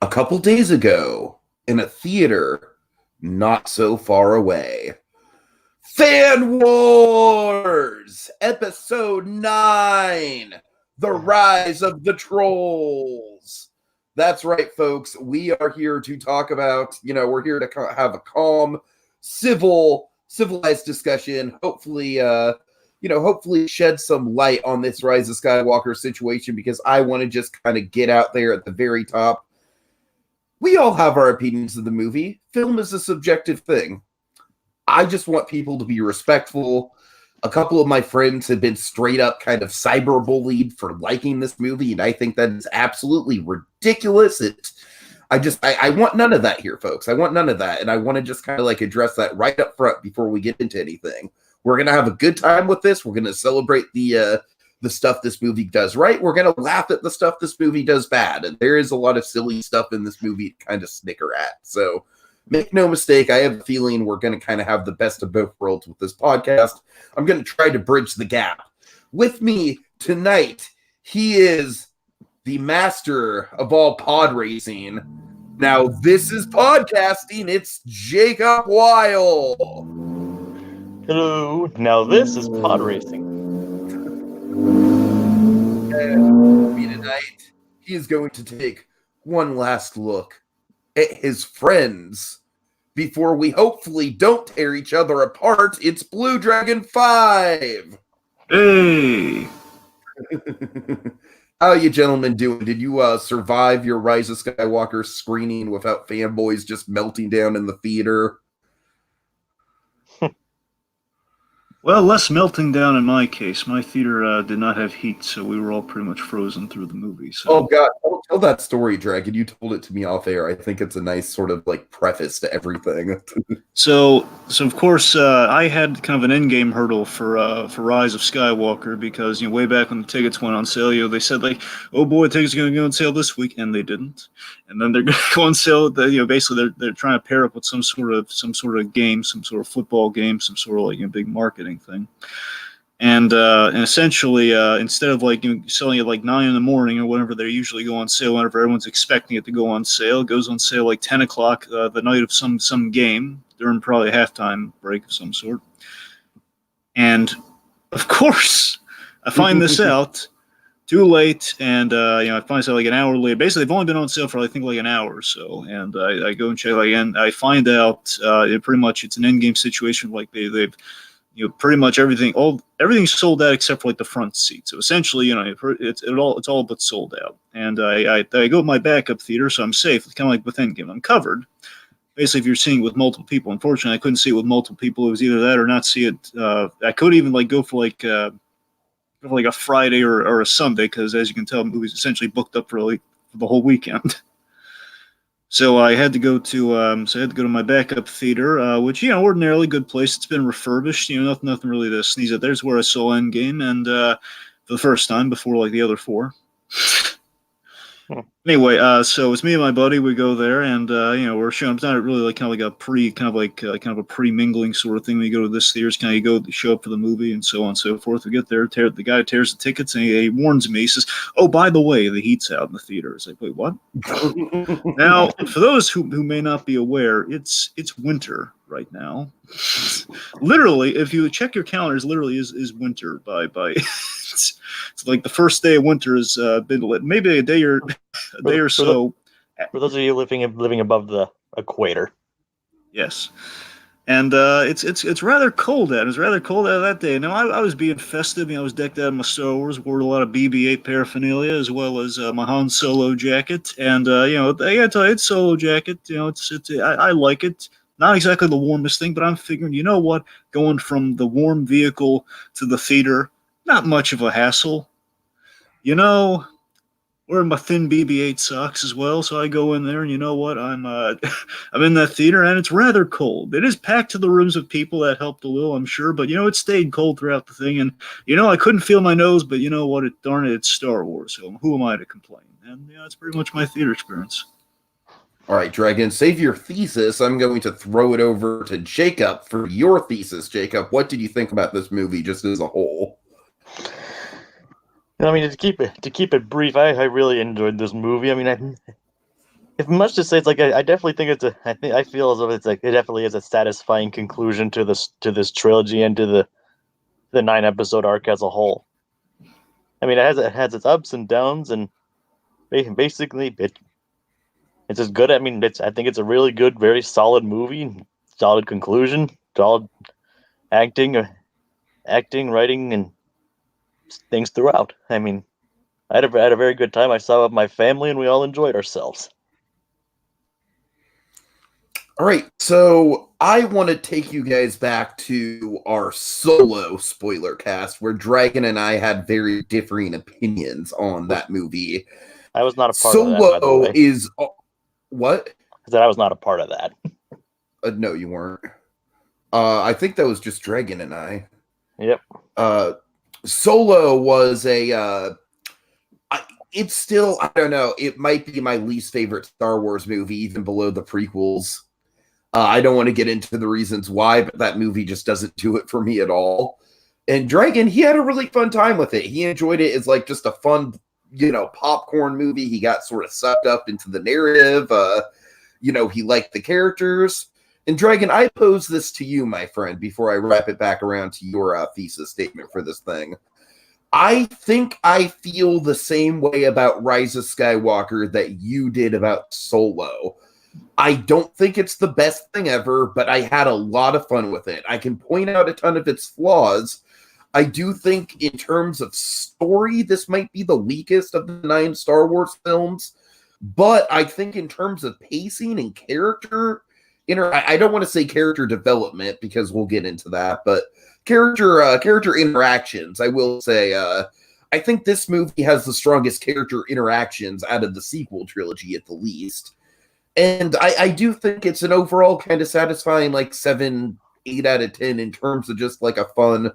a couple days ago in a theater not so far away. Fan Wars, Episode 9, The Rise of the Trolls. That's right, folks. We are here to talk about, we're here to have a calm, civilized discussion. Hopefully, hopefully shed some light on this Rise of Skywalker situation, because I want to just kind of get out there at the very top. We all have our opinions of the movie. Film is a subjective thing. I just want people to be respectful. A couple of my friends have been straight up kind of cyberbullied for liking this movie, and I think that is absolutely ridiculous. I want none of that here, folks. I want none of that, and I want to just kind of address that right up front before we get into anything. We're going to have a good time with this. We're going to celebrate the stuff this movie does right. We're going to laugh at the stuff this movie does bad. And there is a lot of silly stuff in this movie to kind of snicker at. So make no mistake, I have a feeling we're going to kind of have the best of both worlds with this podcast. I'm going to try to bridge the gap. With me tonight, he is the master of all pod racing. Now, this is podcasting. It's Jacob Weil. Hello. Now, this is pod racing. And with me tonight, he is going to take one last look at his friends before we hopefully don't tear each other apart. It's Blue Dragon 5. Hey. How you gentlemen doing? Did you survive your Rise of Skywalker screening without fanboys just melting down in the theater? Well, less melting down in my case. My theater did not have heat, so we were all pretty much frozen through the movie. So. Oh, God. Tell that story, Dragon. You told it to me off air. I think it's a nice sort of preface to everything. So of course, I had kind of an in-game hurdle for Rise of Skywalker, because way back when the tickets went on sale, they said oh boy, tickets are going to go on sale this week, and they didn't. And then they're going to go on sale. Basically they're trying to pair up with some sort of game, some sort of football game, some sort of big marketing thing. And essentially, instead of selling it 9 in the morning or whenever they usually go on sale, whenever everyone's expecting it to go on sale, it goes on sale 10 o'clock the night of some game during probably a halftime break of some sort. And of course, I find this out too late, and I find this out an hour later. Basically, they've only been on sale for I think an hour or so, and I go and check and I find out pretty much it's an in-game situation. They've pretty much everything's sold out except for the front seat. So essentially, it's all but sold out. And I go with my backup theater, so I'm safe. It's kind of like with Endgame, I'm covered. Basically, if you're seeing it with multiple people, unfortunately, I couldn't see it with multiple people. It was either that or not see it. I could even go for a Friday or a Sunday, because as you can tell, the movie's essentially booked up for the whole weekend. So I had to go to my backup theater, which ordinarily good place. It's been refurbished, nothing really to sneeze at. There's where I saw Endgame, and for the first time before the other four. Anyway, so it's me and my buddy. We go there, and we're showing. It's not really kind of a pre-mingling sort of thing. When you go to this theater, it's kind of you go show up for the movie and so on and so forth. We get there, the guy tears the tickets, and he warns me. He says, "Oh, by the way, the heat's out in the theater." It's wait, what? Now, for those who may not be aware, it's winter right now. Literally, if you check your calendars, literally is winter by it's the first day of winter has been maybe a day or so. For those of you living above the equator. Yes. And it's rather cold out. It was rather cold out that day. Now I was being festive. I was decked out in my Star Wars, wore a lot of BB-8 paraphernalia, as well as my Han Solo jacket. And I gotta tell you, it's Solo jacket. I like it. Not exactly the warmest thing, but I'm figuring, what? Going from the warm vehicle to the theater, not much of a hassle. Wearing my thin BB-8 socks as well, so I go in there, and you know what? I'm in that theater, and it's rather cold. It is packed to the rooms with people. That helped a little, I'm sure, but it stayed cold throughout the thing, and I couldn't feel my nose, but you know what? Darn it, it's Star Wars, so who am I to complain? And that's pretty much my theater experience. All right, Dragon, save your thesis. I'm going to throw it over to Jacob for your thesis. Jacob, what did you think about this movie just as a whole? I mean, to keep it brief, I really enjoyed this movie. I mean, if much to say, it's like I definitely think I feel as if it's like it definitely is a satisfying conclusion to this trilogy and to the 9-episode arc as a whole. I mean, it has its ups and downs, and basically it's as good. I mean, I think it's a really good, very solid movie, solid conclusion, solid acting, writing, and things throughout. I mean, I had a very good time. I saw it with my family, and we all enjoyed ourselves. All right, so I want to take you guys back to our solo spoiler cast, where Dragon and I had very differing opinions on that movie. I was not a part of that, by the Solo way. is what? I said I was not a part of that. No, you weren't. I think that was just Dragon and I. Yep. Solo was it's still, I don't know, it might be my least favorite Star Wars movie, even below the prequels. I don't want to get into the reasons why, but that movie just doesn't do it for me at all. And Dragon, he had a really fun time with it. He enjoyed it as like just a fun, popcorn movie. He got sort of sucked up into the narrative. He liked the characters. And Dragon, I pose this to you, my friend, before I wrap it back around to your thesis statement for this thing. I think I feel the same way about Rise of Skywalker that you did about Solo. I don't think it's the best thing ever, but I had a lot of fun with it. I can point out a ton of its flaws. I do think in terms of story, this might be the weakest of the 9 Star Wars films. But I think in terms of pacing and character, I don't want to say character development because we'll get into that, but character interactions, I will say, I think this movie has the strongest character interactions out of the sequel trilogy at the least. And I do think it's an overall kind of satisfying, like 7, 8 out of 10 in terms of just like a fun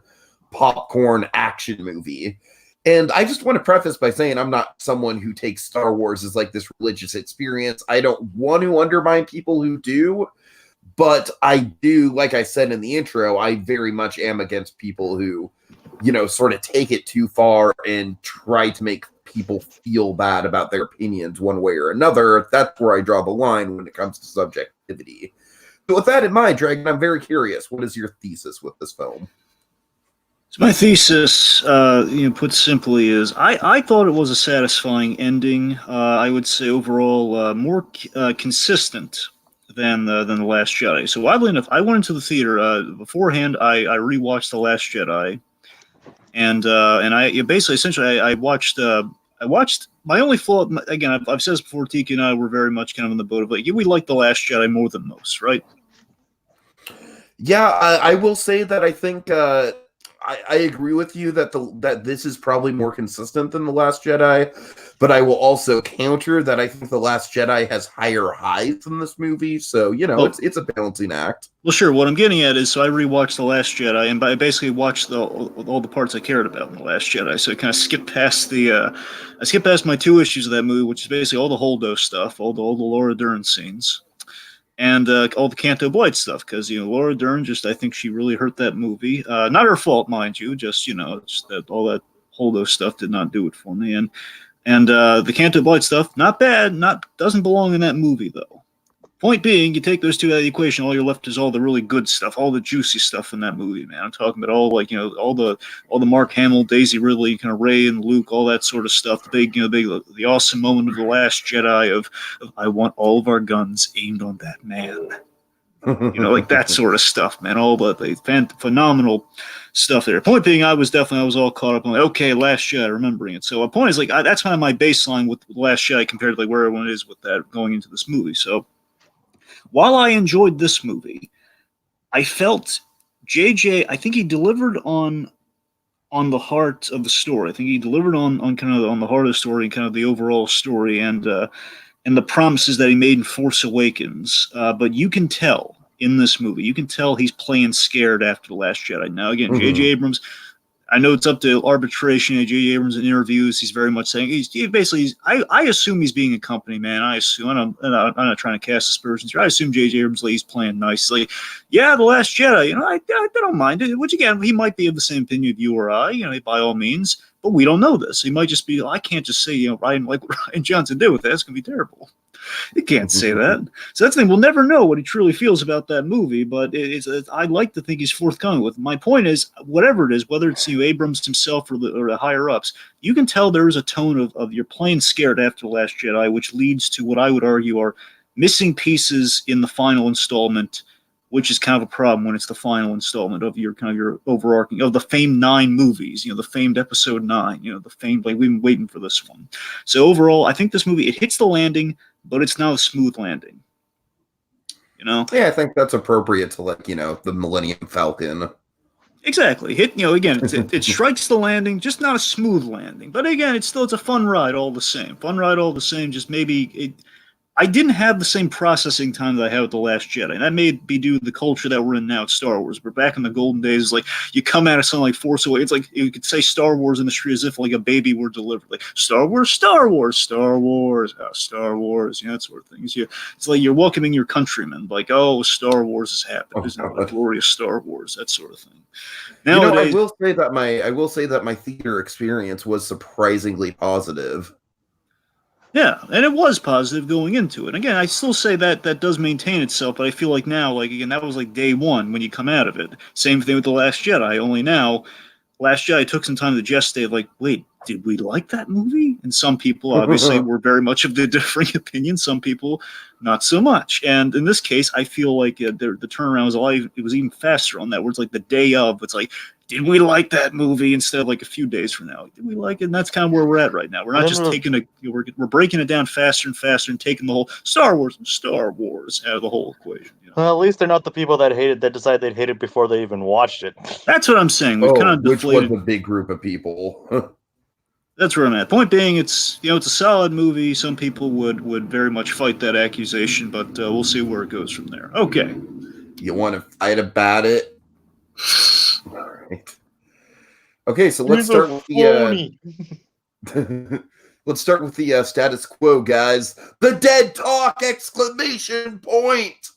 popcorn action movie. And I just want to preface by saying I'm not someone who takes Star Wars as like this religious experience. I don't want to undermine people who do, but I do, like I said in the intro, I very much am against people who, sort of take it too far and try to make people feel bad about their opinions one way or another. That's where I draw the line when it comes to subjectivity. So with that in mind, Dragon, I'm very curious. What is your thesis with this film? So my thesis, put simply, is I thought it was a satisfying ending. I would say overall more consistent than the Last Jedi. So oddly enough, I went into the theater beforehand. I rewatched The Last Jedi, and I basically essentially I watched. I watched. My only flaw, again, I've said this before. Tiki and I were very much kind of in the boat of like we like The Last Jedi more than most, right? Yeah, I will say that I think I agree with you that that this is probably more consistent than The Last Jedi, but I will also counter that I think The Last Jedi has higher highs than this movie, so it's a balancing act. Well, sure. What I'm getting at is, so I rewatched The Last Jedi, and I basically watched all the parts I cared about in The Last Jedi. So I kind of skipped past I skipped past my 2 issues of that movie, which is basically all the Holdo stuff, all the Laura Dern scenes, and all the Canto Blight stuff, because Laura Dern, I think she really hurt that movie. Not her fault, mind you. Just it's that all that Holdo stuff did not do it for me, and the Canto Blight stuff, not bad. Doesn't belong in that movie though. Point being, you take those 2 out of the equation, all you're left is all the really good stuff, all the juicy stuff in that movie, man. I'm talking about all all the Mark Hamill, Daisy Ridley, kind of Rey and Luke, all that sort of stuff. The awesome moment of The Last Jedi of I want all of our guns aimed on that man. Like that sort of stuff, man. All the phenomenal stuff there. Point being, I was all caught up on okay, Last Jedi, remembering it. So a point is that's kind of my baseline with The Last Jedi compared to where everyone is with that going into this movie. So while I enjoyed this movie, I felt JJ, I think he delivered on the heart of the story. I think he delivered on the heart of the story and kind of the overall story and the promises that he made in Force Awakens. But you can tell in this movie, he's playing scared after The Last Jedi. Now, again, J.J. Abrams, I know it's up to arbitration. J.J. Abrams in interviews, he's very much saying I assume he's being a company man. I'm not trying to cast aspersions here. I assume J.J. Abrams he's playing nicely. Yeah, The Last Jedi. I don't mind it. Which again, he might be of the same opinion of you or I. By all means. but we don't know this. He might just be, I can't just say, Ryan, like what Ryan Johnson did with that. It's going to be terrible. You can't say that. So that's the thing. We'll never know what he truly feels about that movie, but I'd like to think he's forthcoming with. My point is, whatever it is, whether it's Abrams himself or the higher ups, you can tell there is a tone of you're playing scared after The Last Jedi, which leads to what I would argue are missing pieces in the final installment, which is kind of a problem when it's the final installment of your overarching of the famed 9 movies, the famed episode 9, the famed, like, we've been waiting for this one. So overall, I think this movie, it hits the landing, but it's not a smooth landing. Yeah, I think that's appropriate to the Millennium Falcon. Exactly. Again, it strikes the landing, just not a smooth landing. But again, it's a fun ride all the same. Just maybe I didn't have the same processing time that I had with The Last Jedi. And that may be due to the culture that we're in now at Star Wars. But back in the golden days, like, you come out of something like Force Awakens, it's like you could say Star Wars in the street as if like a baby were delivered. Like, Star Wars, Star Wars, Star Wars, Star Wars, that sort of things. It's like you're welcoming your countrymen. Like, oh, Star Wars has happened. Isn't it like glorious Star Wars? That sort of thing. Nowadays, I will say that my theater experience was surprisingly positive. Yeah, and it was positive going into it. And again, I still say that does maintain itself, but I feel like now, like, again, that was like day one when you come out of it. Same thing with The Last Jedi, only now, Last Jedi took some time to gestate, like, wait, did we like that movie? And some people, obviously, were very much of the differing opinion. Some people, not so much. And in this case, I feel like the turnaround was even faster on that, where it's like the day of, it's like, did we like that movie instead of like a few days from now? Did we like it? And that's kind of where we're at right now. We're not just we're breaking it down faster and faster and taking the whole Star Wars out of the whole equation. Well, at least they're not the people that decide they'd hate it before they even watched it. That's what I'm saying. We've kind of deflated. Which was a big group of people. That's where I'm at. Point being, it's a solid movie. Some people would very much fight that accusation, but we'll see where it goes from there. Okay. You want to fight about it? All right. Okay, so let's start with let's start with the status quo, guys. The dead talk! Exclamation point!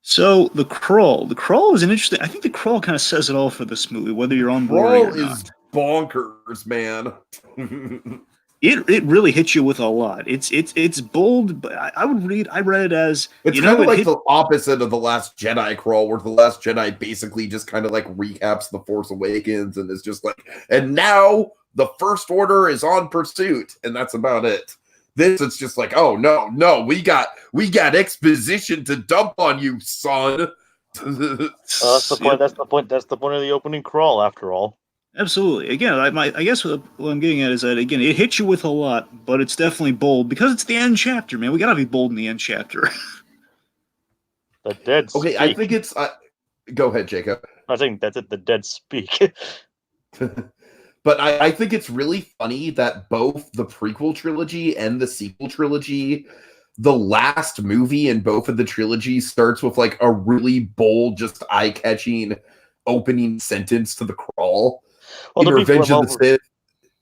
So the crawl is an interesting. I think the crawl kind of says it all for this movie, whether you're on board or not. Crawl is bonkers, man. It really hits you with a lot. It's bold, but I read it as it's kind of like the opposite of The Last Jedi crawl, where The Last Jedi basically just kind of like recaps The Force Awakens and is just like, and now the First Order is on pursuit, and that's about it. This, it's just like, oh no, we got exposition to dump on you, son. That's the point. That's the point. That's the point of the opening crawl, after all. Absolutely. Again, I guess what I'm getting at is that, again, it hits you with a lot, but it's definitely bold because it's the end chapter, man. We gotta be bold in the end chapter. The dead speak. Okay, I think it's... go ahead, Jacob. I think that's it, the dead speak. But I think it's really funny that both the prequel trilogy and the sequel trilogy, the last movie in both of the trilogies starts with like a really bold, just eye-catching opening sentence to the crawl. Well, Revenge of the Sith.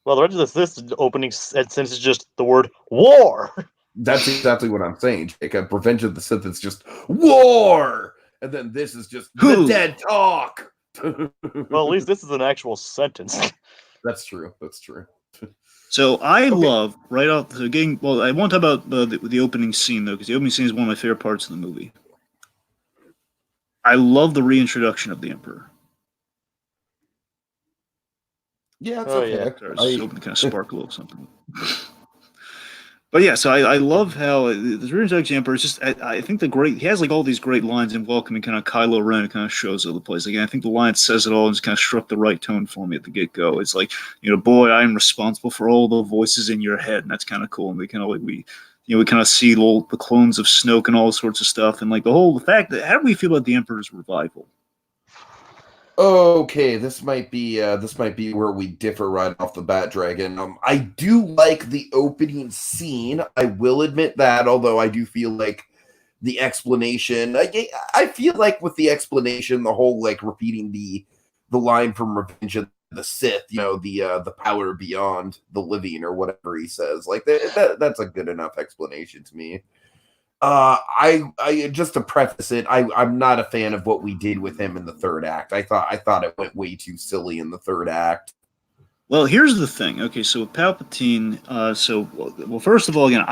Well, the Revenge of the Sith opening sentence is just the word war. That's exactly what I'm saying, Jacob. Revenge of the Sith is just war, and then this is just the dead talk. Well, at least this is an actual sentence. That's true. So I love right off the game. Well, I won't talk about the opening scene though, because the opening scene is one of my favorite parts of the movie. I love the reintroduction of the Emperor. Yeah, it's okay. Yeah. Sorry, hoping to kind of spark a little something. But yeah, so I love how the reintroduction of the Emperor is just. I think he has like all these great lines in welcoming kind of Kylo Ren. It kind of shows other place. Again, I think the line says it all and just kind of struck the right tone for me at the get go. It's like, boy, I'm responsible for all the voices in your head, and that's kind of cool. And we kind of like we kind of see the clones of Snoke and all sorts of stuff, and like the fact that how do we feel about the Emperor's revival? Okay, this might be where we differ right off the bat, Dragon. I do like the opening scene. I will admit that, although I do feel like the explanation. I feel like with the explanation, the whole like repeating the line from Revenge of the Sith, the power beyond the living or whatever he says, like that's a good enough explanation to me. I just to preface it, I'm not a fan of what we did with him in the third act. I thought it went way too silly in the third act. Well, here's the thing. Okay, so with Palpatine, first of all, again,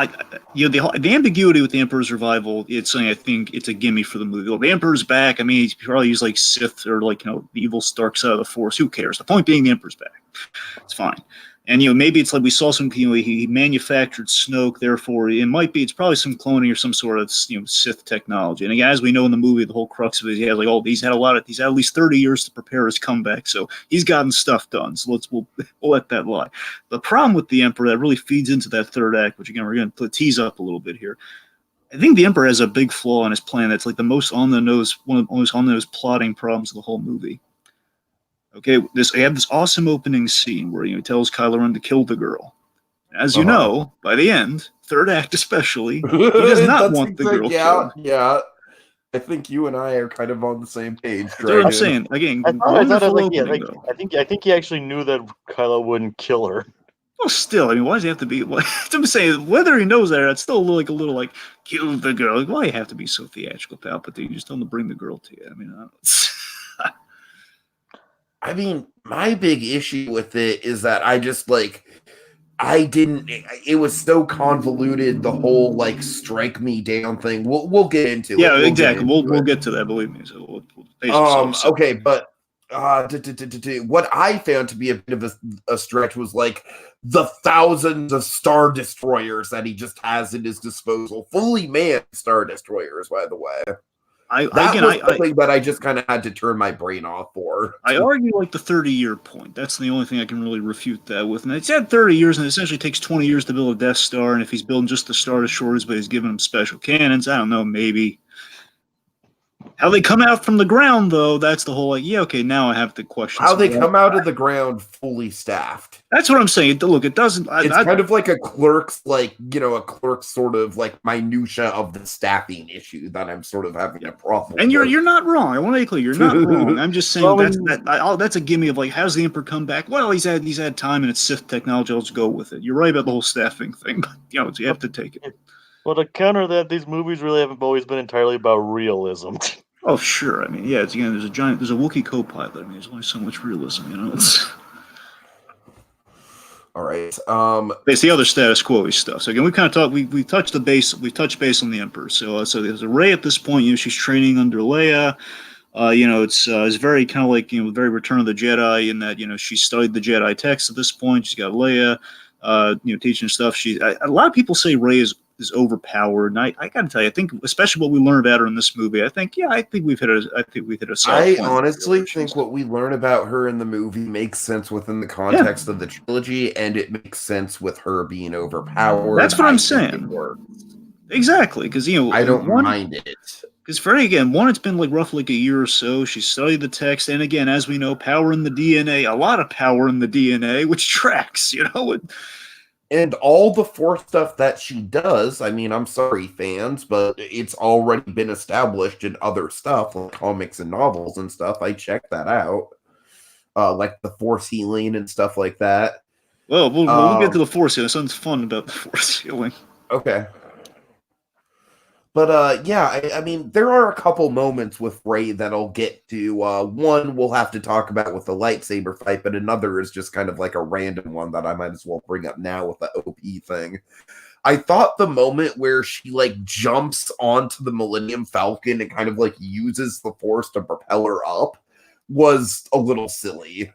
the ambiguity with the Emperor's revival, it's something I think it's a gimme for the movie. Well, the Emperor's back. I mean, he's probably used like Sith or like the evil dark side of the Force. Who cares? The point being, the Emperor's back. It's fine. And maybe it's like we saw some, he manufactured Snoke, therefore it's probably some cloning or some sort of Sith technology. And again, as we know in the movie, the whole crux of it, he's had at least 30 years to prepare his comeback, so he's gotten stuff done. So we'll let that lie. The problem with the Emperor that really feeds into that third act, which again we're going to tease up a little bit here. I think the Emperor has a big flaw in his plan. That's like the most on the nose, one of the most on the nose plotting problems of the whole movie. Okay, I have this awesome opening scene where he tells Kylo Ren to kill the girl. As you know, by the end, third act especially, he does not want the girl killed. Yeah, I think you and I are kind of on the same page. That's what I'm saying. Again, I think he actually knew that Kylo wouldn't kill her. Well, still, I mean, why does he have to be? I'm saying whether he knows that, it's still a little like kill the girl. Like, why do you have to be so theatrical, Palpatine? You just tell him to bring the girl to you. I mean, I mean, my big issue with it is that it was so convoluted, the whole like strike me down thing. We'll get into it. Yeah, exactly. We'll get to that, believe me. So okay, but what I found to be a bit of a stretch was like the thousands of Star Destroyers that he just has at his disposal. Fully manned Star Destroyers, by the way. Something that I just kind of had to turn my brain off for. I argue like the 30-year point. That's the only thing I can really refute that with. And it's at 30 years, and it essentially takes 20 years to build a Death Star. And if he's building just the Star Destroyers, but he's giving them special cannons, I don't know, maybe. How they come out from the ground, though, that's the whole like, yeah, okay, now I have to question. How they come out of the ground fully staffed. That's what I'm saying. Look, it doesn't. It's kind of like a clerk's, sort of like minutia of the staffing issue that I'm sort of having a problem. And you're not wrong. I want to make clear, you're not wrong. I'm just saying that's a gimme of like, how's the Emperor come back? Well, he's had time and it's Sith technology. Let's go with it. You're right about the whole staffing thing, but you have to take it. Well, to counter that, these movies really haven't always been entirely about realism. Oh, sure. I mean, yeah. There's a Wookiee co-pilot. I mean, there's only so much realism, It's all right. It's the other status quo stuff. So again, we kind of talked. We touched base on the Emperor. So there's a Rey at this point. She's training under Leia. It's very kind of like very Return of the Jedi in that she studied the Jedi text at this point. She's got Leia, teaching stuff. A lot of people say Rey is overpowered, and I got to tell you, I think especially what we learned about her in this movie, I think we've hit a I honestly think what we learn about her in the movie makes sense within the context of the trilogy, and it makes sense with her being overpowered. That's what I'm saying. Exactly, because I don't mind it. Because for again, it's been like roughly like a year or so. She studied the text, and again, as we know, power in the DNA, a lot of power in the DNA, which tracks, And all the Force stuff that she does, I mean, I'm sorry, fans, but it's already been established in other stuff, like comics and novels and stuff. I checked that out. Like the Force healing and stuff like that. Well, we'll get to the Force healing. Something's fun about the Force healing. Okay. But, I mean, there are a couple moments with Rey that I'll get to. One we'll have to talk about with the lightsaber fight, but another is just kind of like a random one that I might as well bring up now with the OP thing. I thought the moment where she, jumps onto the Millennium Falcon and kind of, uses the Force to propel her up was a little silly.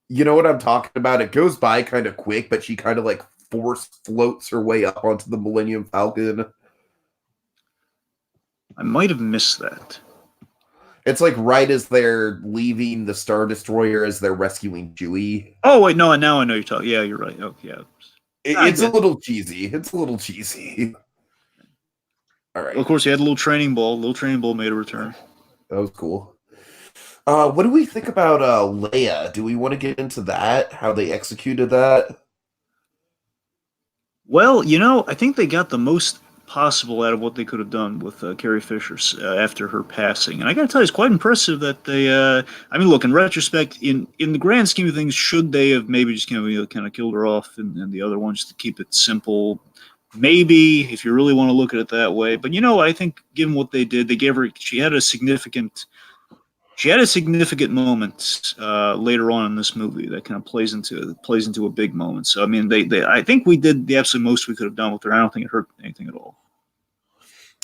You know what I'm talking about? It goes by kind of quick, but she kind of, Force floats her way up onto the Millennium Falcon. I might have missed that. It's right as they're leaving the Star Destroyer as they're rescuing Chewie. Oh, wait, no, now I know you're talking. Yeah, you're right. Oh, yeah. It's a little cheesy. All right. Well, of course, he had a little training ball. Made a return. That was cool. What do we think about Leia? Do we want to get into that? How they executed that? Well, I think they got the most possible out of what they could have done with Carrie Fisher after her passing. And I got to tell you, it's quite impressive that they, look, in retrospect, in the grand scheme of things, should they have maybe just kind of killed her off and the other one just to keep it simple? Maybe, if you really want to look at it that way. But, I think given what they did, she had a significant She had a significant moment later on in this movie that kind of plays into a big moment. So I mean, I think we did the absolute most we could have done with her. I don't think it hurt anything at all.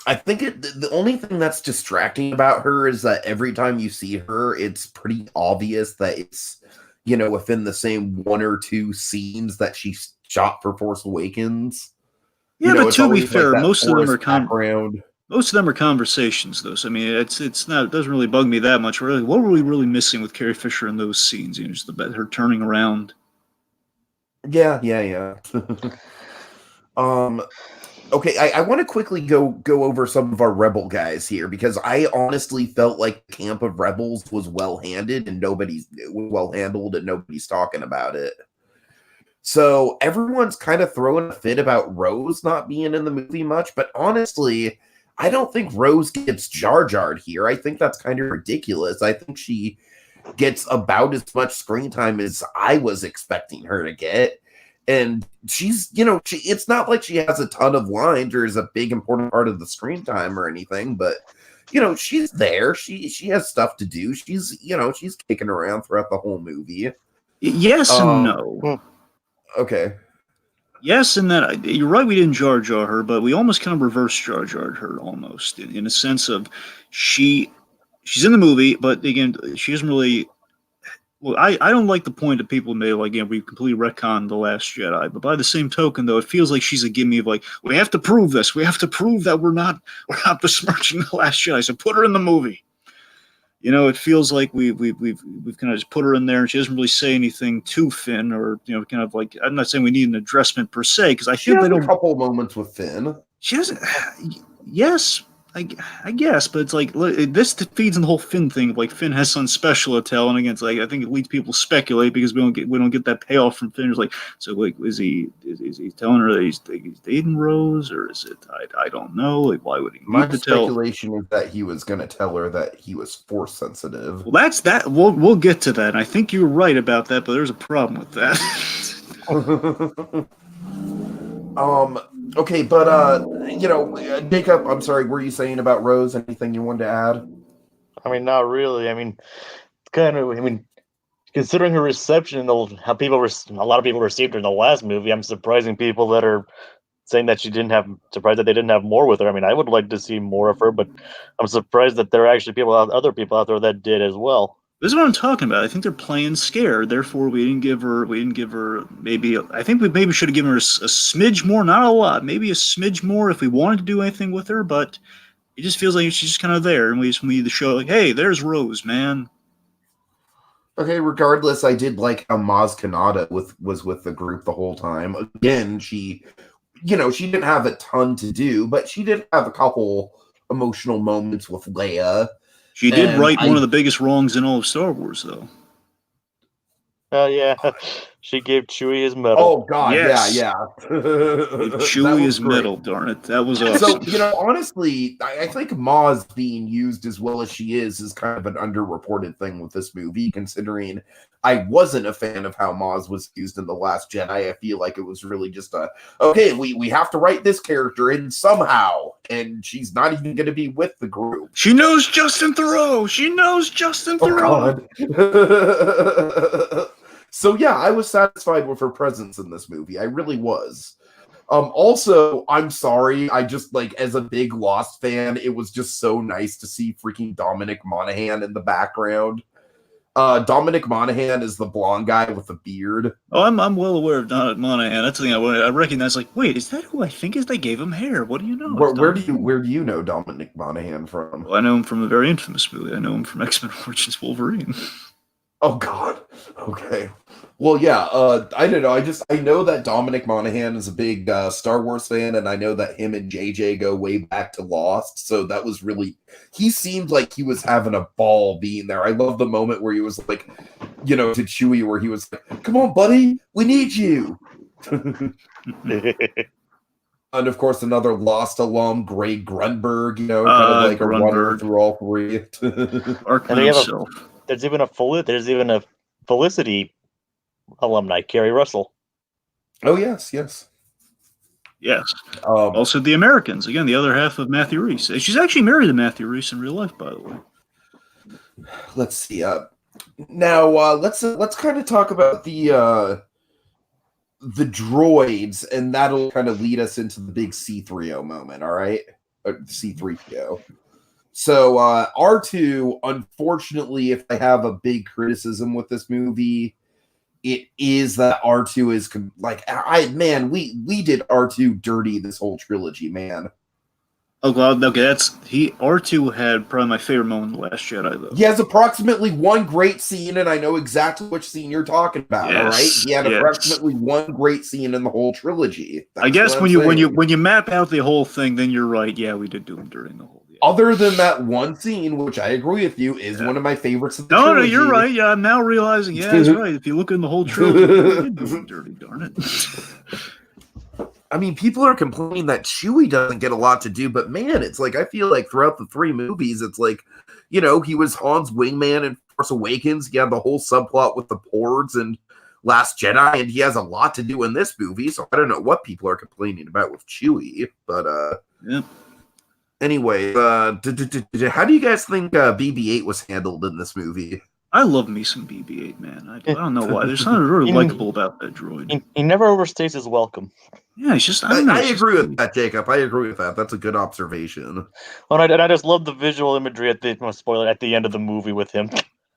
I think the only thing that's distracting about her is that every time you see her, it's pretty obvious that it's, within the same one or two scenes that she shot for Force Awakens. Yeah, but to be fair, most of them are background. Most of them are conversations, though. So I mean, it's not. It doesn't really bug me that much. Really, what were we really missing with Carrie Fisher in those scenes? Just her turning around. Yeah. Okay, I want to quickly go over some of our Rebel guys here, because I honestly felt like the camp of Rebels was well-handled and nobody's talking about it. So everyone's kind of throwing a fit about Rose not being in the movie much, but honestly, I don't think Rose gets Jar Jar'd here. I think that's kind of ridiculous. I think she gets about as much screen time as I was expecting her to get. And she's, it's not like she has a ton of lines or is a big important part of the screen time or anything, but she's there. She has stuff to do. She's kicking around throughout the whole movie. Yes and no. Okay. Yes, and that you're right. We didn't Jar Jar her, but we almost kind of reverse Jar Jar'd her almost in a sense of she's in the movie, but again, she doesn't really. Well, I don't like the point that people made, like, we completely retconned The Last Jedi. But by the same token, though, it feels like she's a gimme of, like, we have to prove this. We have to prove that we're not besmirching The Last Jedi. So put her in the movie. It feels like we've kind of just put her in there, and she doesn't really say anything to Finn, or kind of like, I'm not saying we need an addressment per se, because I feel they don't. A couple moments with Finn. She doesn't. Yes. I guess, but it's like, this feeds in the whole Finn thing. Like, Finn has some special tell, and again, it's like, I think it leads people to speculate because we don't get that payoff from Finn. It's like, so like, is he telling her that he's dating Rose, or is it? I don't know. Like, why would he need to tell? My speculation is that he was going to tell her that he was Force sensitive. Well, that's that. We'll get to that. And I think you were right about that, but there's a problem with that. Okay, but Jacob, I'm sorry, were you saying about Rose? Anything you wanted to add? I mean, not really. I mean, considering her reception and how a lot of people received her in the last movie, I'm surprising people that are saying that surprised that they didn't have more with her. I mean, I would like to see more of her, but I'm surprised that there are actually other people out there that did as well. This is what I'm talking about. I think they're playing scared. Therefore, we didn't give her. Maybe. I think we maybe should have given her a smidge more, not a lot. Maybe a smidge more if we wanted to do anything with her. But it just feels like she's just kind of there, and we just need to show, like, hey, there's Rose, man. Okay. Regardless, I did like how Maz Kanata was with the group the whole time. Again, she didn't have a ton to do, but she did have a couple emotional moments with Leia. She did right one of the biggest wrongs in all of Star Wars, though. Oh, yeah. She gave Chewie his medal. Oh, God, yes. yeah. Chewie his medal, darn it. That was awesome. So, honestly, I think Maz being used as well as she is kind of an underreported thing with this movie, considering I wasn't a fan of how Maz was used in The Last Jedi. I feel like it was really just okay, we have to write this character in somehow, and she's not even going to be with the group. She knows Justin Theroux! Oh, God. So yeah, I was satisfied with her presence in this movie. I really was. Also, I'm sorry, I just, like, as a big Lost fan, it was just so nice to see freaking Dominic Monaghan in the background. Dominic Monaghan is the blonde guy with the beard. Oh, I'm well aware of Dominic Monaghan. That's the thing I recognize. Like, wait, is that who I think is? They gave him hair. What do you know? Where do you know Dominic Monaghan from? Well, I know him from a very infamous movie. I know him from X-Men Origins Wolverine. Oh, God. Okay. Well, yeah, I don't know. I know that Dominic Monaghan is a big Star Wars fan, and I know that him and JJ go way back to Lost, so that was really... He seemed like he was having a ball being there. I love the moment where he was like, to Chewie, where he was like, come on, buddy, we need you! And, of course, another Lost alum, Greg Grunberg, kind of like a runner through all three. There's even a Felicity alumni, Carrie Russell. Oh, yes. Also, the Americans. Again, the other half of Matthew Rhys. She's actually married to Matthew Rhys in real life, by the way. let's see. Now let's kind of talk about the droids, and that'll kind of lead us into the big C3PO moment. All right, C3PO. So R2, unfortunately, if I have a big criticism with this movie, it is that R2 is we did R2 dirty this whole trilogy, man. Oh god, okay, R2 had probably my favorite moment in The Last Jedi, though. He has approximately one great scene, and I know exactly which scene you're talking about. Yes, all right, he had yes. approximately one great scene in the whole trilogy. I guess when you map out the whole thing, then you're right. Yeah, we did do him during the whole. Yeah. Other than that one scene, which I agree with you, is one of my favorites of the trilogy. No, you're right. Yeah, I'm now realizing. Yeah, that's right. If you look in the whole trilogy, we did do him dirty. Darn it. I mean, people are complaining that Chewie doesn't get a lot to do, but man, it's like, I feel like throughout the three movies, it's like, you know, he was Han's wingman in Force Awakens. He had the whole subplot with the Porgs and Last Jedi, and he has a lot to do in this movie, so I don't know what people are complaining about with Chewie, but, yeah. Anyway, how do you guys think BB-8 was handled in this movie? I love me some BB-8, man. I don't know why. There's something really likable about that droid. He never overstays his welcome. Yeah, he's just. I agree with that, Jacob. I agree with that. That's a good observation. Oh, and I just love the visual imagery at the end of the movie with him.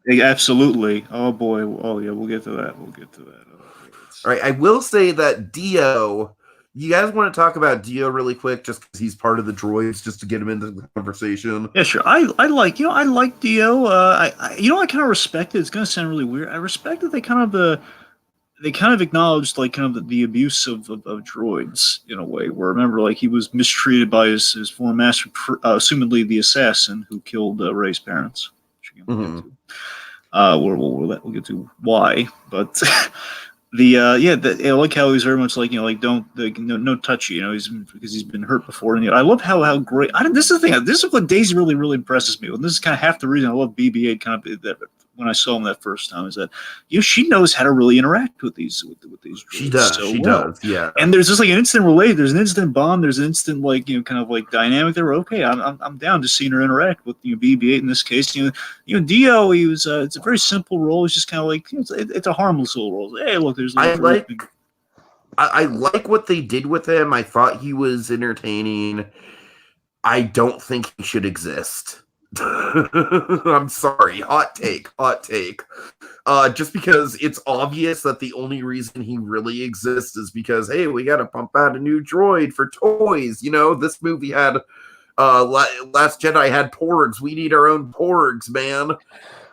Yeah, absolutely. Oh boy. Oh yeah. We'll get to that. All right. I will say that Dio. You guys want to talk about Dio really quick, just because he's part of the droids, just to get him into the conversation? Yeah, sure. I like Dio. I kind of respect it. It's gonna sound really weird. I respect that they kind of acknowledged like kind of the abuse of droids in a way. Where remember, like he was mistreated by his former master, assumedly the assassin who killed Rey's parents. We'll get to why, but. I like how he's very much like no touchy, because he's been hurt before, and I love how great. This is the thing. This is what Daisy really impresses me, and this is kind of half the reason I love BB-8. Kind of that when I saw him that first time is that she knows how to really interact with these droids. She does. She does. Yeah. And there's just like an instant relate. There's an instant bond. There's an instant kind of like dynamic there. Okay, I'm down to seeing her interact with BB-8 in this case. Dio. He was. It's a very simple role. It's just kind of like it's a harmless little role. Hey, look, there's. I like what they did with him. I thought he was entertaining. I don't think he should exist. I'm sorry. Hot take. Just because it's obvious that the only reason he really exists is because, hey, we got to pump out a new droid for toys. This movie had Last Jedi had Porgs. We need our own Porgs, man.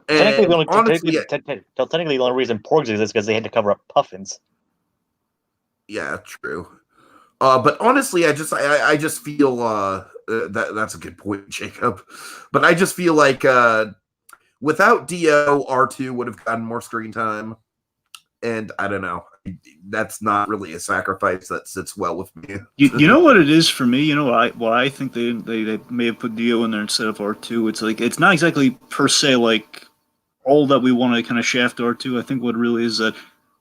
Technically, the only reason Porgs exist is because they had to cover up Puffins. Yeah, true. But honestly, I just feel that's a good point, Jacob. But I just feel like without Dio, R2 would have gotten more screen time, and I don't know. That's not really a sacrifice that sits well with me. You know what it is for me? Why I think they may have put Dio in there instead of R2. It's like it's not exactly per se like all that we want to kind of shaft R2. I think what it really is that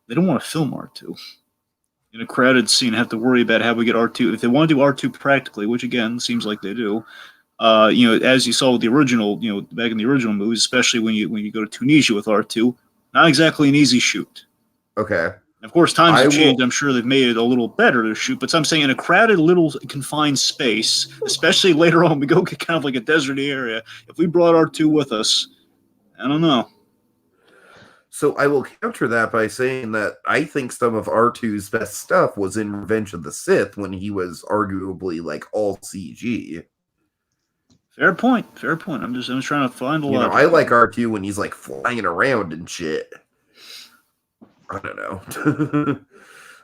they don't want to film R2 in a crowded scene, have to worry about how we get R2. If they want to do R2 practically, which again seems like they do, as you saw with the original, back in the original movies, especially when you go to Tunisia with R2, not exactly an easy shoot. Okay. Of course, times have changed. I'm sure they've made it a little better to shoot, but I'm saying in a crowded, little confined space, especially later on, we go get kind of like a deserty area. If we brought R2 with us, I don't know. So I will counter that by saying that I think some of R2's best stuff was in Revenge of the Sith when he was arguably like all CG. Fair point. I'm just trying to find a lot. I like R2 when he's like flying around and shit. I don't know.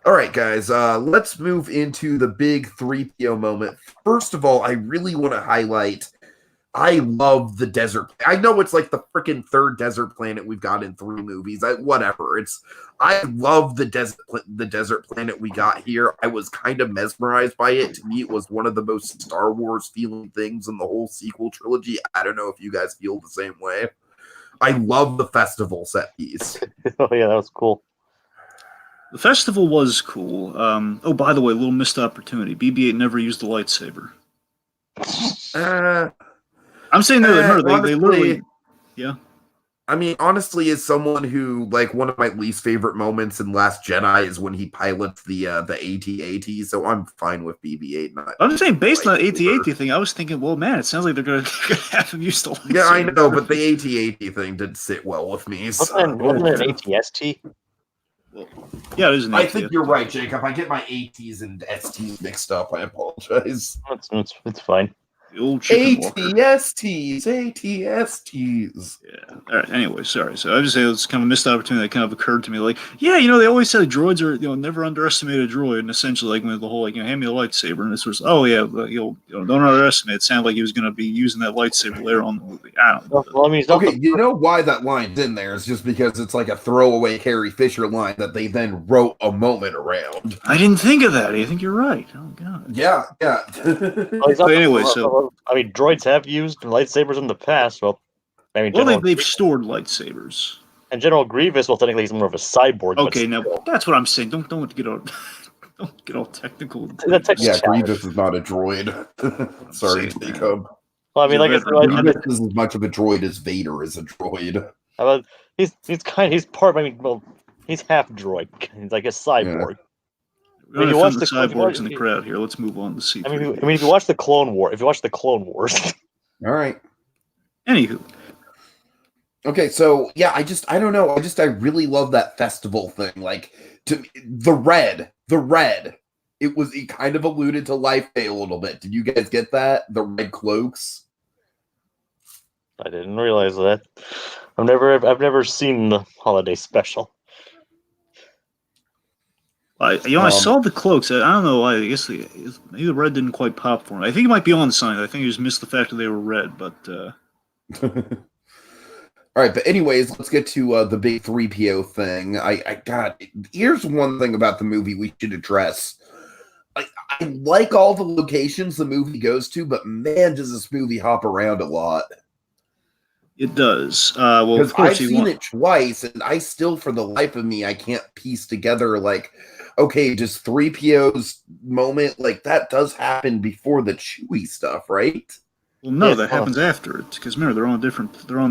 All right, guys, let's move into the big 3PO moment. First of all, I really want to highlight I love the desert. I know it's like the freaking third desert planet we've got in 3 movies. Whatever. I love the desert planet we got here. I was kind of mesmerized by it. To me, it was one of the most Star Wars feeling things in the whole sequel trilogy. I don't know if you guys feel the same way. I love the festival set piece. Oh yeah, that was cool. The festival was cool. Oh, by the way, a little missed opportunity. BB-8 never used the lightsaber. I'm saying they literally, yeah. I mean, honestly, as someone who, like, one of my least favorite moments in Last Jedi is when he pilots the AT-AT, so I'm fine with BB-8 not. I'm just saying, based on the lightsaber. AT-AT thing, I was thinking, well, man, it sounds like they're gonna have him use the lightsaber. Yeah, I know, but the AT-AT thing didn't sit well with me. Wasn't it an ATST? Well, yeah, it is an I AT-AT. think you're right, Jacob. I get my ATs and STs mixed up. I apologize. It's fine. The old chicken walker. ATSTs, ATSTs. Yeah. All right. Anyway, sorry. So I just say it's kind of a missed opportunity that kind of occurred to me. Like, yeah, you know, they always said droids are, you know, never underestimate a droid, and essentially, like, with the whole, like, you know, hand me a lightsaber, and this was, oh yeah, you know, don't underestimate. It sounded like he was going to be using that lightsaber later on in the movie. I don't know. Well, I mean, Okay, you know why that line's in there? It's just because it's like a throwaway Carrie Fisher line that they then wrote a moment around. I didn't think of that. I think you're right. Oh god. Yeah, yeah. But anyway, so I mean, droids have used lightsabers in the past. Well, I mean, they've stored lightsabers. And General Grievous, well, technically he's more of a cyborg. Okay, now that's what I'm saying. Don't get all don't get all technical. Yeah, Grievous is not a droid. Sorry, Jacob. Well, I mean, like Grievous is as much of a droid as Vader is a droid. He's part. I mean, well, he's half droid. He's like a cyborg. Yeah. We're going to watch the cyborgs in the crowd here. Let's move on to C3. I mean, if you watch the Clone Wars, All right. Anywho. Okay, so yeah, I don't know. I really love that festival thing. Like, the red. It kind of alluded to Life Day a little bit. Did you guys get that? The red cloaks. I didn't realize that. I've never seen the holiday special. I saw the cloaks. I don't know why. I guess maybe the red didn't quite pop for me. I think it might be on the sign. I think I just missed the fact that they were red. But all right. But anyways, let's get to the big 3PO thing. Here's one thing about the movie we should address. I like all the locations the movie goes to, but man, does this movie hop around a lot. It does. Well, because I've seen it twice, and I still, for the life of me, I can't piece together, like, okay, does 3PO's moment, like, that does happen before the Chewie stuff, right? Well, no, that happens after it, because remember, they're on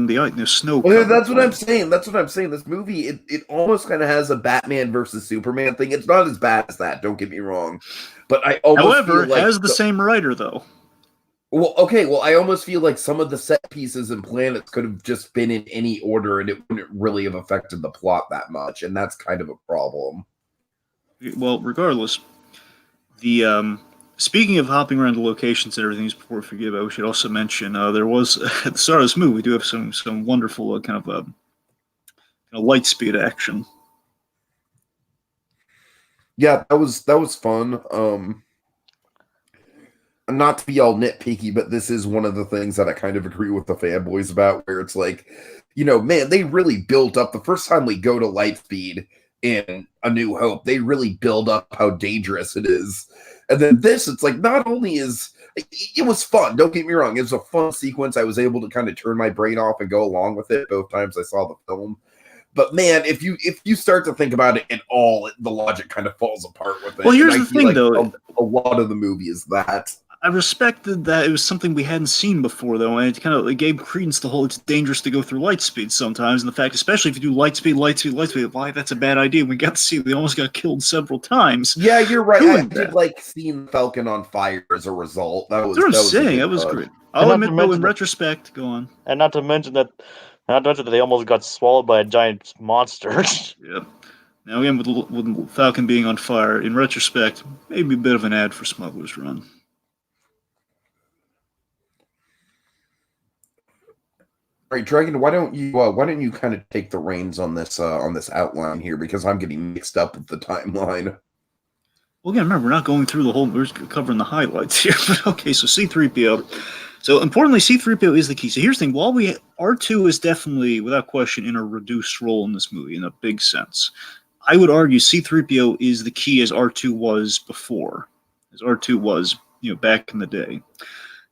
the snow. Well, that's what I'm saying. This movie, it almost kind of has a Batman versus Superman thing. It's not as bad as that, don't get me wrong. But I almost feel like it has the same writer, though. Well, okay, I almost feel like some of the set pieces and planets could have just been in any order, and it wouldn't really have affected the plot that much, and that's kind of a problem. Well, regardless, the speaking of hopping around the locations and everything, before we forget about, we should also mention there was at the start of this movie we do have some wonderful kind of light speed action. Yeah, that was fun. Not to be all nitpicky, but this is one of the things that I kind of agree with the fanboys about, where it's like, you know, man, they really built up the first time we go to Lightspeed in A New Hope, they really build up how dangerous it is. And then this, it's like, not only is it was fun, don't get me wrong, it was a fun sequence. I was able to kind of turn my brain off and go along with it both times I saw the film. But man, if you start to think about it at all, the logic kind of falls apart with it. Well, here's the thing, though. A lot of the movie is that. I respected that it was something we hadn't seen before, though, and it gave credence to the whole it's dangerous to go through light speed sometimes, and the fact, especially if you do light speed, why that's a bad idea. We got to see they almost got killed several times. Yeah, you're right. I did like seeing Falcon on fire as a result. That was great. I'll admit, though, in retrospect, go on. And not to mention that they almost got swallowed by a giant monster. Yep. Now again, with Falcon being on fire, in retrospect, maybe a bit of an ad for Smuggler's Run. All right, Dragon, why don't you kind of take the reins on this outline here, because I'm getting mixed up with the timeline. Well, again, remember, we're not going through the whole, we're just covering the highlights here. But okay, so C-3PO. So importantly, C-3PO is the key. So here's the thing, while R2 is definitely, without question, in a reduced role in this movie, in a big sense, I would argue C-3PO is the key as R2 was before, as R2 was, back in the day.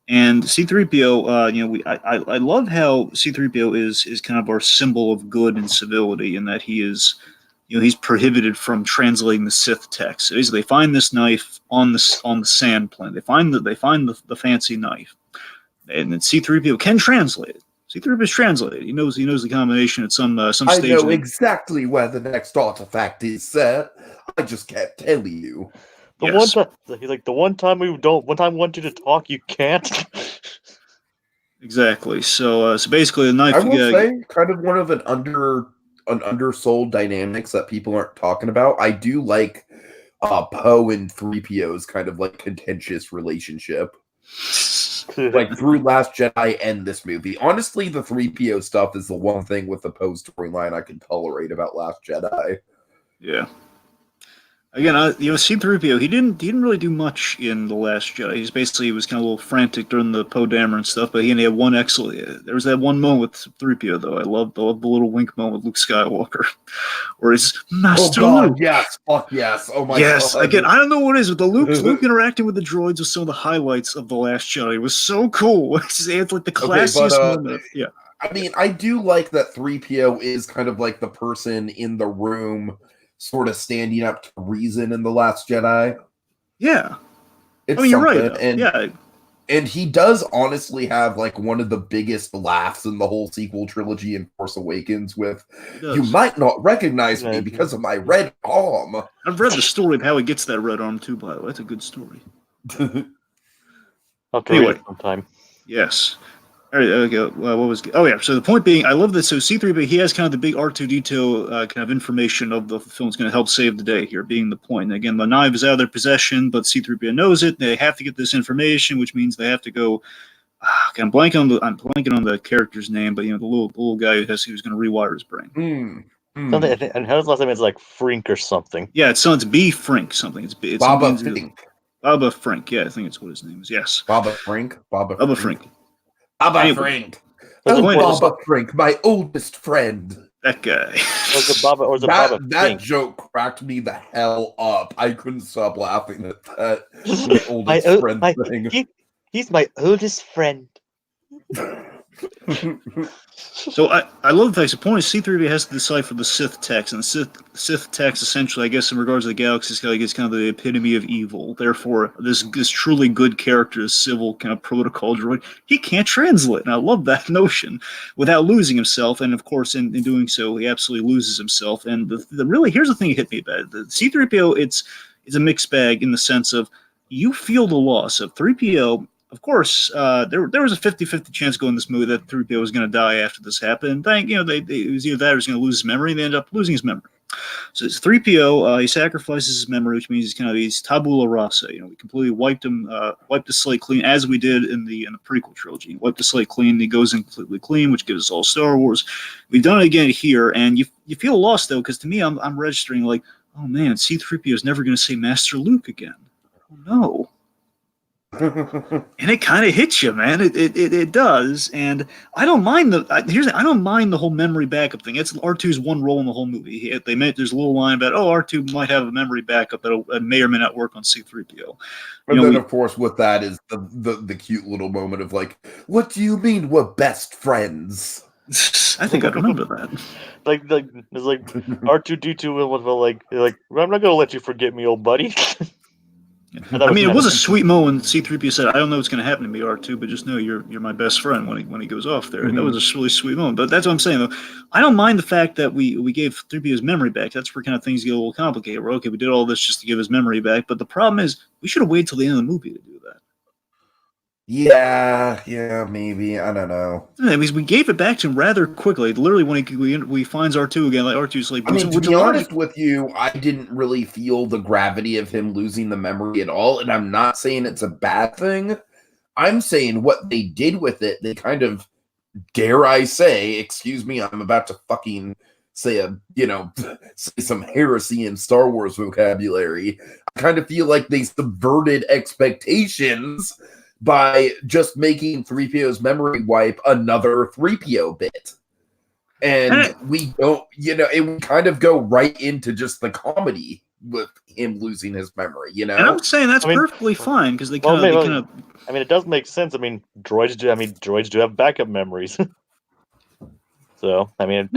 And C-3PO, I love how C-3PO is kind of our symbol of good and civility, in that he is, he's prohibited from translating the Sith text. So basically, they find this knife on the sand planet. They find the fancy knife, and then C-3PO can translate it. C-3PO is translated. He knows the combination at some I stage. know exactly where the next artifact is, sir. I just can't tell you. One time he's like, the one time we want you to talk, you can't. Exactly. So basically, the knife. I will say, kind of one of an undersold dynamics that people aren't talking about. I do like Poe and 3PO's kind of like contentious relationship. Like through Last Jedi and this movie. Honestly, the 3PO stuff is the one thing with the Poe storyline I can tolerate about Last Jedi. Yeah. Again, C-3PO, he didn't really do much in The Last Jedi. He was kind of a little frantic during the Poe Dameron stuff, but he only had one excellent. There was that one moment with 3PO, though. I love the little wink moment with Luke Skywalker, where he's Master God, Luke. yes, fuck yes. Oh my yes. God. Again, I don't know what it is, but the Luke interacting with the droids was some of the highlights of The Last Jedi. It was so cool. It's like the classiest moment. Yeah. I mean, I do like that 3PO is kind of like the person in the room sort of standing up to reason in The Last Jedi. Yeah. It's you're something. right. And, yeah. And he does honestly have like one of the biggest laughs in the whole sequel trilogy in Force Awakens with, you might not recognize me because of my red arm. I've read the story of how he gets that red arm too, by the way. That's a good story. I'll read it sometime. Yes. All right, okay. What was? Oh yeah. So the point being, I love this. So C-3PO, he has kind of the big R2-D2 kind of information of the film's going to help save the day here, being the point. And again, the knife is out of their possession, but C-3PO knows it. They have to get this information, which means they have to go. I'm blanking on the character's name, but the little guy who's going to rewire his brain. Something. And his last name is like Frink or something. Yeah, it's B. Frink something. It's Baba Frink. Baba Frink. Yeah, I think it's what his name is. Yes. Baba Frink. Baba Frink. Baba Frink. Oh, Baba Frink, my oldest friend. That guy. That joke cracked me the hell up. I couldn't stop laughing at that. My oldest friend thing. He's my oldest friend. So I love the fact the point is C-3PO has to decipher the Sith text, and the Sith text essentially, I guess, in regards to the galaxy, is kind of the epitome of evil. Therefore, this truly good character, this civil kind of protocol droid, he can't translate, and I love that notion without losing himself. And of course, in doing so, he absolutely loses himself. And really, here's the thing that hit me about it. The C-3PO, it's a mixed bag in the sense of you feel the loss of 3PO. Of course, there was a 50-50 chance going in this movie that 3PO was going to die after this happened. It was either that or he was going to lose his memory, and they ended up losing his memory. So it's 3PO. He sacrifices his memory, which means he's tabula rasa. We completely wiped the slate clean, as we did in the prequel trilogy. He wiped the slate clean. He goes in completely clean, which gives us all Star Wars. We've done it again here, and you feel lost though, because to me, I'm registering like, oh man, C-3PO is never going to say Master Luke again. Oh no. And it kind of hits you, man. It does, and I don't mind I don't mind the whole memory backup thing. It's R2's one role in the whole movie. There's a little line about R2 might have a memory backup that may or may not work on C-3PO. And then, of course, with that is the cute little moment of like, what do you mean we're best friends? I think I remember that. It's like R2-D2 will like I'm not gonna let you forget me, old buddy. I mean, it was a sweet moment. C-3PO said, "I don't know what's going to happen to me, R2, but just know you're my best friend." When he goes off there, and that was a really sweet moment. But that's what I'm saying, though. I don't mind the fact that we gave 3PO's memory back. That's where kind of things get a little complicated. We're okay, we did all this just to give his memory back, but the problem is we should have waited till the end of the movie to do that. Yeah, maybe. I don't know. We gave it back to him rather quickly. Literally, when we finds R2 again, like R2's like. I mean, to be honest with you, I didn't really feel the gravity of him losing the memory at all, and I'm not saying it's a bad thing. I'm saying what they did with it, they kind of, dare I say, excuse me, I'm about to fucking say say some heresy in Star Wars vocabulary. I kind of feel like they subverted expectations by just making 3PO's memory wipe another 3PO bit. And we don't, it would kind of go right into just the comedy with him losing his memory, And I'm saying that's perfectly fine, because they kind of... I mean, it does make sense. I mean, droids do have backup memories. So, I mean,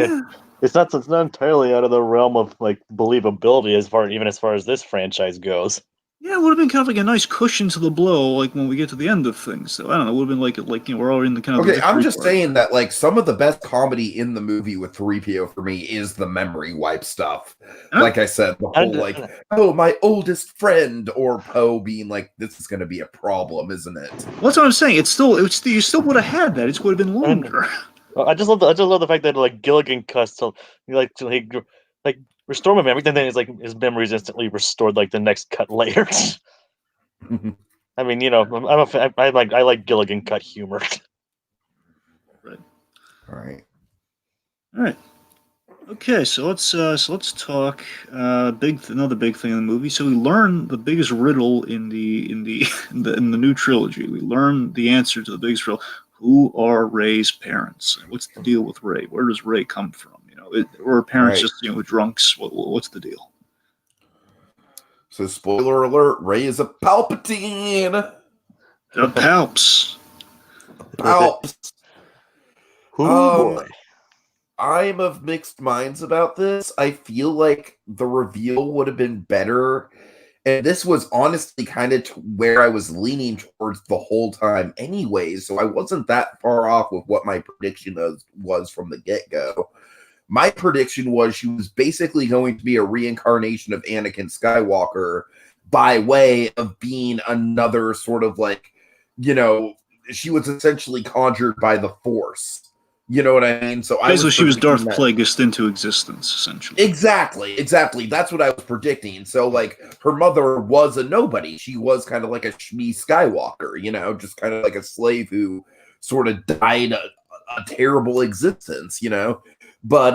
it's not entirely out of the realm of, like, believability as far as this franchise goes. Yeah, it would have been kind of like a nice cushion to the blow, like when we get to the end of things. So I don't know, it would have been like we're already in the kind of the Okay, I'm victory just part. saying that like some of the best comedy in the movie with 3PO for me is the memory wipe stuff. Huh? Like I said, the whole like, oh, my oldest friend, or Poe being like, this is going to be a problem, isn't it? Well, that's what I'm saying. You still would have had that. It just would have been longer. I just love the fact that like Gilligan cuts to like restore my memory, and then it's like his memory is instantly restored like the next cut later. I mean, I like Gilligan cut humor. Right. All right. All right. Okay, so let's talk another big thing in the movie. So we learn the biggest riddle in the new trilogy. We learn the answer to the biggest riddle. Who are Rey's parents? What's the deal with Rey? Where does Rey come from? Or her parents Right. just drunks? What's the deal? So, spoiler alert: Rey is a Palpatine. The Palps. Palps. Boy. I'm of mixed minds about this. I feel like the reveal would have been better. And this was honestly kind of where I was leaning towards the whole time anyway. So I wasn't that far off with what my prediction was from the get-go. My prediction was she was basically going to be a reincarnation of Anakin Skywalker by way of being another sort of like, she was essentially conjured by the Force. You know what I mean? So basically, she was Darth Plagueis into existence, essentially. Exactly. That's what I was predicting. So, like, her mother was a nobody. She was kind of like a Shmi Skywalker, just kind of like a slave who sort of died a terrible existence, But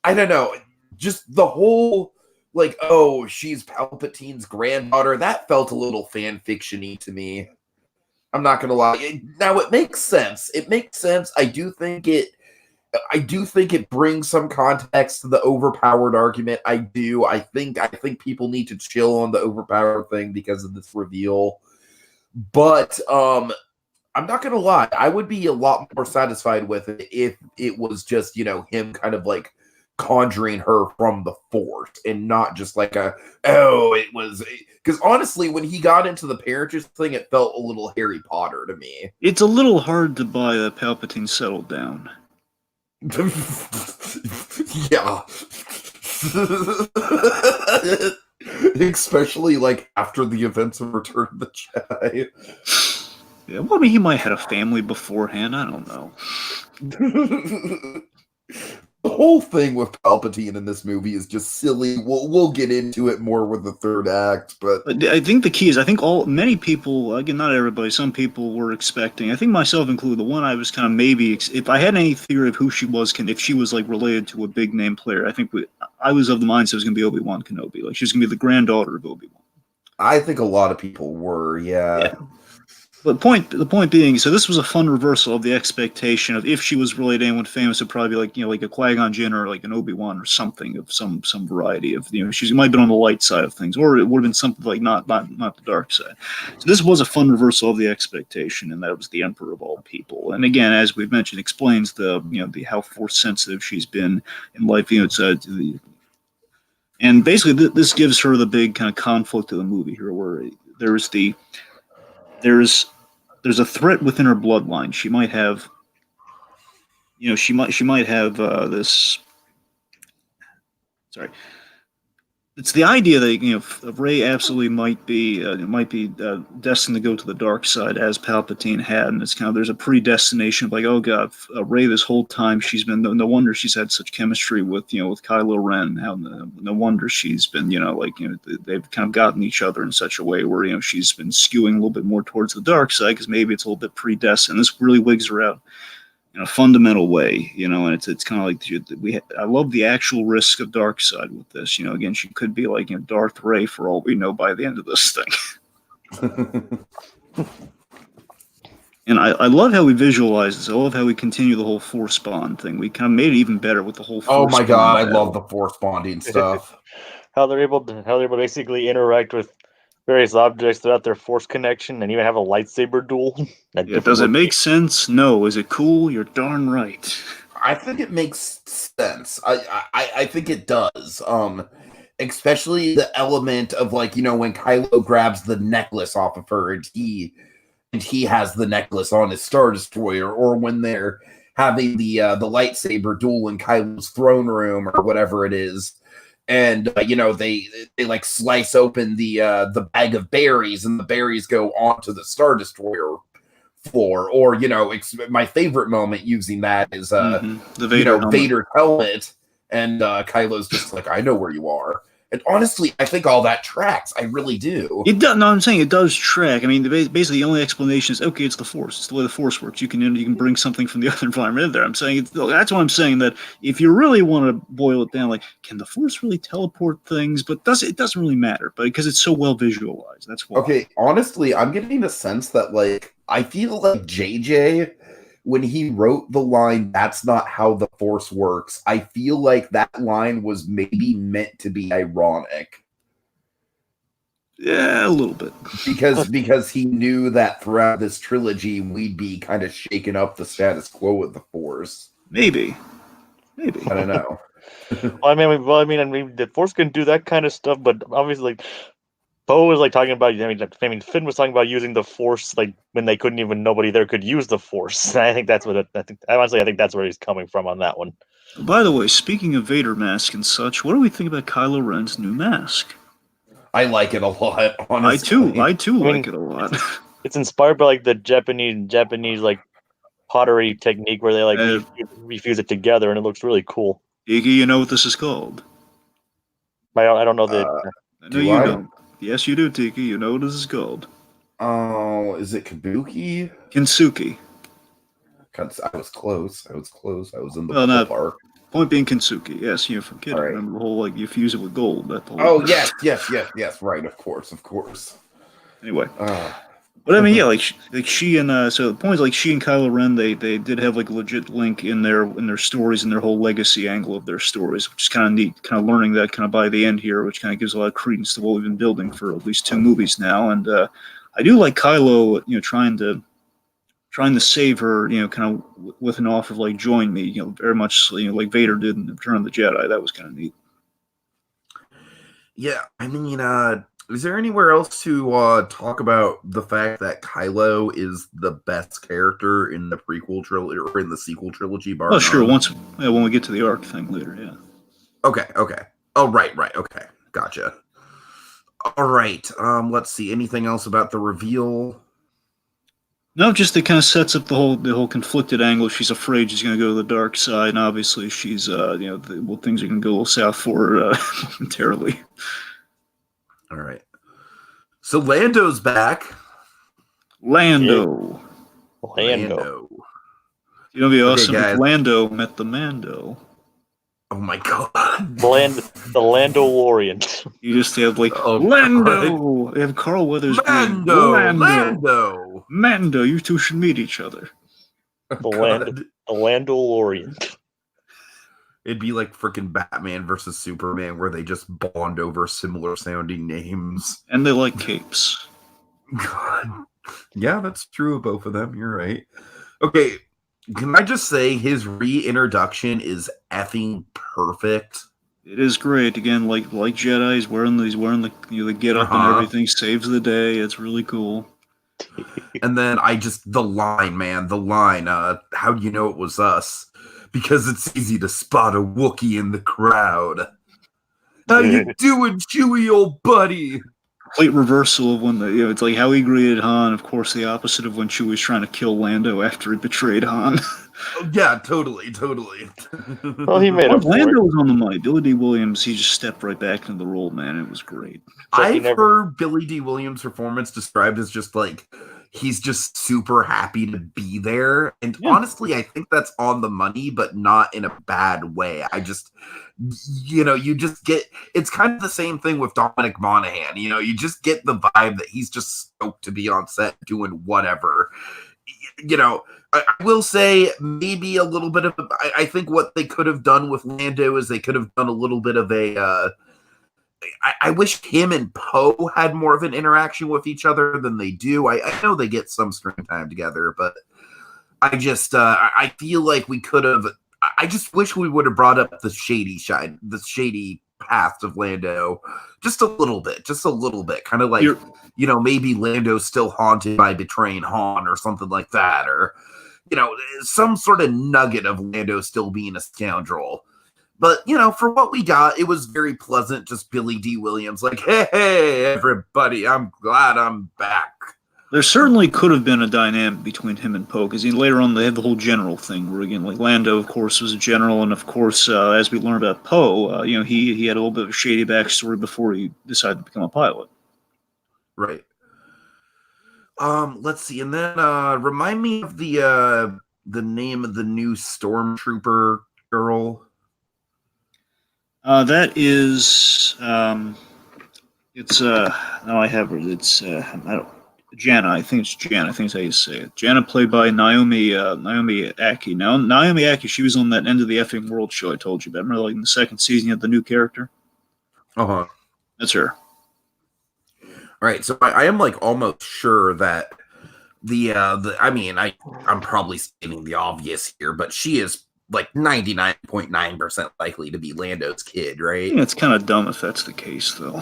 I don't know. Just the whole, like, oh, she's Palpatine's granddaughter. That felt a little fan fiction-y to me. I'm not gonna lie. Now it makes sense. It makes sense. I do think it brings some context to the overpowered argument. I do. I think people need to chill on the overpowered thing because of this reveal. But I'm not gonna lie. I would be a lot more satisfied with it if it was just him kind of like conjuring her from the Force and not just like it was, because honestly when he got into the parentage thing it felt a little Harry Potter to me. It's a little hard to buy that Palpatine settled down. Yeah. Especially like after the events of Return of the Jedi. Yeah, well, I mean, he might have had a family beforehand. I don't know. The whole thing with Palpatine in this movie is just silly. We'll get into it more with the third act, but I think the key is many people, again, not everybody, some people were expecting. I think myself included. The one I was kind of maybe, if I had any theory of who she was, if she was like related to a big name player, I was of the mindset it was going to be Obi-Wan Kenobi. Like she was going to be the granddaughter of Obi-Wan. I think a lot of people were, yeah. But the point being, so this was a fun reversal of the expectation of if she was related to anyone famous, it'd probably be like like a Qui-Gon Jinn or like an Obi-Wan or something of some variety of she might have been on the light side of things, or it would have been something like not the dark side. So this was a fun reversal of the expectation, and that was the Emperor of all people. And again, as we've mentioned, explains the the how Force sensitive she's been in life. And basically this gives her the big kind of conflict of the movie here, where there's a threat within her bloodline. She might have, she might have this. Sorry, it's the idea that Rey absolutely might be destined to go to the dark side as Palpatine had, and it's kind of there's a predestination of like, oh god, Rey this whole time she's been no wonder she's had such chemistry with with Kylo Ren. How no wonder she's been they've kind of gotten each other in such a way where she's been skewing a little bit more towards the dark side because maybe it's a little bit predestined. This really wigs her out in a fundamental way, and it's kind of like I love the actual risk of dark side with this. Again, she could be like Darth Rey for all we know by the end of this thing. And I love how we visualize this. I love how we continue the whole Force bond thing. We kind of made it even better with the whole Force oh my god, I battle. love the Force bonding stuff. how they're able to basically interact with various objects throughout their Force connection and even have a lightsaber duel. Does it make sense? No. Is it cool? You're darn right. I think it makes sense. I think it does. especially the element of like, when Kylo grabs the necklace off of her and he has the necklace on his Star Destroyer, or when they're having the lightsaber duel in Kylo's throne room or whatever it is. And they like slice open the bag of berries, and the berries go onto the Star Destroyer floor. Or my favorite moment using that is the Vader helmet. Vader's helmet, and Kylo's just like, I know where you are. And honestly, I think all that tracks. I really do. It does. No, I'm saying it does track. I mean, basically, the only explanation is okay. It's the Force. It's the way the Force works. You can bring something from the other environment in there. I'm saying that's what I'm saying. That if you really want to boil it down, like, can the Force really teleport things? But it doesn't really matter. But because it's so well visualized, that's why. Okay, honestly, I'm getting a sense that like I feel like JJ, when he wrote the line, "That's not how the Force works," I feel like that line was maybe meant to be ironic. Yeah, a little bit. Because he knew that throughout this trilogy, we'd be kind of shaking up the status quo with the Force. Maybe. I don't know. I mean, the Force can do that kind of stuff, but obviously, Poe was like talking about. Finn was talking about using the Force like when they couldn't even nobody there could use the Force. I think that's what I think that's where he's coming from on that one. By the way, speaking of Vader mask and such, what do we think about Kylo Ren's new mask? I like it a lot, honestly. I too like it a lot. It's inspired by like the Japanese like pottery technique where they like refuse it together, and it looks really cool. Iggy, you know what this is called? I don't know the. I know you don't. Yes, you do, Tiki. You know what this is called. Oh, is it Kabuki? Kintsugi. I was close. I was in the park. Point being Kintsugi. Yes, you forget it. Right. Remember the whole like you fuse it with gold. Yes. Right, of course. Anyway. But I mean, yeah, like she and so the point is like she and Kylo Ren they did have like a legit link in their stories and their whole legacy angle of their stories, which is kind of neat. Kind of learning that kind of by the end here, which kind of gives a lot of credence to what we've been building for at least 2 movies now. And I do like Kylo, trying to save her, kind of with an offer of like join me, very much like Vader did in Return of the Jedi. That was kind of neat. Yeah, I mean, is there anywhere else to talk about the fact that Kylo is the best character in the prequel trilogy or in the sequel trilogy? Oh, sure. When we get to the arc thing later, yeah. Okay. Oh, right. Okay, gotcha. All right. Let's see. Anything else about the reveal? No, just it kind of sets up the whole conflicted angle. She's afraid she's going to go to the dark side, and obviously she's things are going to go a little south for her momentarily. All right. So Lando's back. Lando. It'd be awesome if Lando met the Mando. Oh my god. The Landolorian. You just have like Lando. They have Carl Weathers. Mando. You two should meet each other. The Landolorian. It'd be like freaking Batman versus Superman, where they just bond over similar sounding names. And they like capes. God. Yeah, that's true of both of them. You're right. Okay, can I just say his reintroduction is effing perfect? It is great. Again, like Jedi, he's wearing the get up and everything, saves the day. It's really cool. And then the line, how do you know it was us? Because it's easy to spot a Wookiee in the crowd. How you doing, Chewie, old buddy? Complete reversal of when it's like how he greeted Han. Of course, the opposite of when Chewie was trying to kill Lando after he betrayed Han. Oh, yeah, totally. Well, he made up. Lando was on the money. Billy D. Williams, he just stepped right back into the role, man. It was great. I've heard Billy D. Williams' performance described as just like he's just super happy to be there. And honestly, I think that's on the money, but not in a bad way. I just, you just get, it's kind of the same thing with Dominic Monaghan. You just get the vibe that he's just stoked to be on set doing whatever. I will say maybe a little bit of, I think what they could have done with Lando is they could have done a little bit of a, I wish him and Poe had more of an interaction with each other than they do. I know they get some screen time together, but I just I feel like we could have. I just wish we would have brought up the shady past of Lando just a little bit, kind of like, maybe Lando's still haunted by betraying Han or something like that, or, some sort of nugget of Lando still being a scoundrel. But, for what we got, it was very pleasant, just Billy D. Williams, like, hey, everybody, I'm glad I'm back. There certainly could have been a dynamic between him and Poe, because later on they had the whole general thing, where, again, like, Lando, of course, was a general, and, of course, as we learned about Poe, he had a little bit of a shady backstory before he decided to become a pilot. Right. Let's see, and then, remind me of the name of the new Stormtrooper girl. That is, it's, now I have her, it's, Jana, I think it's Jana, I think that's how you say it. Jana, played by Naomi Aki. Now, Naomi Aki, she was on that End of the Effing World show I told you about. Remember, like, in the second season, you had the new character? Uh-huh. That's her. All right, so I am, like, almost sure that I'm probably stating the obvious here, but she is like 99.9% likely to be Lando's kid, right? Yeah, it's kind of dumb if that's the case, though.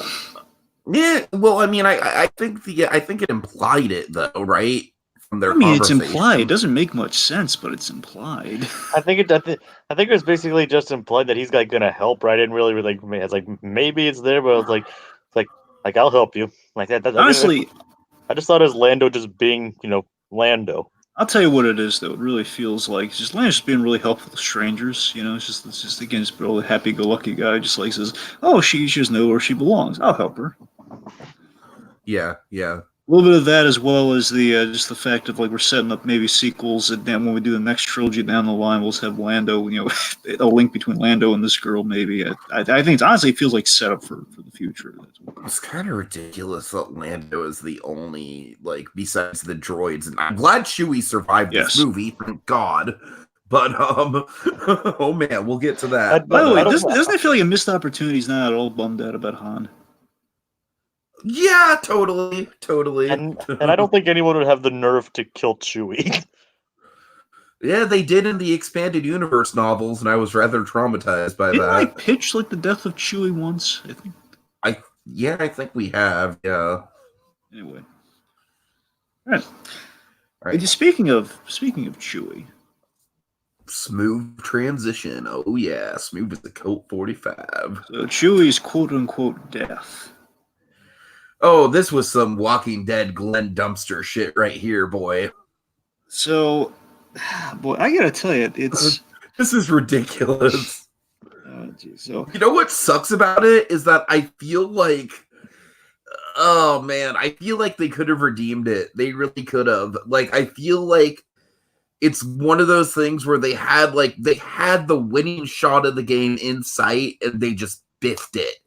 Yeah, well, I think it implied it, though, right? From their it's implied. It doesn't make much sense, but it's implied. I think it was basically just implied that he's like gonna help, right? I didn't really like. It's like maybe it's there, but it's like I'll help you. Like that. Honestly, I just thought it was Lando just being, Lando. I'll tell you what it is, though. It really feels like it's just Lando's just being really helpful to strangers. It's just again, just a really happy-go-lucky guy. Just like says, "Oh, she just knows where she belongs. I'll help her." Yeah. A little bit of that, as well as the just the fact of, like, we're setting up maybe sequels, and then when we do the next trilogy down the line, we'll just have Lando. A link between Lando and this girl. Maybe I think it's honestly it feels like set up for the future. It's kind of ridiculous that Lando is the only, like, besides the droids, and I'm glad Chewie survived this movie, thank God. But oh man, we'll get to that. By the way, doesn't it feel like a missed opportunity? He's not at all bummed out about Han. Yeah, totally. And I don't think anyone would have the nerve to kill Chewie. Yeah, they did in the expanded universe novels, and I was rather traumatized by that. Didn't I pitch like the death of Chewie once? I think. I think we have. Yeah. Anyway, all right. Speaking of Chewie. Smooth transition. Oh yeah, smooth as the Colt 45. So Chewie's quote-unquote death. Oh, this was some Walking Dead Glenn Dumpster shit right here, boy. So, boy, I gotta tell you, it's... This is ridiculous. So, you know what sucks about it is that I feel like... Oh, man, I feel like they could have redeemed it. They really could have. Like, I feel like it's one of those things where they had the winning shot of the game in sight, and they just biffed it.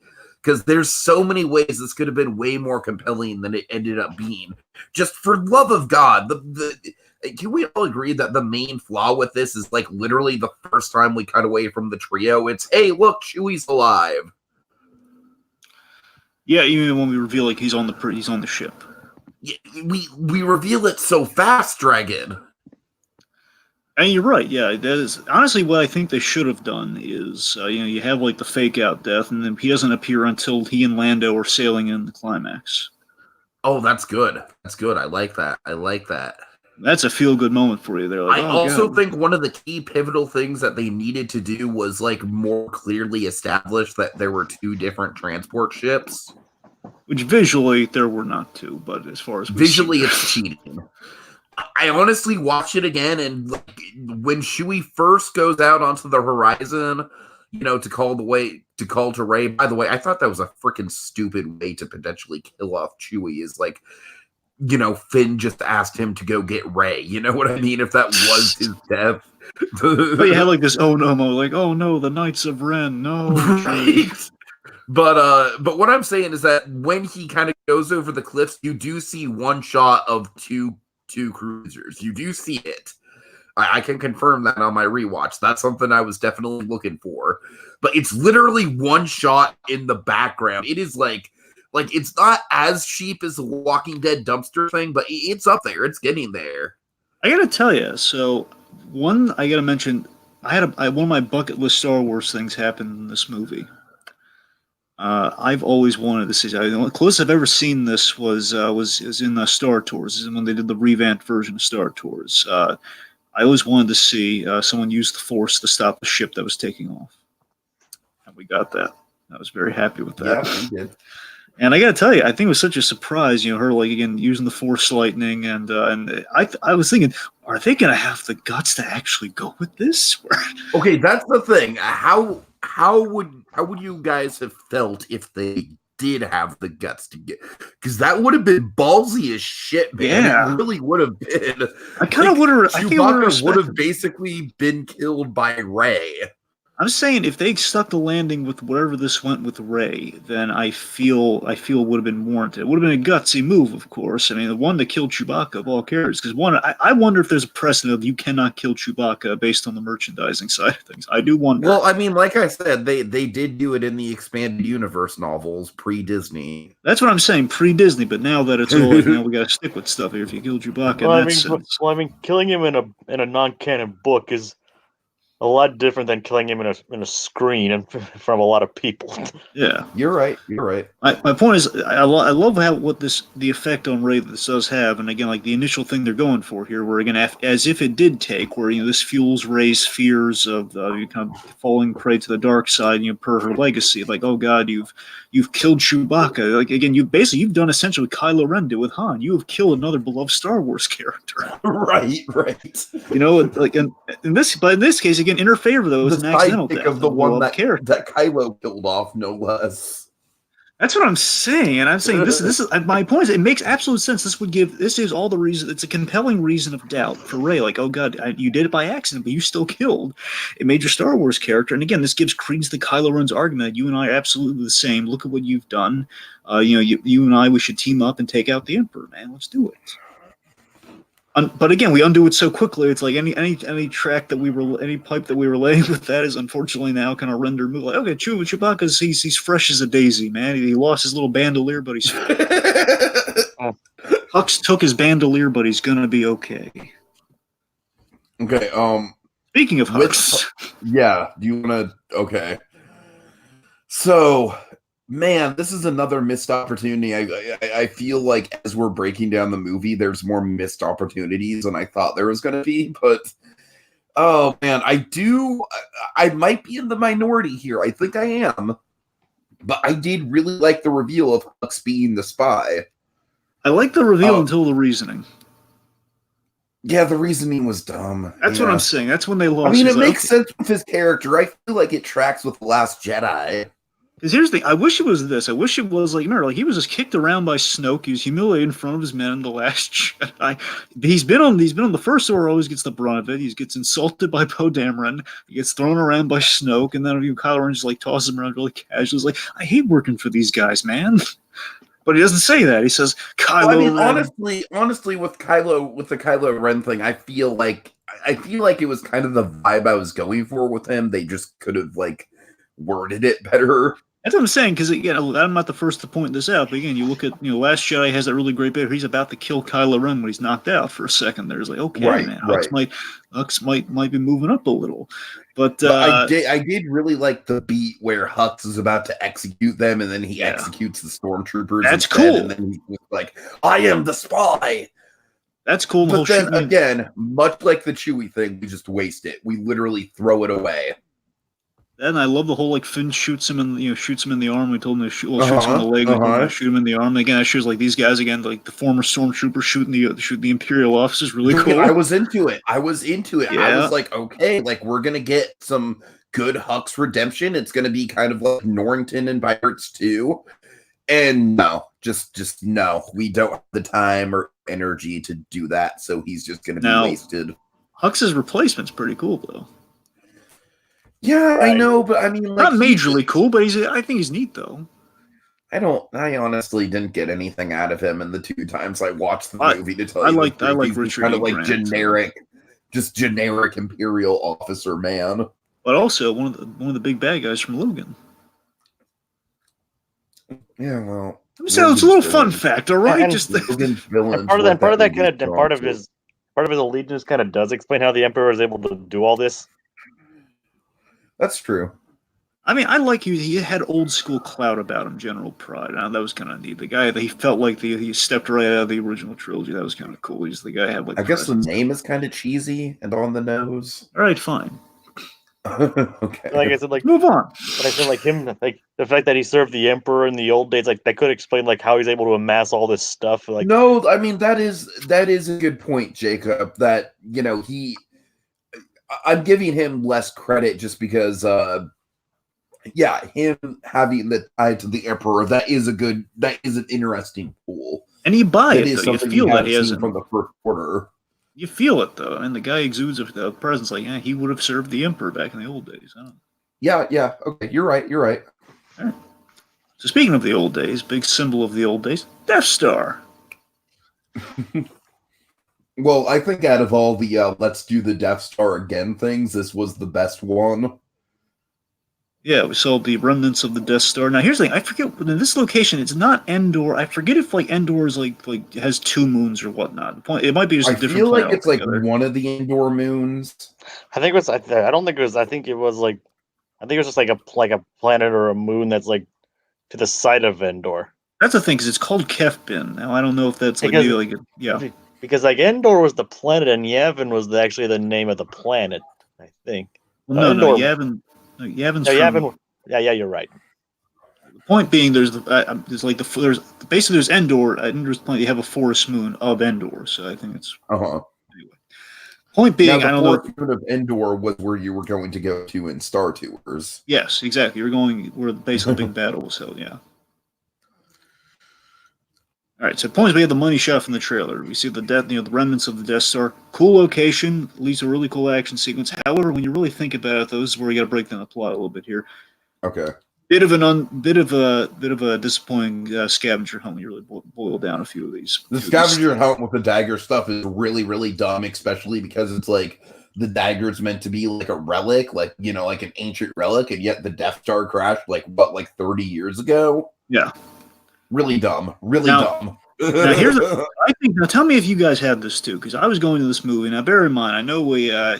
Because there's so many ways this could have been way more compelling than it ended up being. Just for love of God, can we all agree that the main flaw with this is, like, literally the first time we cut away from the trio, it's, hey, look, Chewie's alive. Yeah, even when we reveal, like, he's on the ship. Yeah, we reveal it so fast, Dragon. And you're right, yeah. That is honestly what I think they should have done is, you have, like, the fake out death, and then he doesn't appear until he and Lando are sailing in the climax. Oh, that's good. That's good. I like that. That's a feel-good moment for you there. Like, I also think one of the key pivotal things that they needed to do was, like, more clearly establish that there were two different transport ships. Which visually there were not two, but as far as visually it's cheating. I honestly watched it again, and when Chewie first goes out onto the horizon, to call to Rey. By the way, I thought that was a freaking stupid way to potentially kill off Chewie. Is like, Finn just asked him to go get Rey. You know what I mean? If that was his death. But you had like this oh no, the Knights of Ren, no. Right? But what I'm saying is that when he kind of goes over the cliffs, you do see one shot of two cruisers. You do see it. I can confirm that on my rewatch. That's something I was definitely looking for. But it's literally one shot in the background. It is like it's not as cheap as the Walking Dead dumpster thing, but it's up there. It's getting there. I gotta tell you. So one, I gotta mention. One of my bucket list Star Wars things happened in this movie. I've always wanted to see. The closest I've ever seen this was in Star Tours. This is when they did the revamped version of Star Tours. I always wanted to see someone use the Force to stop the ship that was taking off, and we got that. I was very happy with that. Yeah, we did. And I got to tell you, I think it was such a surprise. Her like again using the Force lightning, and I was thinking, are they going to have the guts to actually go with this? Okay, that's the thing. How would you guys have felt if they did have the guts to get? Because that would have been ballsy as shit, man. Yeah. It really would have been. I kind of would have. Chewbacca would have basically been killed by Rey. I'm saying if they stuck the landing with whatever this went with Rey, then I feel it would have been warranted. It would have been a gutsy move, of course. I mean, the one to kill Chewbacca of all characters, because I wonder if there's a precedent of you cannot kill Chewbacca based on the merchandising side of things. I do wonder. Well, I mean, like I said, they did do it in the expanded universe novels pre-Disney. That's what I'm saying, pre-Disney. But now that it's all like, we got to stick with stuff here. If you kill Chewbacca, I mean, killing him in a non-canon book is a lot different than killing him in a screen and from a lot of people. Yeah, you're right. My point is, I love the effect on Rey that this does have, and again, like the initial thing they're going for here, where again, as if it did take, where this fuels Rey's fears of kind of falling prey to the dark side, per her legacy, like, oh God, you've killed Chewbacca, like again, you've done essentially what Kylo Ren did with Han. You have killed another beloved Star Wars character. Right. Like in this case, again, in her favor though, it was the an accidental death of the one that Kylo killed off, no less. That's what I'm saying, and I'm saying this is my point. Is it makes absolute sense. This is all the reason. It's a compelling reason of doubt for Rey. Like, oh God, you did it by accident, but you still killed a major Star Wars character. And again, this gives credence to Kylo Ren's argument. You and I are absolutely the same. Look at what you've done. You and I, we should team up and take out the Emperor. Man, let's do it. But again, we undo it so quickly. It's like any pipe that we were laying with that is unfortunately now kind of rendered moot. Like, okay, Chewbacca's he's fresh as a daisy, man. He lost his little bandolier, but he's Hux took his bandolier, but he's gonna be okay. Okay. Speaking of Hux, yeah. Do you want to? Okay. So. Man, this is another missed opportunity. I feel like as we're breaking down the movie, there's more missed opportunities than I thought there was going to be. But, oh man, I might be in the minority here. I think I am. But I did really like the reveal of Hux being the spy. I like the reveal until the reasoning. Yeah, the reasoning was dumb. That's what I'm saying. That's when they lost. I mean, it makes sense with his character. I feel like it tracks with The Last Jedi. Because here's the thing, I wish it was this. I wish it was like, remember, like he was just kicked around by Snoke. He was humiliated in front of his men in The Last Jedi. He's been on the First Order, always gets the brunt of it. He gets insulted by Poe Dameron. He gets thrown around by Snoke, and then Kylo Ren just like tosses him around really casually. He's like, I hate working for these guys, man. But he doesn't say that. He says, Kylo Ren. Honestly, with the Kylo Ren thing, I feel like it was kind of the vibe I was going for with him. They just could have like worded it better. That's what I'm saying, because again, I'm not the first to point this out, but again, you look at, Last Jedi has that really great bit where he's about to kill Kylo Ren when he's knocked out for a second. There's like, okay, man, Hux might be moving up a little, but I did really like the beat where Hux is about to execute them, and then he executes the stormtroopers. That's cool. And then he's like, "I am the spy." That's cool. But then again, much like the Chewie thing, we just waste it. We literally throw it away. And I love the whole like Finn shoots him in the arm. We told him to shoot him in the leg. We told him to shoot him in the arm. Again, that shows like these guys again, like the former stormtroopers shooting the Imperial officers. Really cool. I was into it. Yeah. I was like, okay, like we're gonna get some good Hux redemption. It's gonna be kind of like Norrington and Pirates 2. And no, just no. We don't have the time or energy to do that. So he's just gonna be wasted. Hux's replacement's pretty cool though. Yeah, right. I know, but I mean, like, not majorly cool, but I think he's neat though. I honestly didn't get anything out of him in the 2 times I watched the movie. To tell you, I like Richard kind of like Grant. generic Imperial officer man. But also one of the big bad guys from Logan. Yeah, well, so it's a little fun fact, all right? Just part of his allegiance kind of does explain how the Emperor is able to do all this. That's true. I mean, I like you. He had old school clout about him, General Pride. That was kind of neat. The guy, he felt like he stepped right out of the original trilogy. That was kind of cool. The guy had like. I guess the presence. name is kind of cheesy and on the nose. All right, fine. Okay. Like I said, like Move on. but I feel like him, like the fact that he served the emperor in the old days, like that could explain like how he's able to amass all this stuff. Like, No, I mean that is a good point, Jacob. That I'm giving him less credit just because, him having the tie to the emperor, that is an interesting pool. And you buy That it, is though. You something feel you that he haven't seen hasn't. from the first order. You feel it, though. And the guy exudes a presence like, yeah, he would have served the emperor back in the old days. I don't know. Yeah. Okay, you're right. All right. So speaking of the old days, big symbol of the old days, Death Star. Well, I think out of all the let's do the Death Star again things, this was the best one. Yeah, we saw the remnants of the Death Star. Now, here's the thing. I forget, in this location, it's not Endor. I forget if, like, Endor is, like has 2 moons or whatnot. It might be just a different feel like planet it's like altogether. one of the indoor moons. I think it was. I don't think it was. I think it was like. I think it was just like a planet or a moon that's like to the side of Endor. That's the thing, because it's called Kefbin. Now, I don't know if that's like Because- maybe like yeah. Because like Endor was the planet and Yavin was actually the name of the planet. I think. Well, no, Endor- Yavin. No, Yavin's No, from. Yavin. Yeah, you're right. The point being, there's Endor. Endor's planet. You have a forest moon of Endor, so I think it's Uh-huh. anyway. Point being, Now, I the don't know. fourth moon of Endor was where you were going to go to in Star Tours. Yes, exactly. You're going where basically the big battle was held. Yeah. All right. So, points we have the money shot from the trailer. We see the remnants of the Death Star. Cool location, leads to a really cool action sequence. However, when you really think about it, though, this is where you got to break down the plot a little bit here. Okay. Bit of a disappointing scavenger hunt when you really boil down a few of these. The scavenger hunt with the dagger stuff is really, really dumb, especially because it's like the dagger's meant to be like a relic, like like an ancient relic, and yet the Death Star crashed like 30 years ago. Yeah. Really dumb. Really Now- dumb. Now tell me if you guys had this too, because I was going to this movie. Now, bear in mind, I know I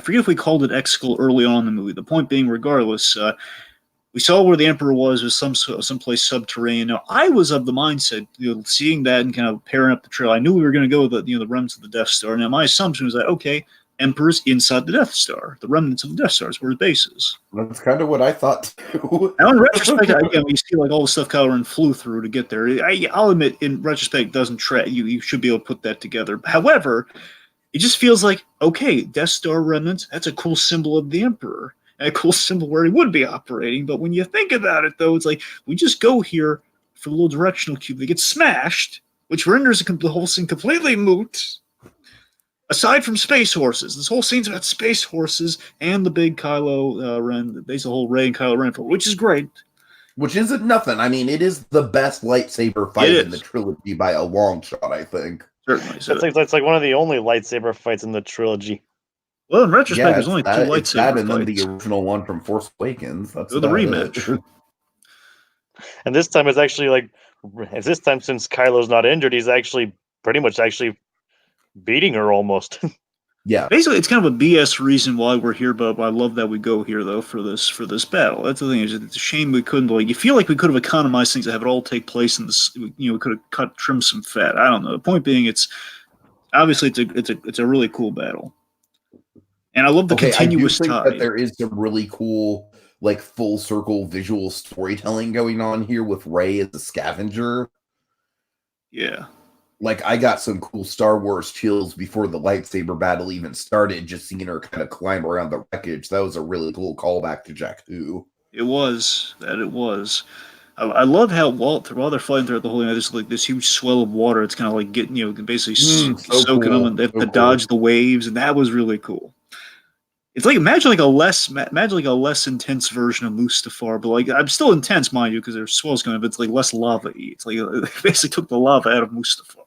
forget if we called it Exegol early on in the movie. The point being, regardless, we saw where the Emperor was someplace subterranean. Now, I was of the mindset, seeing that and kind of pairing up the trail. I knew we were going to go with the remnants of the Death Star. Now, my assumption was that, okay, Emperor's inside the Death Star. The remnants of the Death Star is where his base is. That's kind of what I thought too. Now, in retrospect, again, we see like all the stuff Kylo Ren flew through to get there. I'll admit, in retrospect, it doesn't track. You should be able to put that together. However, it just feels like, okay, Death Star remnants, that's a cool symbol of the Emperor. And a cool symbol where he would be operating. But when you think about it, though, it's like, we just go here for the little directional cube. They get smashed, which renders the whole scene completely moot. Aside from space horses, this whole scene's about space horses and the big Kylo Ren, basically the whole Rey and Kylo Ren, which is great. Which isn't nothing. I mean, it is the best lightsaber fight in the trilogy by a long shot, I think. Certainly. So, It's like one of the only lightsaber fights in the trilogy. well, in retrospect, there's it's only 2 that, lightsaber it's that and then fights. the original one from Force Awakens. That's So the about rematch. it. And this time it's actually like, this time since Kylo's not injured, he's actually pretty much beating her almost. Yeah. Basically, it's kind of a BS reason why we're here, but I love that we go here though for this battle. That's the thing. It's a shame we couldn't. Like, you feel like we could have economized things to have it all take place in this. We could have trimmed some fat. I don't know. The point being, it's obviously it's a really cool battle, and I love the continuous I do think tie. that there is some really cool, like, full circle visual storytelling going on here with Rey as a scavenger. Yeah. Like, I got some cool Star Wars chills before the lightsaber battle even started, just seeing her kind of climb around the wreckage. That was a really cool callback to Jakku. It was. I love how while they're fighting throughout the whole thing, there's like this huge swell of water. It's kind of like getting, basically soaking them, and they have to dodge the waves, and that was really cool. It's like imagine like a less intense version of Mustafar, but like I'm still intense, mind you, because there's swells going, but it's like less lava-y. It's like they basically took the lava out of Mustafar.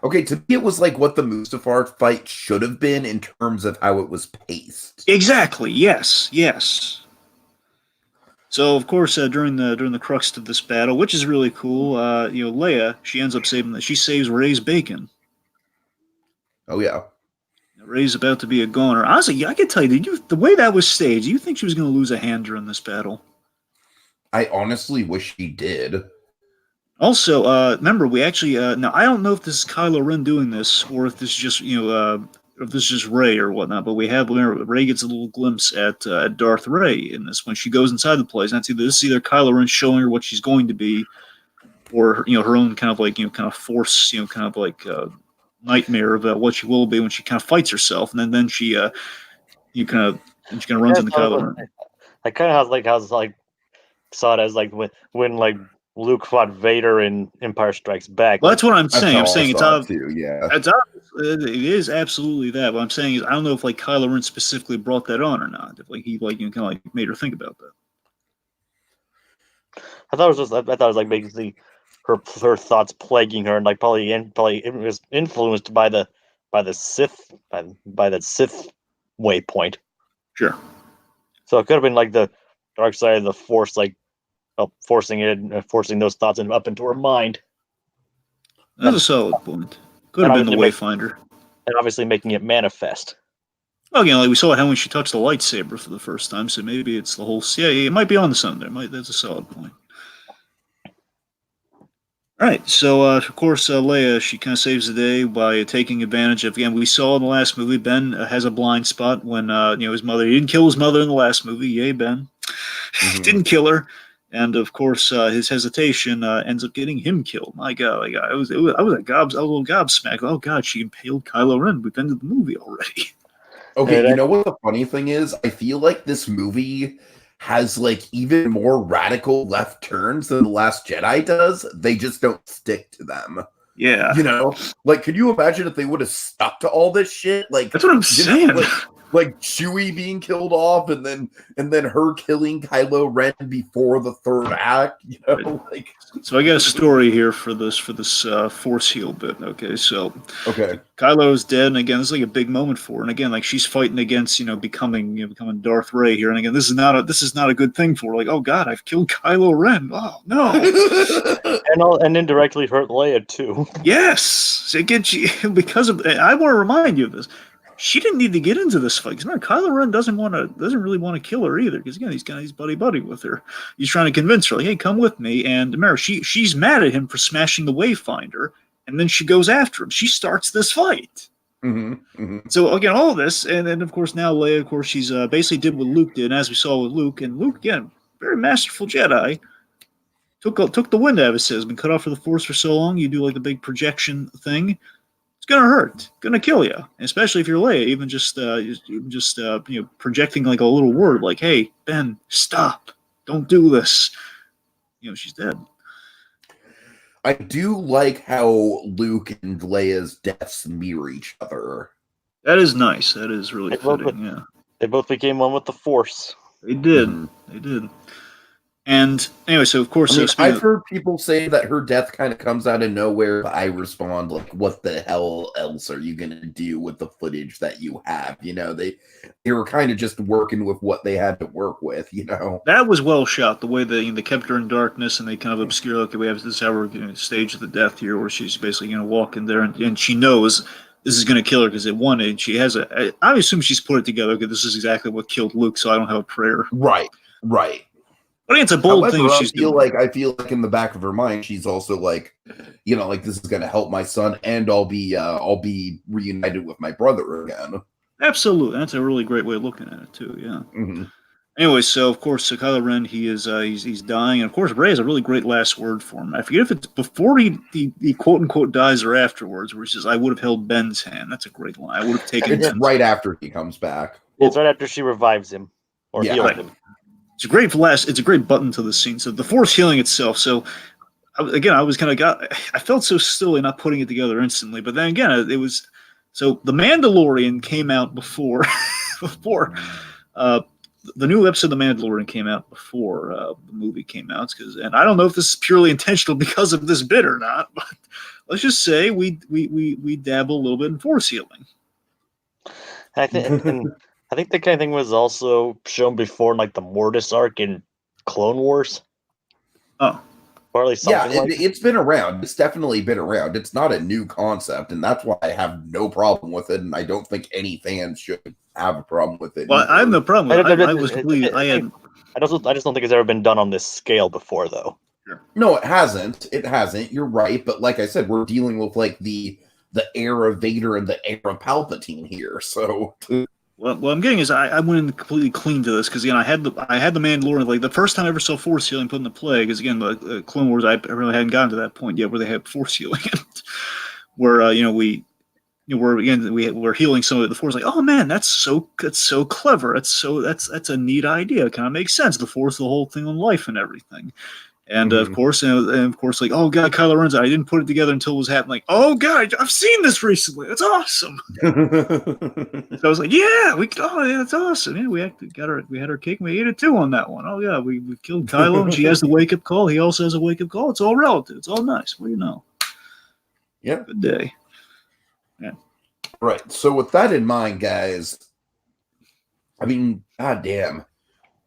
Okay, to me, it was like what the Mustafar fight should have been in terms of how it was paced. Exactly. Yes. So of course, during the crux of this battle, which is really cool, Leia, she ends up she saves Rey's bacon. Oh yeah. Rey's about to be a goner. Honestly, I can tell you, the way that was staged, do you think she was going to lose a hand during this battle? I honestly wish he did. Also, remember, we actually now I don't know if this is Kylo Ren doing this or if this is just if this is just Rey or whatnot. But remember, Rey gets a little glimpse at Darth Rey in this when she goes inside the place. And this is either Kylo Ren showing her what she's going to be, or her own kind of like kind of force kind of like nightmare about what she will be when she kind of fights herself, and then she she kind of runs into Kylo Ren. I kind of saw it as like when like Luke fought Vader in Empire Strikes Back. Well, that's what I'm saying. I'm saying it's obvious too. Yeah, it's obvious. It is absolutely that. What I'm saying is, I don't know if like Kylo Ren specifically brought that on or not. If like he kind of like made her think about that. I thought it was like basically her thoughts plaguing her, and like probably it was influenced by the Sith by the Sith waypoint. Sure. So it could have been like the dark side of the Force, like forcing those thoughts up into her mind. That's a solid point. Could have been the Wayfinder. And obviously making it manifest. Well, again, like we saw how when she touched the lightsaber for the first time, so maybe it's the whole. Yeah, it might be on the sun there. That's a solid point. All right, so of course Leia, she kind of saves the day by taking advantage of. Again, we saw in the last movie Ben has a blind spot when his mother. He didn't kill his mother in the last movie. Yay, Ben! Mm-hmm. Didn't kill her. And of course, his hesitation ends up getting him killed. My God, I was a little gobsmacked. Oh God, she impaled Kylo Ren. We've ended the movie already. Okay, you know what the funny thing is? I feel like this movie has like even more radical left turns than The Last Jedi does. They just don't stick to them. Yeah, like, could you imagine if they would have stuck to all this shit? Like, that's what I'm saying. Like Chewie being killed off, and then her killing Kylo Ren before the third act. Like. So I got a story here for this force heal bit. Okay, so Kylo is dead, and again, this is like a big moment for her. And again, like she's fighting against becoming Darth Rey here. And again, this is not a good thing for her. Like, oh God, I've killed Kylo Ren. Oh no, and indirectly hurt Leia too. Yes, so again, because of I want to remind you of this. She didn't need to get into this fight because Kylo Ren doesn't really want to kill her either. Because again, he's buddy with her. He's trying to convince her, like, hey, come with me. And remember, she's mad at him for smashing the Wayfinder, and then she goes after him. She starts this fight. Mm-hmm, mm-hmm. So again, all of this, and then of course now Leia, of course, she's basically did what Luke did, and as we saw with Luke, and Luke again, very masterful Jedi. Took the wind out of his sails. Been cut off for the Force for so long. You do like the big projection thing. It's gonna hurt, gonna kill you, especially if you're Leia. Even just projecting like a little word, like "Hey, Ben, stop! Don't do this." She's dead. I do like how Luke and Leia's deaths mirror each other. That is nice. That is really fitting. They both became one with the Force. They did. Mm-hmm. They did. And anyway, so of course, I've heard people say that her death kind of comes out of nowhere. But I respond like, "What the hell else are you gonna do with the footage that you have?" They were kind of just working with what they had to work with. That was well shot. The way they kept her in darkness and they kind of obscure. Okay, we have this hour stage of the death here, where she's basically going to walk in there and she knows this is going to kill her because she has I assume she's put it together because this is exactly what killed Luke. So I don't have a prayer. Right. But it's a bold thing she's doing. I feel like in the back of her mind, she's also like, like this is going to help my son, and I'll be reunited with my brother again. Absolutely, that's a really great way of looking at it too. Yeah. Mm-hmm. Anyway, so of course, Kylo Ren, he's dying, and of course, Rey has a really great last word for him. I forget if it's before he quote unquote dies or afterwards, where he says, "I would have held Ben's hand." That's a great line. I would have taken. It's right after he comes back. It's right after she revives him or heals him. It's a great button to the scene. So the Force healing itself. So again, I felt so silly not putting it together instantly. But then again, it was so the Mandalorian came out before the new episode of The Mandalorian came out before the movie came out. And I don't know if this is purely intentional because of this bit or not. But let's just say we dabble a little bit in Force healing. I think that kind of thing was also shown before in like the Mortis arc in Clone Wars. Oh. Or at least it's been around. It's definitely been around. It's not a new concept, and that's why I have no problem with it, and I don't think any fans should have a problem with it. Well, I have no problem with it. I just don't think it's ever been done on this scale before, though. No, it hasn't. It hasn't. You're right, but like I said, we're dealing with like the heir of Vader and the heir of Palpatine here. So, Well, what I'm getting is I went in completely clean to this because again I had the Mandalorian, like the first time I ever saw Force healing put into play, because again the Clone Wars I really hadn't gotten to that point yet where they had Force healing, where we're healing some of the Force, like, oh man, that's so clever, that's a neat idea, kind of makes sense, the Force, the whole thing on life and everything. And of course, like, oh god, Kylo Ren's, I didn't put it together until it was happening. Like, oh god, I've seen this recently. That's awesome. So I was like, yeah, that's awesome. Yeah, we had our cake and we ate it too on that one. Oh yeah, we killed Kylo and she has the wake up call. He also has a wake up call. It's all relative. It's all nice. What do you know? Yeah. Good day. Yeah. Right. So with that in mind, guys, I mean, goddamn.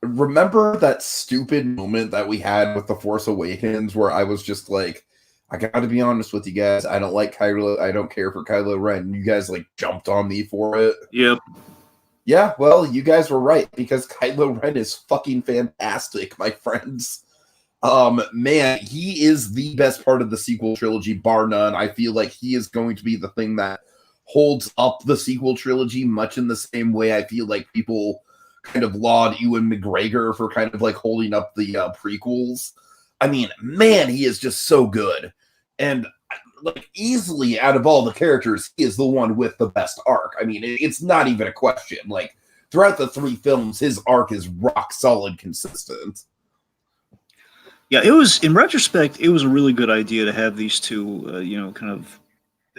Remember that stupid moment that we had with The Force Awakens where I was just like, I gotta be honest with you guys, I don't like Kylo, I don't care for Kylo Ren. You guys like jumped on me for it. Yep. Yeah, well, you guys were right, because Kylo Ren is fucking fantastic, my friends. Man, he is the best part of the sequel trilogy, bar none. I feel like he is going to be the thing that holds up the sequel trilogy, much in the same way I feel like people kind of laud Ewan McGregor for kind of like holding up the prequels. I mean, man, he is just so good. And like easily out of all the characters, he is the one with the best arc. I mean, it's not even a question. Like throughout the 3 films, his arc is rock solid consistent. Yeah, it was, in retrospect, it was a really good idea to have these two, kind of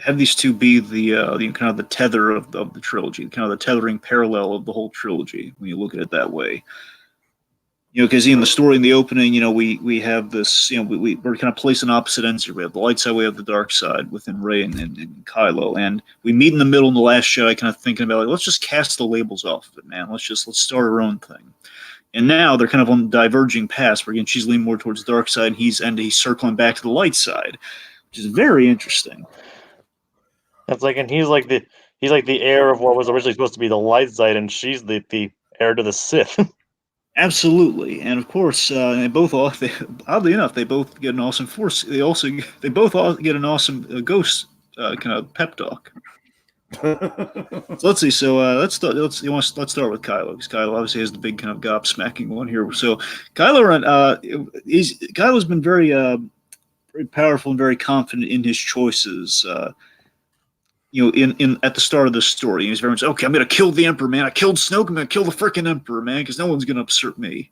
have these two be the kind of the tether of the trilogy, kind of the tethering parallel of the whole trilogy when you look at it that way. Because in the story, in the opening, we have this, we're kind of placed on opposite ends here. We have the light side, we have the dark side within Rey and Kylo, and we meet in the middle in the Last Jedi, kind of thinking about, like, let's just cast the labels off of it, man. Let's start our own thing. And now they're kind of on diverging paths where, again, she's leaning more towards the dark side, and he's circling back to the light side, which is very interesting. That's like, and he's like the heir of what was originally supposed to be the light side, and she's the heir to the Sith. Absolutely, and of course, oddly enough, they both get an awesome Force. They both get an awesome Ghost kind of pep talk. So let's see. So let's start with Kylo, because Kylo obviously has the big kind of gobsmacking one here. So Kylo Ren, Kylo's been very powerful and very confident in his choices. In at the start of the story, he's very much, okay, I'm going to kill the Emperor, man. I killed Snoke. I'm going to kill the freaking Emperor, man, because no one's going to usurp me.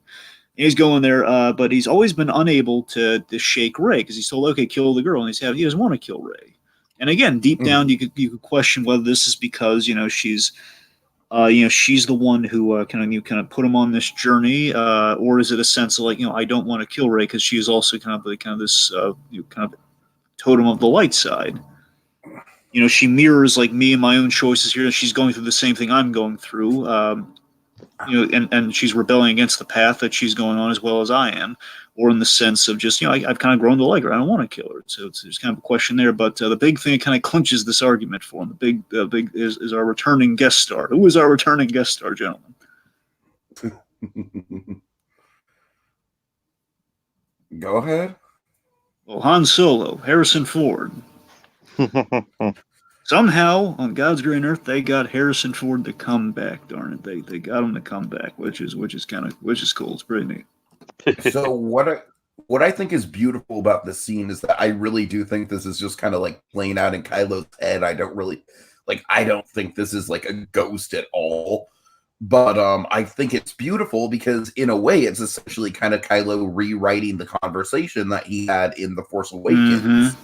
And he's going there, but he's always been unable to shake Rey, because he's told, okay, kill the girl, and he doesn't want to kill Rey. And again, deep down, you could question whether this is because she's she's the one who kind of put him on this journey, or is it a sense of like, I don't want to kill Rey because she is also kind of this kind of totem of the light side. She mirrors like me and my own choices here. She's going through the same thing I'm going through, and she's rebelling against the path that she's going on as well as I am, or in the sense of just, I've kind of grown to like her. I don't want to kill her. So there's kind of a question there. But the big thing that kind of clinches this argument for him, the big is our returning guest star. Who is our returning guest star, gentlemen? Go ahead. Well, Han Solo, Harrison Ford. Somehow, on God's green earth, they got Harrison Ford to come back. Darn it, they got him to come back, which is cool. It's pretty neat. So what I think is beautiful about this scene is that I really do think this is just kind of like playing out in Kylo's head. I don't think this is like a ghost at all. But I think it's beautiful because in a way it's essentially kind of Kylo rewriting the conversation that he had in The Force Awakens. Mm-hmm.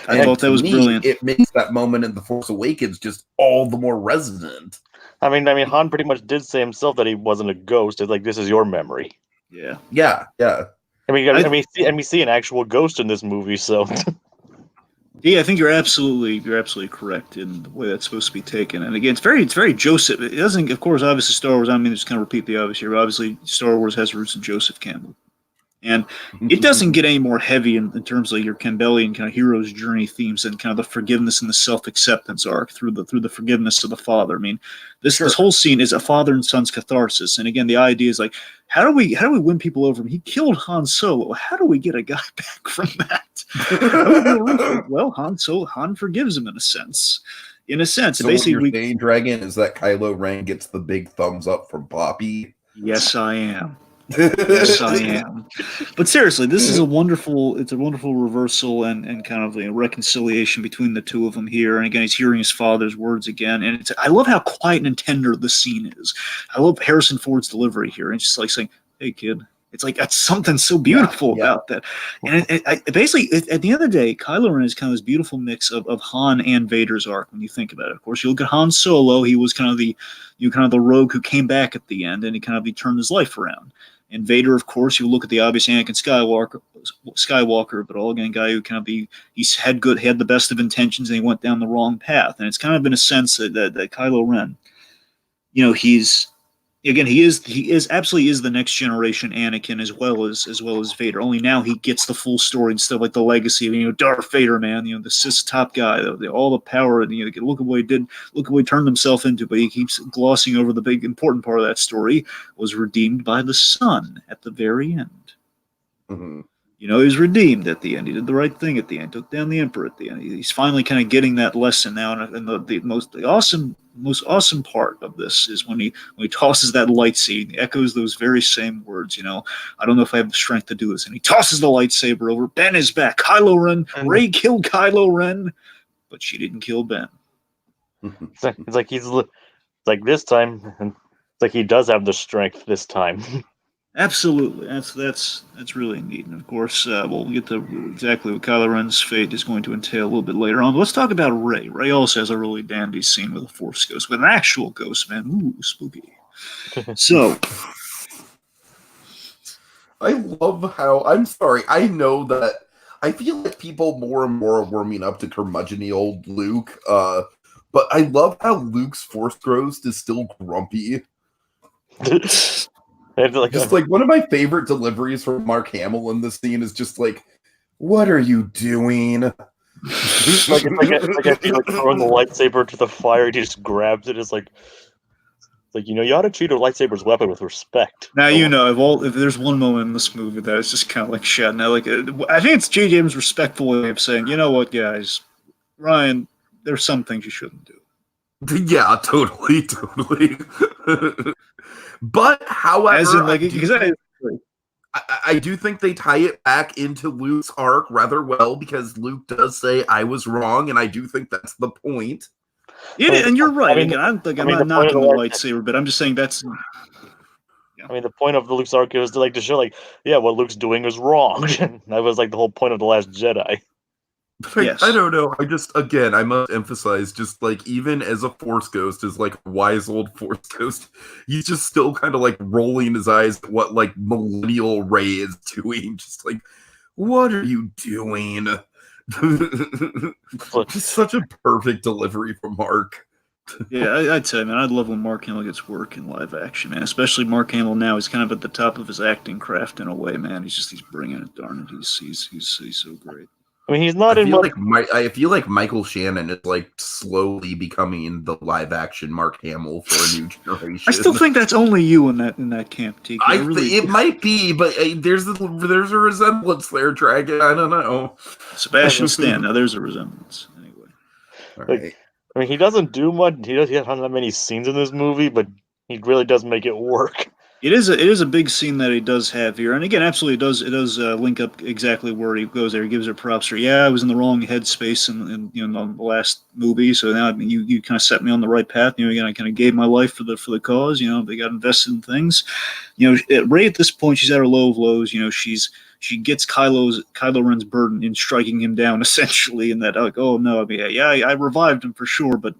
I thought that was brilliant. It makes that moment in The Force Awakens just all the more resonant. I mean, Han pretty much did say himself that he wasn't a ghost. It's like, this is your memory. Yeah. I mean, we see an actual ghost in this movie, so. Yeah, I think you're absolutely correct in the way that's supposed to be taken. And again, it's very Joseph. It doesn't, of course, obviously Star Wars. I mean, just kind of repeat the obvious here. Obviously, Star Wars has roots in Joseph Campbell. And it doesn't get any more heavy in terms of your Campbellian kind of hero's journey themes and kind of the forgiveness and the self-acceptance arc through the forgiveness of the father. I mean, this whole scene is a father and son's catharsis. And again, the idea is like, how do we win people over? He killed Han Solo. How do we get a guy back from that? Well, Han forgives him in a sense. So basically, what you're saying, Dragon, is that Kylo Ren gets the big thumbs up from Poppy? Yes, I am. Yes, I am. But seriously, this is a wonderful reversal and kind of a reconciliation between the two of them here. And again, he's hearing his father's words again. And I love how quiet and tender the scene is. I love Harrison Ford's delivery here. And just like saying, "Hey, kid." It's like that's something so beautiful about that. And basically, at the end of the day, Kylo Ren is kind of this beautiful mix of Han and Vader's arc when you think about it. Of course, you look at Han Solo; he was kind of the rogue who came back at the end, and he turned his life around. And Vader, of course, you look at the obvious Anakin Skywalker, but all again, a guy who he had the best of intentions, and he went down the wrong path. And it's kind of in a sense that Kylo Ren, he absolutely is the next generation Anakin as well as Vader. Only now he gets the full story instead of like the legacy of Darth Vader, man, the Sith top guy, all the power, and look at what he did, look at what he turned himself into. But he keeps glossing over the big important part of that story was redeemed by the son at the very end. Mm-hmm. He was redeemed at the end. He did the right thing at the end. Took down the Emperor at the end. He's finally kind of getting that lesson now. And the most awesome part of this is when he tosses that lightsaber. He echoes those very same words. I don't know if I have the strength to do this. And he tosses the lightsaber over. Ben is back. Kylo Ren. Rey killed Kylo Ren, but she didn't kill Ben. It's like this time. It's like he does have the strength this time. Absolutely, that's really neat, and of course, we'll get to exactly what Kylo Ren's fate is going to entail a little bit later on. But let's talk about Rey. Rey also has a really dandy scene with a Force ghost, with an actual ghost, man. Ooh, spooky. So, I love how I'm sorry. I know that I feel like people more and more are warming up to curmudgeon-y old Luke, but I love how Luke's Force ghost is still grumpy. Just like one of my favorite deliveries from Mark Hamill in this scene is just like, "What are you doing?" It's like throwing the lightsaber to the fire. He just grabs it. It's like you ought to treat a lightsaber's weapon with respect. Now if there's one moment in this movie that is just kind of like shut. Now, like I think it's J.J. Abrams' respectful way of saying, you know what, guys, Ryan, there's some things you shouldn't do. Yeah, totally. But however, I do think they tie it back into Luke's arc rather well, because Luke does say, "I was wrong," and I do think that's the point. Yeah, and you're right. I'm not knocking the lightsaber, but I'm just saying that's. Yeah. I mean, the point of the Luke's arc is to show, what Luke's doing is wrong. That was the whole point of The Last Jedi. Yes. I don't know. I must emphasize, even as a Force ghost, as a wise old Force ghost, he's just still kind of rolling his eyes at what millennial Rey is doing. Just what are you doing? Just such a perfect delivery from Mark. Yeah, I'd say, man, I'd love when Mark Hamill gets work in live action, man. Especially Mark Hamill now. He's kind of at the top of his acting craft in a way, man. He's bringing it, darn it. He's so great. I mean, he's not in. I feel like Michael Shannon is slowly becoming the live action Mark Hamill for a new generation. I still think that's only you in that camp, TK. It might be, but there's a resemblance there, Dragon. I don't know. Sebastian Stan. Now there's a resemblance. Anyway, all right. I mean, he doesn't do much. He doesn't have that many scenes in this movie, but he really does make it work. It is a big scene that he does have here, and again, absolutely, it does link up exactly where he goes there. He gives her props for, I was in the wrong headspace in the last movie, so now you kind of set me on the right path. Again, I kind of gave my life for the cause. They got invested in things. Rey at this point, she's at her low of lows. She gets Kylo Ren's burden in striking him down essentially, and that oh no, I revived him for sure, but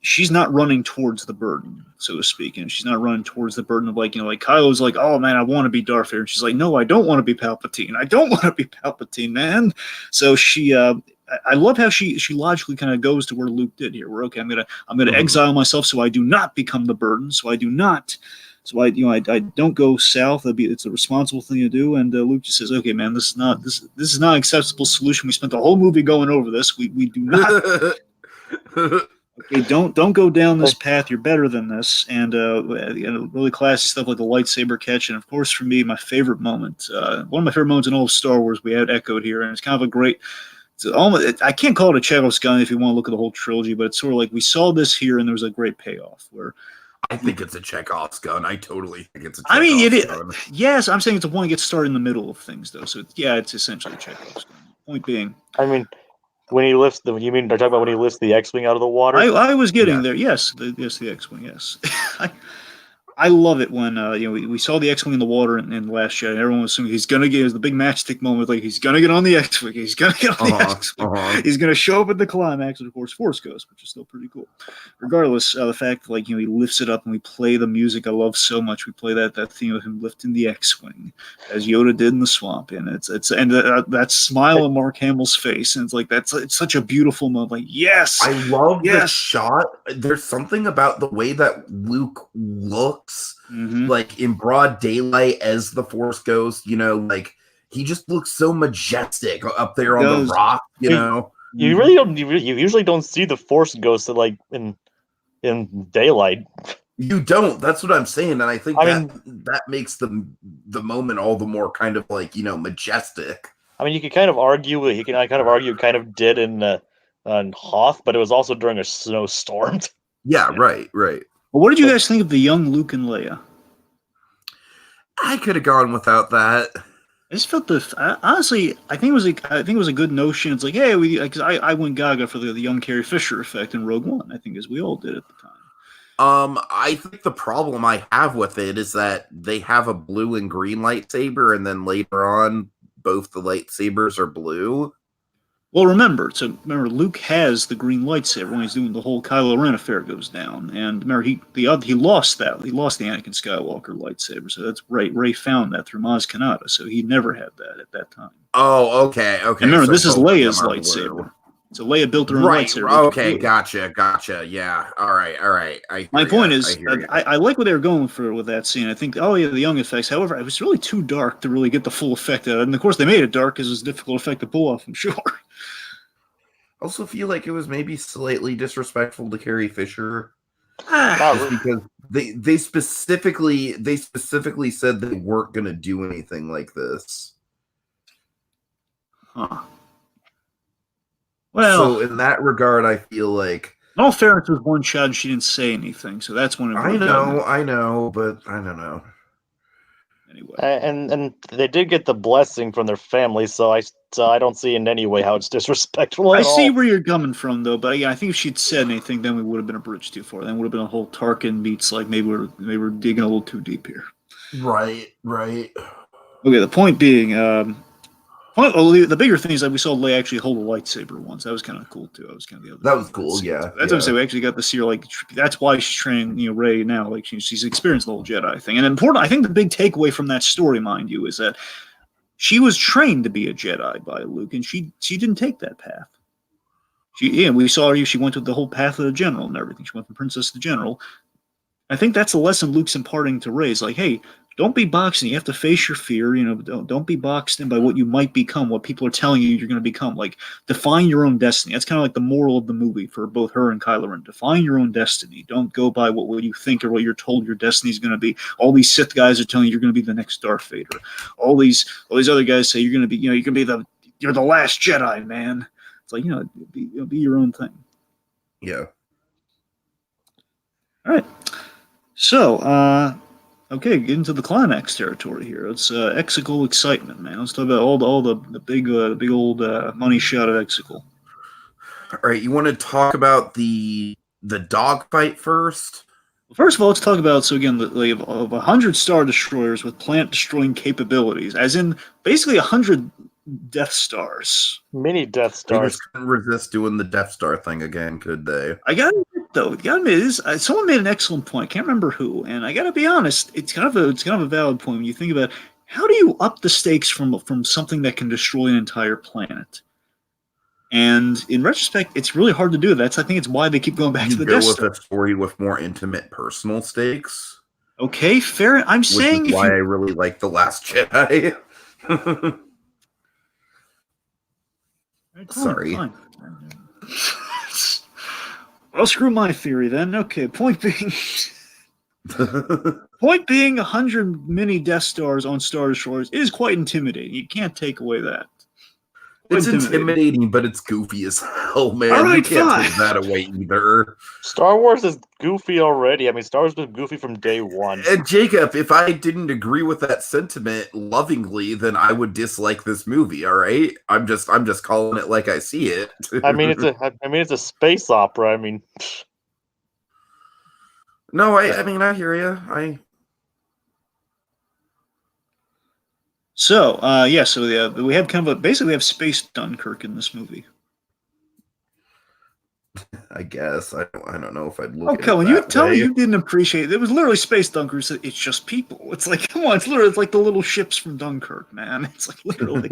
she's not running towards the burden, so to speak. And she's not running towards the burden of Kylo's oh man, I want to be Darth Vader. And she's like, no, I don't want to be Palpatine. I don't want to be Palpatine, man. So she, I love how she logically kind of goes to where Luke did here. Where I'm gonna exile myself so I do not become the burden. So I do not So I don't go south. It's a responsible thing to do. And Luke just says, "Okay, man, this is not an acceptable solution. We spent the whole movie going over this. We do not." Okay, don't go down this path. You're better than this. And really classy stuff like the lightsaber catch. And of course, for me, my favorite moment, one of my favorite moments in all of Star Wars, we had echoed here, and it's kind of a great. I can't call it a Chekhov's gun if you want to look at the whole trilogy, but it's sort of like we saw this here, and there was a great payoff where. I think it's a Chekhov's gun. I totally think it's a Chekhov's gun. It is. Yes, I'm saying it's a one that gets started in the middle of things, though. So it's essentially a Chekhov's gun. Point being, I mean, when he lifts the, you mean they're talking about when he lifts the X-wing out of the water? I was getting there. Yes, the X-wing. Yes, I love it when we saw the X-wing in the water in Last Jedi. And everyone was assuming he's gonna get. It was the big matchstick moment. Like he's gonna get on the X-wing. He's gonna get on the X-wing. He's gonna show up at the climax, and of course, Force Ghost, which is still pretty cool. Regardless, the fact that he lifts it up and we play the music I love so much. We play that theme of him lifting the X-wing as Yoda did in the swamp, and that smile on Mark Hamill's face, and it's such a beautiful moment. Like yes, I love the shot. There's something about the way that Luke looks. Like in broad daylight as the Force Ghost, like he just looks so majestic up there on the rock, You really don't. You usually don't see the Force Ghost in daylight. You don't. That's what I'm saying, and I think that makes the moment all the more kind of majestic. I mean, you could kind of argue. I kind of argue, kind of did in Hoth, but it was also during a snowstorm. Yeah, right. Well, what did you guys think of the young Luke and Leia? I could have gone without that. I just felt honestly, I think it was a good notion. It's like, hey, because I went gaga for the young Carrie Fisher effect in Rogue One. I think as we all did at the time. I think the problem I have with it is that they have a blue and green lightsaber, and then later on, both the lightsabers are blue. Well, remember, Luke has the green lightsaber when he's doing the whole Kylo Ren affair goes down, and remember he lost that. He lost the Anakin Skywalker lightsaber, so that's Rey found that through Maz Kanata, so he never had that at that time. Oh, okay. And remember, this is Leia's lightsaber. Blue. So Leia built her own lightsaber. Okay, gotcha. Yeah, all right. My point is, I like what they were going for with that scene. I think, the young effects. However, it was really too dark to really get the full effect of it. And of course, they made it dark because it was a difficult effect to pull off, I'm sure. I also feel like it was maybe slightly disrespectful to Carrie Fisher. Because they specifically said they weren't going to do anything like this. Huh. Well, so in that regard, I feel like in all fairness, it was one shot and she didn't say anything, so that's when it. I know, but I don't know. Anyway, and they did get the blessing from their family, so I don't see in any way how it's disrespectful. I see where you're coming from, though, but I think if she'd said anything, then we would have been a bridge too far. Then would have been a whole Tarkin meets like maybe we're digging a little too deep here. Right. Okay, the point being, the bigger thing is that we saw Leia actually hold a lightsaber once. That was kind of cool too. That was kind of the other. That was cool, yeah. That's what I'm saying. We actually got to see her that's why she's training Rey now. Like she's experienced the whole Jedi thing. And important, I think the big takeaway from that story, mind you, is that she was trained to be a Jedi by Luke, and she didn't take that path. We saw her. She went to the whole path of the general and everything. She went from princess to general. I think that's the lesson Luke's imparting to Rey. Is like, hey, don't be boxed in. You have to face your fear. Don't be boxed in by what you might become, what people are telling you you're going to become. Like, define your own destiny. That's kind of like the moral of the movie for both her and Kylo Ren. Define your own destiny. Don't go by what you think or what you're told your destiny is going to be. All these Sith guys are telling you you're going to be the next Darth Vader. All these other guys say you're going to be, you're the last Jedi, man. It's like, be your own thing. Yeah. All right. So, okay, get into the climax territory here. It's Exegol excitement, man. Let's talk about all the big old money shot of Exegol. All right, you want to talk about the dogfight first? Well, first of all, let's talk about of 100 Star Destroyers with planet-destroying capabilities, as in basically 100 Death Stars. Mini Death Stars. They just couldn't resist doing the Death Star thing again, could they? I gotta admit, someone made an excellent point. I can't remember who, and I gotta be honest, it's kind of a valid point when you think about how do you up the stakes from something that can destroy an entire planet. And in retrospect, it's really hard to do that. I think it's why they keep going back to the Death Star. Go with a story with more intimate personal stakes. Okay, fair. I'm which saying is why I really like The Last Jedi. Sorry. Fine. Well, screw my theory then. Okay, point being, 100 mini Death Stars on Star Destroyers is quite intimidating. You can't take away that. It's intimidating, but it's goofy as hell, man. All right, you can't fine. take that away either. Star Wars is goofy already. I mean, Star Wars was goofy from day one. And Jacob, if I didn't agree with that sentiment lovingly, then I would dislike this movie. All right, I'm just calling it like I see it. I mean, it's a space opera. I mean, no, I mean, I hear you. So, we have kind of basically we have space Dunkirk in this movie. I guess I don't know if I'd look. Okay, when you tell me you didn't appreciate it, was literally space Dunkirk. So it's just people. It's like, come on, it's like the little ships from Dunkirk, man. It's like literally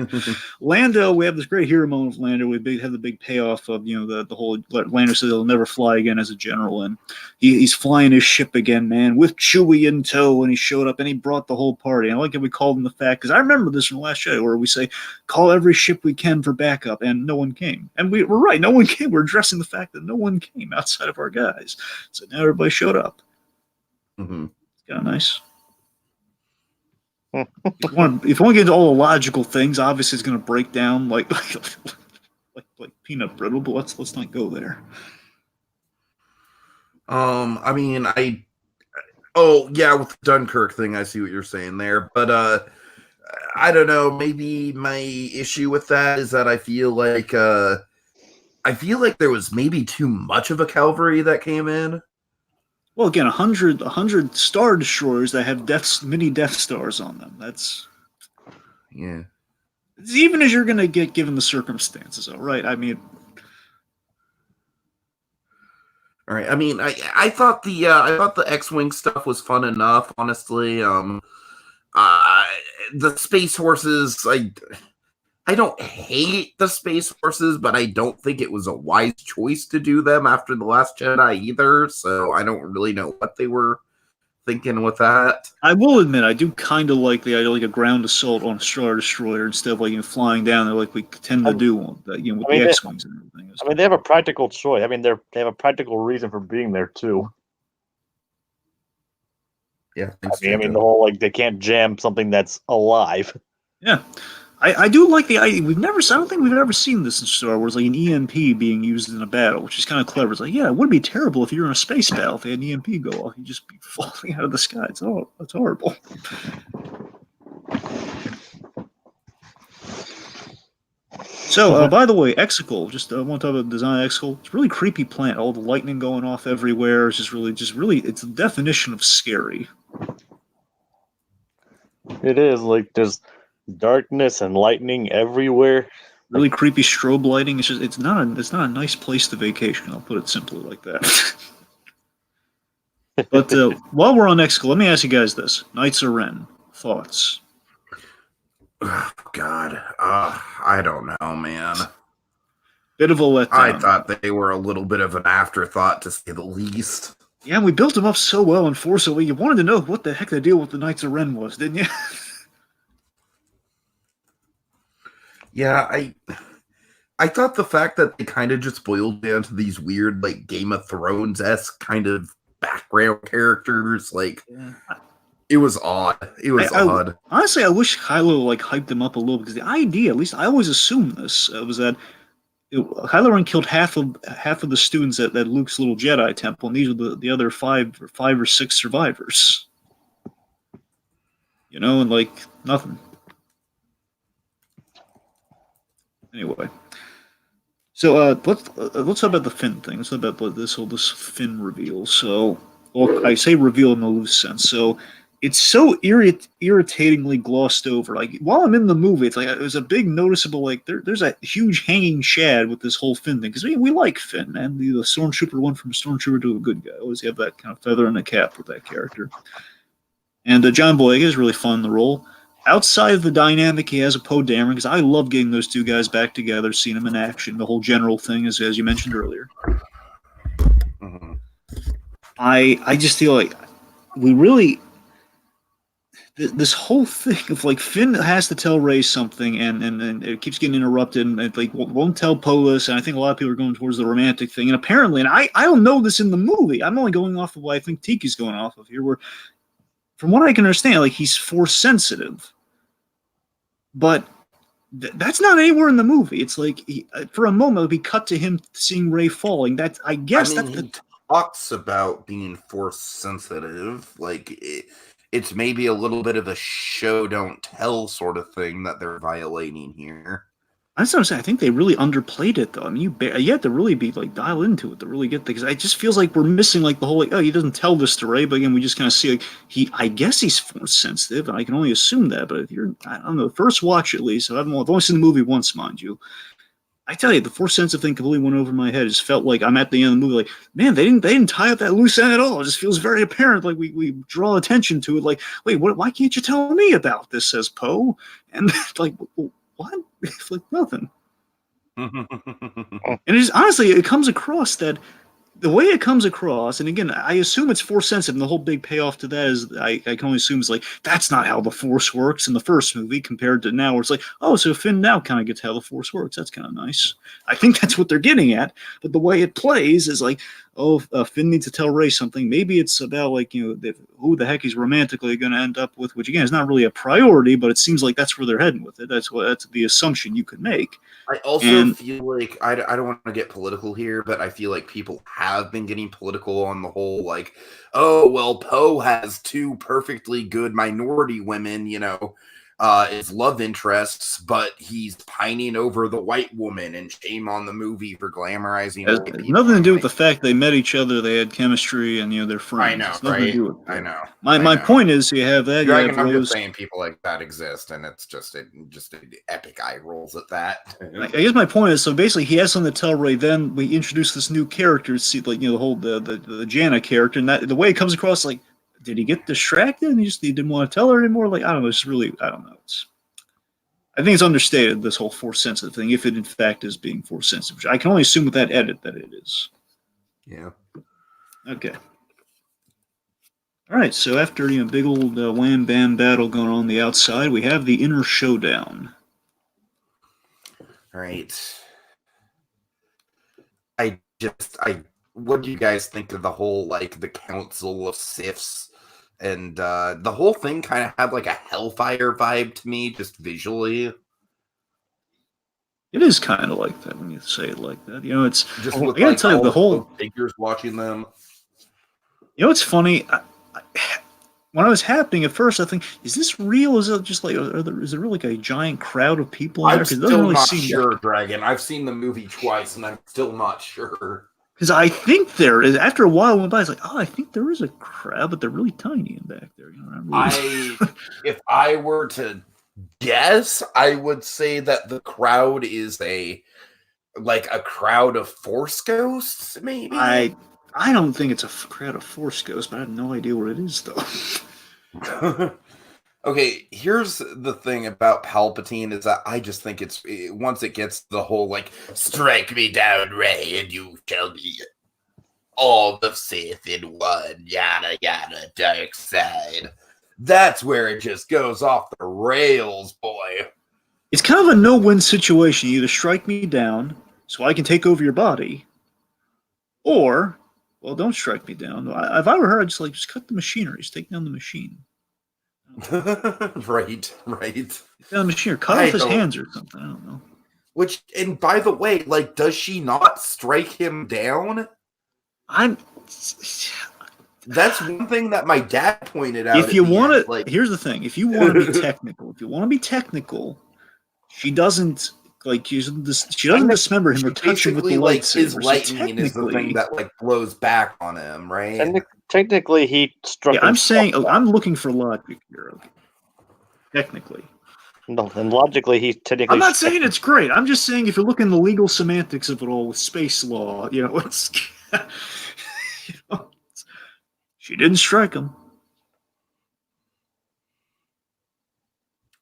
Lando. We have this great hero moment with Lando. We have the big payoff of the whole Lando says he'll never fly again as a general, and he's flying his ship again, man, with Chewie in tow, and he showed up and he brought the whole party. And I like that we called him the fact because I remember this from the Last Jedi where we say call every ship we can for backup, and no one came, and we're right, no one came. We're addressing the fact that no one came outside of our guys. So now everybody showed up. Mm-hmm. It's kind of nice. If you want to get into all the logical things, obviously it's going to break down like peanut brittle, but let's not go there. I mean, with the Dunkirk thing, I see what you're saying there, but I don't know. Maybe my issue with that is that I feel like there was maybe too much of a cavalry that came in. Well, again, 100 Star Destroyers that have mini Death Stars on them. That's even as you're going to get given the circumstances. All right, I mean. All right. I mean, I thought the X-wing stuff was fun enough. Honestly, the space horses. I don't hate the space horses, but I don't think it was a wise choice to do them after The Last Jedi either. So I don't really know what they were thinking with that. I will admit, I do kind of like the idea, like a ground assault on a Star Destroyer instead of flying down there like we tend to do with the X-wings and everything. I mean, they have a practical choice. I mean, they have a practical reason for being there too. Yeah, I mean, the whole they can't jam something that's alive. Yeah. I do like the idea. I don't think we've ever seen this in Star Wars, like an EMP being used in a battle, which is kind of clever. It's like, yeah, it would be terrible if you were in a space battle if they had an EMP go off. You'd just be falling out of the sky. It's horrible. So, by the way, Exegol, just one type of design Exegol. It's a really creepy plant. All the lightning going off everywhere. It's just really, it's the definition of scary. It is there's darkness and lightning everywhere. Really creepy strobe lighting. It's not a nice place to vacation. I'll put it simply like that. But while we're on Exegol, let me ask you guys this: Knights of Ren, thoughts? Oh, God, I don't know, man. Bit of a letdown. I thought they were a little bit of an afterthought, to say the least. Yeah, we built them up so well and forcibly. You wanted to know what the heck the deal with the Knights of Ren was, didn't you? Yeah, I thought the fact that they kind of just boiled down to these weird, Game of Thrones-esque kind of background characters, it was odd. It was odd. Honestly, I wish Kylo hyped them up a little because the idea, at least I always assumed this, was that Kylo Ren killed half of the students at Luke's little Jedi temple, and these were the other five or six survivors. And nothing. Anyway, so let's talk about the Finn thing. Let's talk about this Finn reveal. So, I say reveal in the loose sense. So, it's so irritatingly glossed over. While I'm in the movie, it's there's a big noticeable there's a huge hanging shad with this whole Finn thing because we like Finn, man. The stormtrooper went from a stormtrooper to a good guy. Always have that kind of feather in the cap with that character. And John Boyega is really fun in the role. Outside of the dynamic he has with Poe Dameron, because I love getting those two guys back together, seeing them in action, the whole general thing, as you mentioned earlier. Mm-hmm. I just feel like we really this whole thing of like Finn has to tell Rey something, and it keeps getting interrupted, and it, like won't tell Poe this, and I think a lot of people are going towards the romantic thing, and apparently, and I don't know this in the movie. I'm only going off of what I think Tiki's going off of here, where from what I can understand, like he's force sensitive, but that's not anywhere in the movie. It's like for a moment it'll be cut to him seeing Rey falling. That's I guess I mean, he talks about being force sensitive, like it's maybe a little bit of a show don't tell sort of thing that they're violating here. That's what I'm saying. I think they really underplayed it, though. I mean, you have to really be like dial into it to really get because it just feels like we're missing like the whole like, oh, he doesn't tell this to Rey, but again, we just kind of see like I guess he's force sensitive, and I can only assume that. But if I don't know, the first watch at least, I've only seen the movie once, mind you. I tell you, the force sensitive thing completely went over my head. It just felt like I'm at the end of the movie, like, man, they didn't tie up that loose end at all. It just feels very apparent, like we draw attention to it, like, wait, why can't you tell me about this? Says Poe, and like, what? It's like nothing. And it's honestly, it comes across that the way it comes across, and again, I assume it's force sensitive, and the whole big payoff to that is I can only assume is like that's not how the force works in the first movie compared to now, where it's like, oh, so Finn now kind of gets how the force works. That's kind of nice. I think that's what they're getting at, but the way it plays is like, oh, Finn needs to tell Rey something. Maybe it's about like who the heck he's romantically going to end up with, which again is not really a priority, but it seems like that's where they're heading with it. That's the assumption you could make. I also feel like I don't want to get political here, but I feel like people have been getting political on the whole like, oh well, Poe has two perfectly good minority women, as love interests, but he's pining over the white woman, and shame on the movie for glamorizing. It has nothing to do with the fact they met each other, they had chemistry, and they're friends. I know, right? I know. My point is, you have that. I'm just saying people like that exist, and it's just epic eye rolls at that. I guess my point is, so basically, he has something to tell Rey. Then we introduce this new character, see, like the whole the Janna character, and that the way it comes across, like, did he get distracted and he didn't want to tell her anymore? Like, I don't know. It's really, I don't know. I think it's understated, this whole force sensitive thing, if it in fact is being force sensitive, which I can only assume with that edit that it is. Yeah. Okay. All right. So after big old wham bam battle going on the outside, we have the inner showdown. All right. What do you guys think of the whole, like, the Council of Siths? And the whole thing kind of had like a Hellfire vibe to me, just visually. It is kind of like that when you say it like that. It's just I gotta tell you, the whole figures watching them. It's funny. When I was happening at first, I think, is this real? Is it just like, is there really like a giant crowd of people in there? I'm still not sure, Dragon. I've seen the movie twice, and I'm still not sure. Because I think there is, after a while went by, it's like, oh, I think there is a crowd, but they're really tiny in back there. If I were to guess, I would say that the crowd is a crowd of Force ghosts, maybe? I don't think it's a crowd of Force ghosts, but I have no idea what it is, though. Okay, here's the thing about Palpatine is that I just think once it gets the whole, like, strike me down, Rey, and you shall be all the Sith in one, yada, yada, dark side. That's where it just goes off the rails, boy. It's kind of a no-win situation. You either strike me down so I can take over your body, or, well, don't strike me down. If I were her, I'd just cut the machinery, just take down the machine. Right. The machine, cut off his hands or something. I don't know. And by the way, like, does she not strike him down? That's one thing that my dad pointed out. If you want to, here's the thing: if you want to be technical, she doesn't she doesn't dismember him or touch him with the lightsaber. His lightning is the thing that blows back on him, right? Technically, he struck. Yeah, I'm saying I'm looking for logic here. Okay. Technically, no, and logically, he technically. I'm not saying it's great. I'm just saying if you look in the legal semantics of it all with space law, it's. She didn't strike him.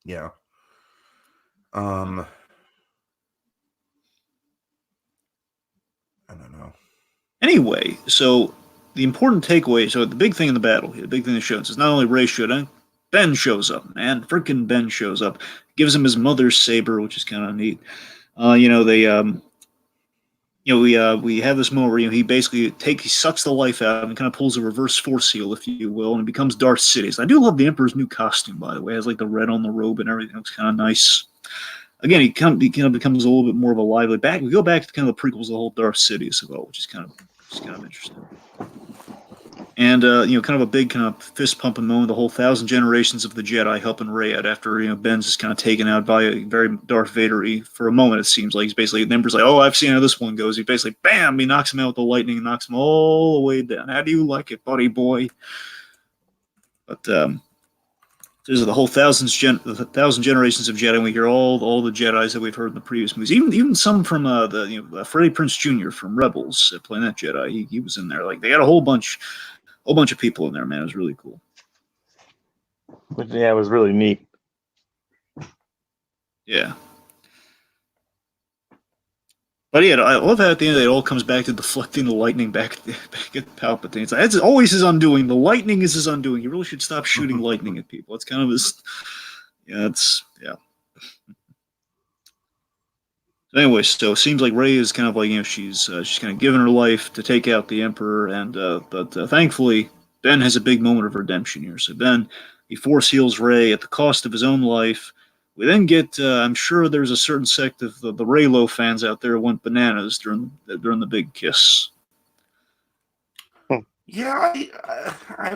Yeah. I don't know. Anyway, so the important takeaway, so the big thing in the battle here, the big thing that shows is not only Rey shooting, Ben shows up, man. Freaking Ben shows up. Gives him his mother's saber, which is kind of neat. We have this moment where he basically he sucks the life out and kind of pulls a reverse force seal, if you will, and it becomes Darth Sidious. I do love the Emperor's new costume, by the way. It has like the red on the robe and everything. It's kind of nice. Again, he kind of becomes a little bit more of a lively back. We go back to kind of the prequels, the whole Darth Sidious as well, which is kind of interesting. And kind of a big kind of fist pumping moment. The whole 1,000 generations of the Jedi helping Rey out after Ben's just kind of taken out by a very Darth Vader-y for a moment. It seems like he's basically the Emperor's like, oh, I've seen how this one goes. He basically, bam, he knocks him out with the lightning and knocks him all the way down. How do you like it, buddy boy? But there's the whole 1,000 generations of Jedi. And we hear all the Jedi's that we've heard in the previous movies, even some from Freddie Prinze Jr. from Rebels playing that Jedi. He was in there. Like they got a whole bunch of people in there, man. It was really cool. Yeah, it was really neat. Yeah. But yeah, I love how at the end of it, it all comes back to deflecting the lightning back at Palpatine. It's like, that's always his undoing. The lightning is his undoing. You really should stop shooting lightning at people. It's kind of his... Yeah. So anyway, so it seems like Rey is kind of like, she's kind of given her life to take out the Emperor, but thankfully, Ben has a big moment of redemption here. So Ben, he force heals Rey at the cost of his own life. We then get, I'm sure there's a certain sect of the Reylo fans out there who went bananas during the big kiss. Yeah, I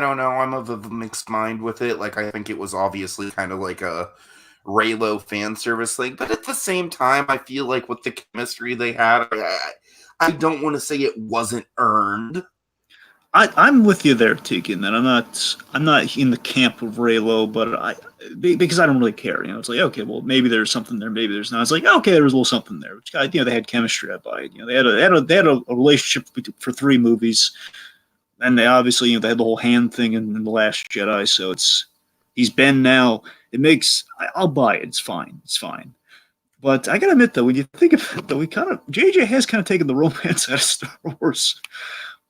don't know, I'm of a mixed mind with it. Like, I think it was obviously kind of like a Reylo fan service thing, but at the same time, I feel like with the chemistry they had, I don't want to say it wasn't earned. I'm with you there, Tiki, and that I'm not in the camp of Reylo, but because I don't really care. It's like, okay, well, maybe there's something there, maybe there's not. It's like, okay, there was a little something there. Which, they had chemistry. I buy it. They had a relationship for 3 movies, and they obviously they had the whole hand thing in the Last Jedi. So he's Ben now. I'll buy it. It's fine. But I gotta admit though, when you think of it, though, JJ has kind of taken the romance out of Star Wars.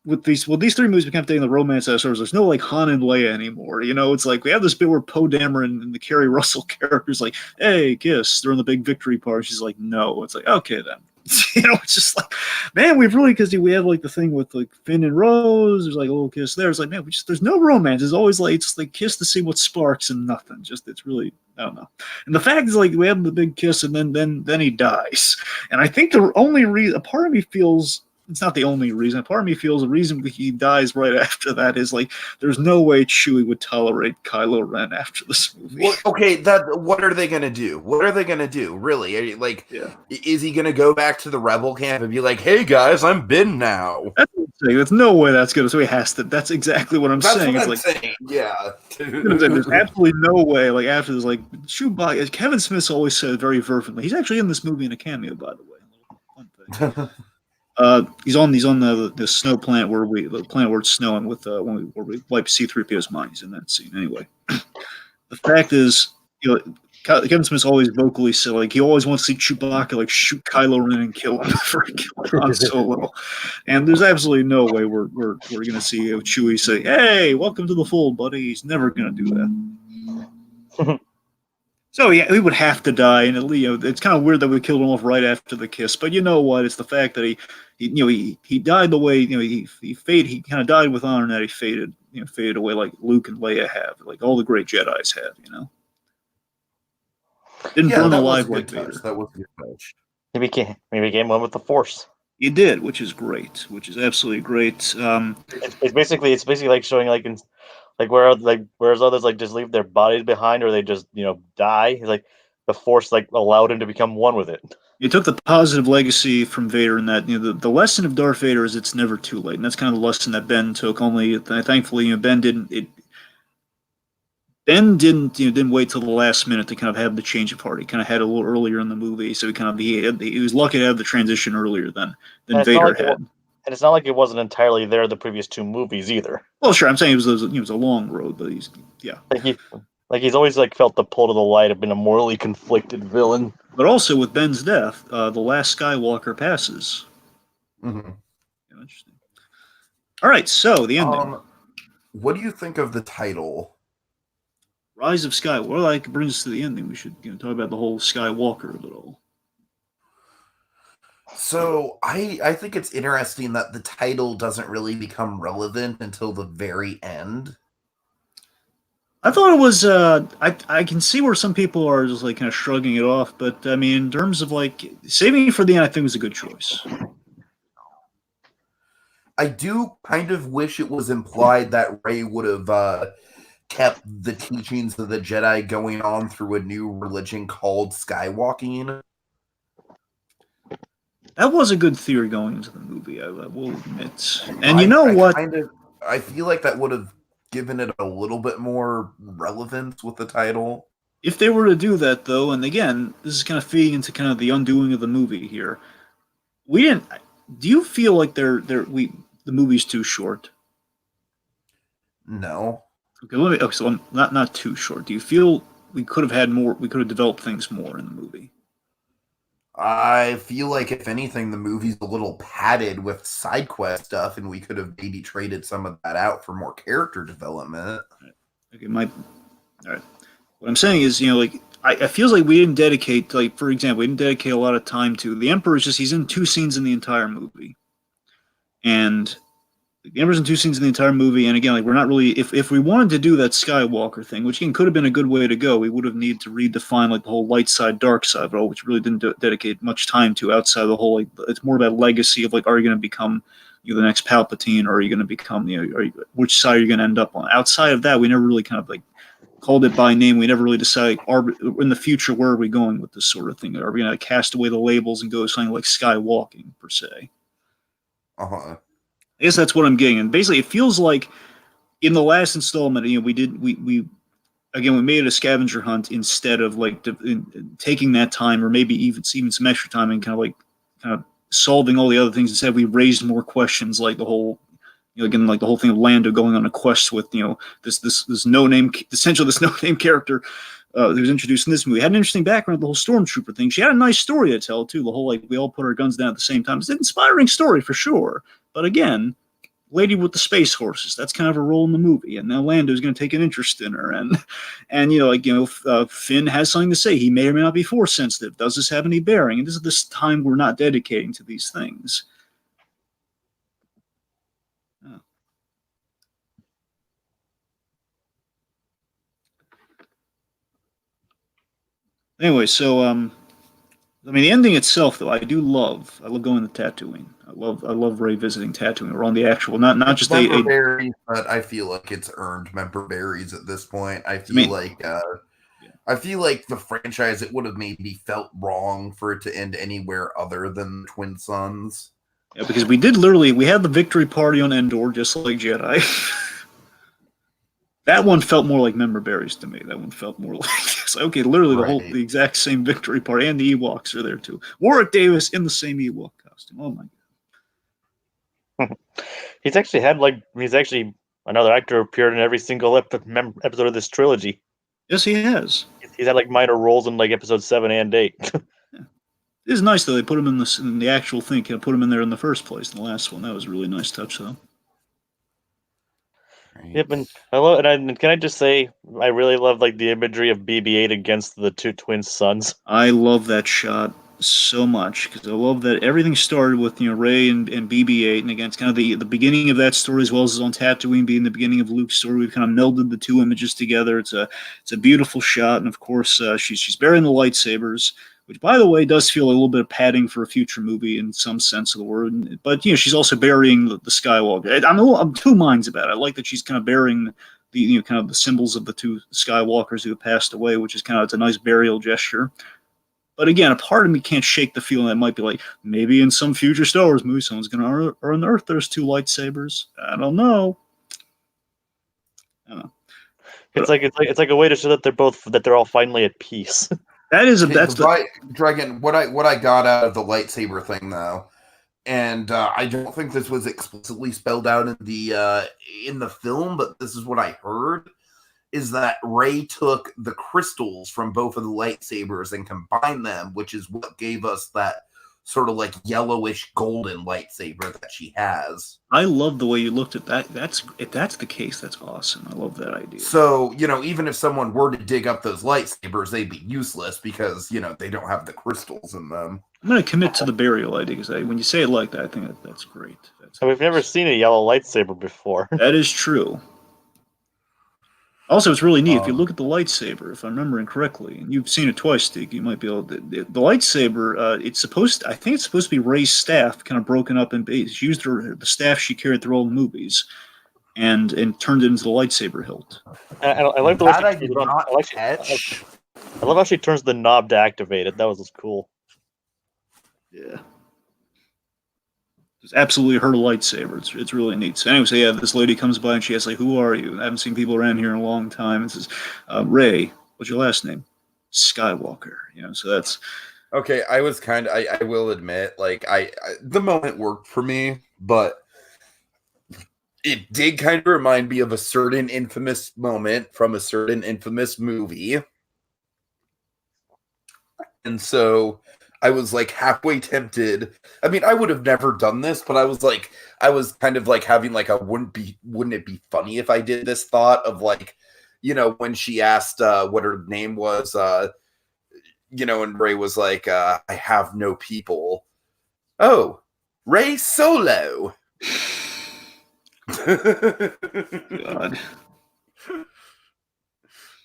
With these 3 movies, we kind of taking the romance out of Star Wars. There's no like Han and Leia anymore. It's like we have this bit where Poe Dameron and the Kerry Russell characters like, hey, kiss during the big victory party. She's like, no. It's like, okay then. It's just like, man, we've really, because we have like the thing with like Finn and Rose. There's like a little kiss there. It's like, man, there's no romance. It's always like, it's like kiss to see what sparks and nothing. It's really, I don't know. And the fact is, like, we have the big kiss and then he dies. And I think the only reason, a part of me feels. It's not the only reason. Part of me feels the reason he dies right after that is like there's no way Chewie would tolerate Kylo Ren after this movie. Well, okay, what are they gonna do? What are they gonna do? Really? Like, Is he gonna go back to the Rebel camp and be like, "Hey guys, I'm Ben now"? There's no way that's gonna. So he has to. That's exactly what I'm saying. What I'm saying. Yeah. There's absolutely no way. Like after this, like Chewbacca. Kevin Smith always said very fervently. He's actually in this movie in a cameo, by the way. Fun thing. He's on the snow planet where it's snowing with where we wipe C-3PO's mind. He's in that scene anyway. The fact is, Kevin Smith's always vocally said like he always wants to see Chewbacca like shoot Kylo Ren and kill him before he kills Han Solo. And there's absolutely no way we're gonna see Chewie say, "Hey, welcome to the fold, buddy." He's never gonna do that. So yeah, he would have to die, and it's kind of weird that we killed him off right after the kiss. But you know what? It's the fact that he died the way he kind of died with honor, and that he faded away like Luke and Leia have, like all the great Jedi's have. Didn't burn alive like Vader. That was a good touch. He became one with the Force. He did, which is great, which is absolutely great. It's basically like showing like in. Whereas others like just leave their bodies behind or they just die. It's like the Force like allowed him to become one with it. You took the positive legacy from Vader in that the lesson of Darth Vader is it's never too late, and that's kind of the lesson that Ben took. Only thankfully Ben didn't wait till the last minute to kind of have the change of heart. He kind of had it a little earlier in the movie, so he was lucky to have the transition earlier than Vader had. And it's not like it wasn't entirely there the previous 2 movies either. Well, sure, I'm saying it was a long road, but he's always like felt the pull to the light of being a morally conflicted villain. But also with Ben's death, the last Skywalker passes. Mm-hmm. Yeah, interesting. All right, so the ending. What do you think of the title? Rise of Skywalker. Well, that brings us to the ending. We should talk about the whole Skywalker of it all. So I think it's interesting that the title doesn't really become relevant until the very end. I thought it was. I can see where some people are just like kind of shrugging it off, but I mean, in terms of like saving it for the end, I think it was a good choice. I do kind of wish it was implied that Rey would have kept the teachings of the Jedi going on through a new religion called Skywalking. That was a good theory going into the movie. I will admit. And you know what? I feel like that would have given it a little bit more relevance with the title. If they were to do that, though, and again, this is kind of feeding into kind of the undoing of the movie here. We didn't. Do you feel like the movie's too short? No. Okay, so not too short. Do you feel we could have had more? We could have developed things more in the movie. I feel like, if anything, the movie's a little padded with side quest stuff, and we could have maybe traded some of that out for more character development. Okay, all right. What I'm saying is, like, I feels like we didn't dedicate, like, for example, we didn't dedicate a lot of time to the Emperor. He's in 2 scenes in the entire movie, and the Emperor's in 2 scenes in the entire movie. And again, like, we're not really, if we wanted to do that Skywalker thing, which again could have been a good way to go, we would have needed to redefine like the whole light side, dark side of it all, which really didn't dedicate much time to outside of the whole. Like, it's more about legacy of like, are you going to become the next Palpatine, or are you going to become which side are you going to end up on? Outside of that, we never really kind of like called it by name. We never really decided in the future where are we going with this sort of thing. Are we going to cast away the labels and go something like Skywalking per se? Uh-huh. I guess that's what I'm getting. And basically, it feels like in the last installment, we made it a scavenger hunt instead of like taking that time, or maybe even some extra time, and kind of solving all the other things. Instead, we raised more questions, like the whole, again, like the whole thing of Lando going on a quest with this no name character who was introduced in this movie. Had an interesting background, the whole stormtrooper thing. She had a nice story to tell too. The whole like we all put our guns down at the same time. It's an inspiring story for sure. But again, lady with the space horses, that's kind of a role in the movie, and now Lando's going to take an interest in her, and Finn has something to say. He may or may not be force sensitive. Does this have any bearing? And this time we're not dedicating to these things. Oh. Anyway, so the ending itself, though, I love going to Tatooine. I love Rey visiting Tatooine. We're on the actual, not just member berries, but I feel like it's earned member berries at this point. I feel like the franchise, it would have maybe felt wrong for it to end anywhere other than Twin Suns. Yeah, because we had the victory party on Endor, just like Jedi. That one felt more like member berries to me. That one felt more like okay, literally the exact same victory party, and the Ewoks are there too. Warwick Davis in the same Ewok costume. Oh my god! He's actually another actor appeared in every single episode of this trilogy. Yes, he has. He's had like minor roles in like episode 7 and 8. Yeah. It is nice though. They put him in the actual thing. Put him in there in the first place. In the last one, that was a really nice touch though. Right. Yep, and can I just say I really love like the imagery of BB-8 against the 2 twin suns. I love that shot so much because I love that everything started with Rey and BB-8, and again it's kind of the beginning of that story as well as on Tatooine being the beginning of Luke's story. We've kind of melded the 2 images together. It's a beautiful shot, and of course she's bearing the lightsabers, which, by the way, does feel a little bit of padding for a future movie in some sense of the word. But she's also burying the Skywalker. I'm 2 minds about it. I like that she's kind of burying the kind of the symbols of the 2 Skywalkers who have passed away, which is it's a nice burial gesture. But again, a part of me can't shake the feeling that it might be like maybe in some future Star Wars movie someone's going to unearth there's 2 lightsabers. I don't know. It's like a way to show that they're all finally at peace. Dragon. What I got out of the lightsaber thing, though, and I don't think this was explicitly spelled out in the film, but this is what I heard, is that Rey took the crystals from both of the lightsabers and combined them, which is what gave us that sort of like yellowish golden lightsaber that she has. I love the way you looked at that. If that's the case, that's awesome. I love that idea. So, even if someone were to dig up those lightsabers, they'd be useless because, they don't have the crystals in them. I'm going to commit to the burial idea because when you say it like that, I think that's great. We've never seen a yellow lightsaber before. That is true. Also, it's really neat. If you look at the lightsaber, if I'm remembering correctly, and you've seen it twice, Steve, you might be able to. The lightsaber, I think it's supposed to be Rey's staff, kind of broken up in base. She used the staff she carried through all the movies, and turned it into the lightsaber hilt. I like the way that I did not catch. I love how she turns the knob to activate it. That was just cool. Yeah. It's absolutely her lightsaber. It's really neat. So anyway, yeah, this lady comes by and she asks, like, who are you? I haven't seen people around here in a long time. And says, Rey, what's your last name? Skywalker. So that's... Okay, I was I will admit, like, the moment worked for me, but it did kind of remind me of a certain infamous moment from a certain infamous movie. And so... I was like halfway tempted. I mean, I would have never done this, but I was kind of like having like wouldn't it be funny if I did this thought of like, when she asked what her name was, and Rey was like, I have no people. Oh, Rey Solo. God.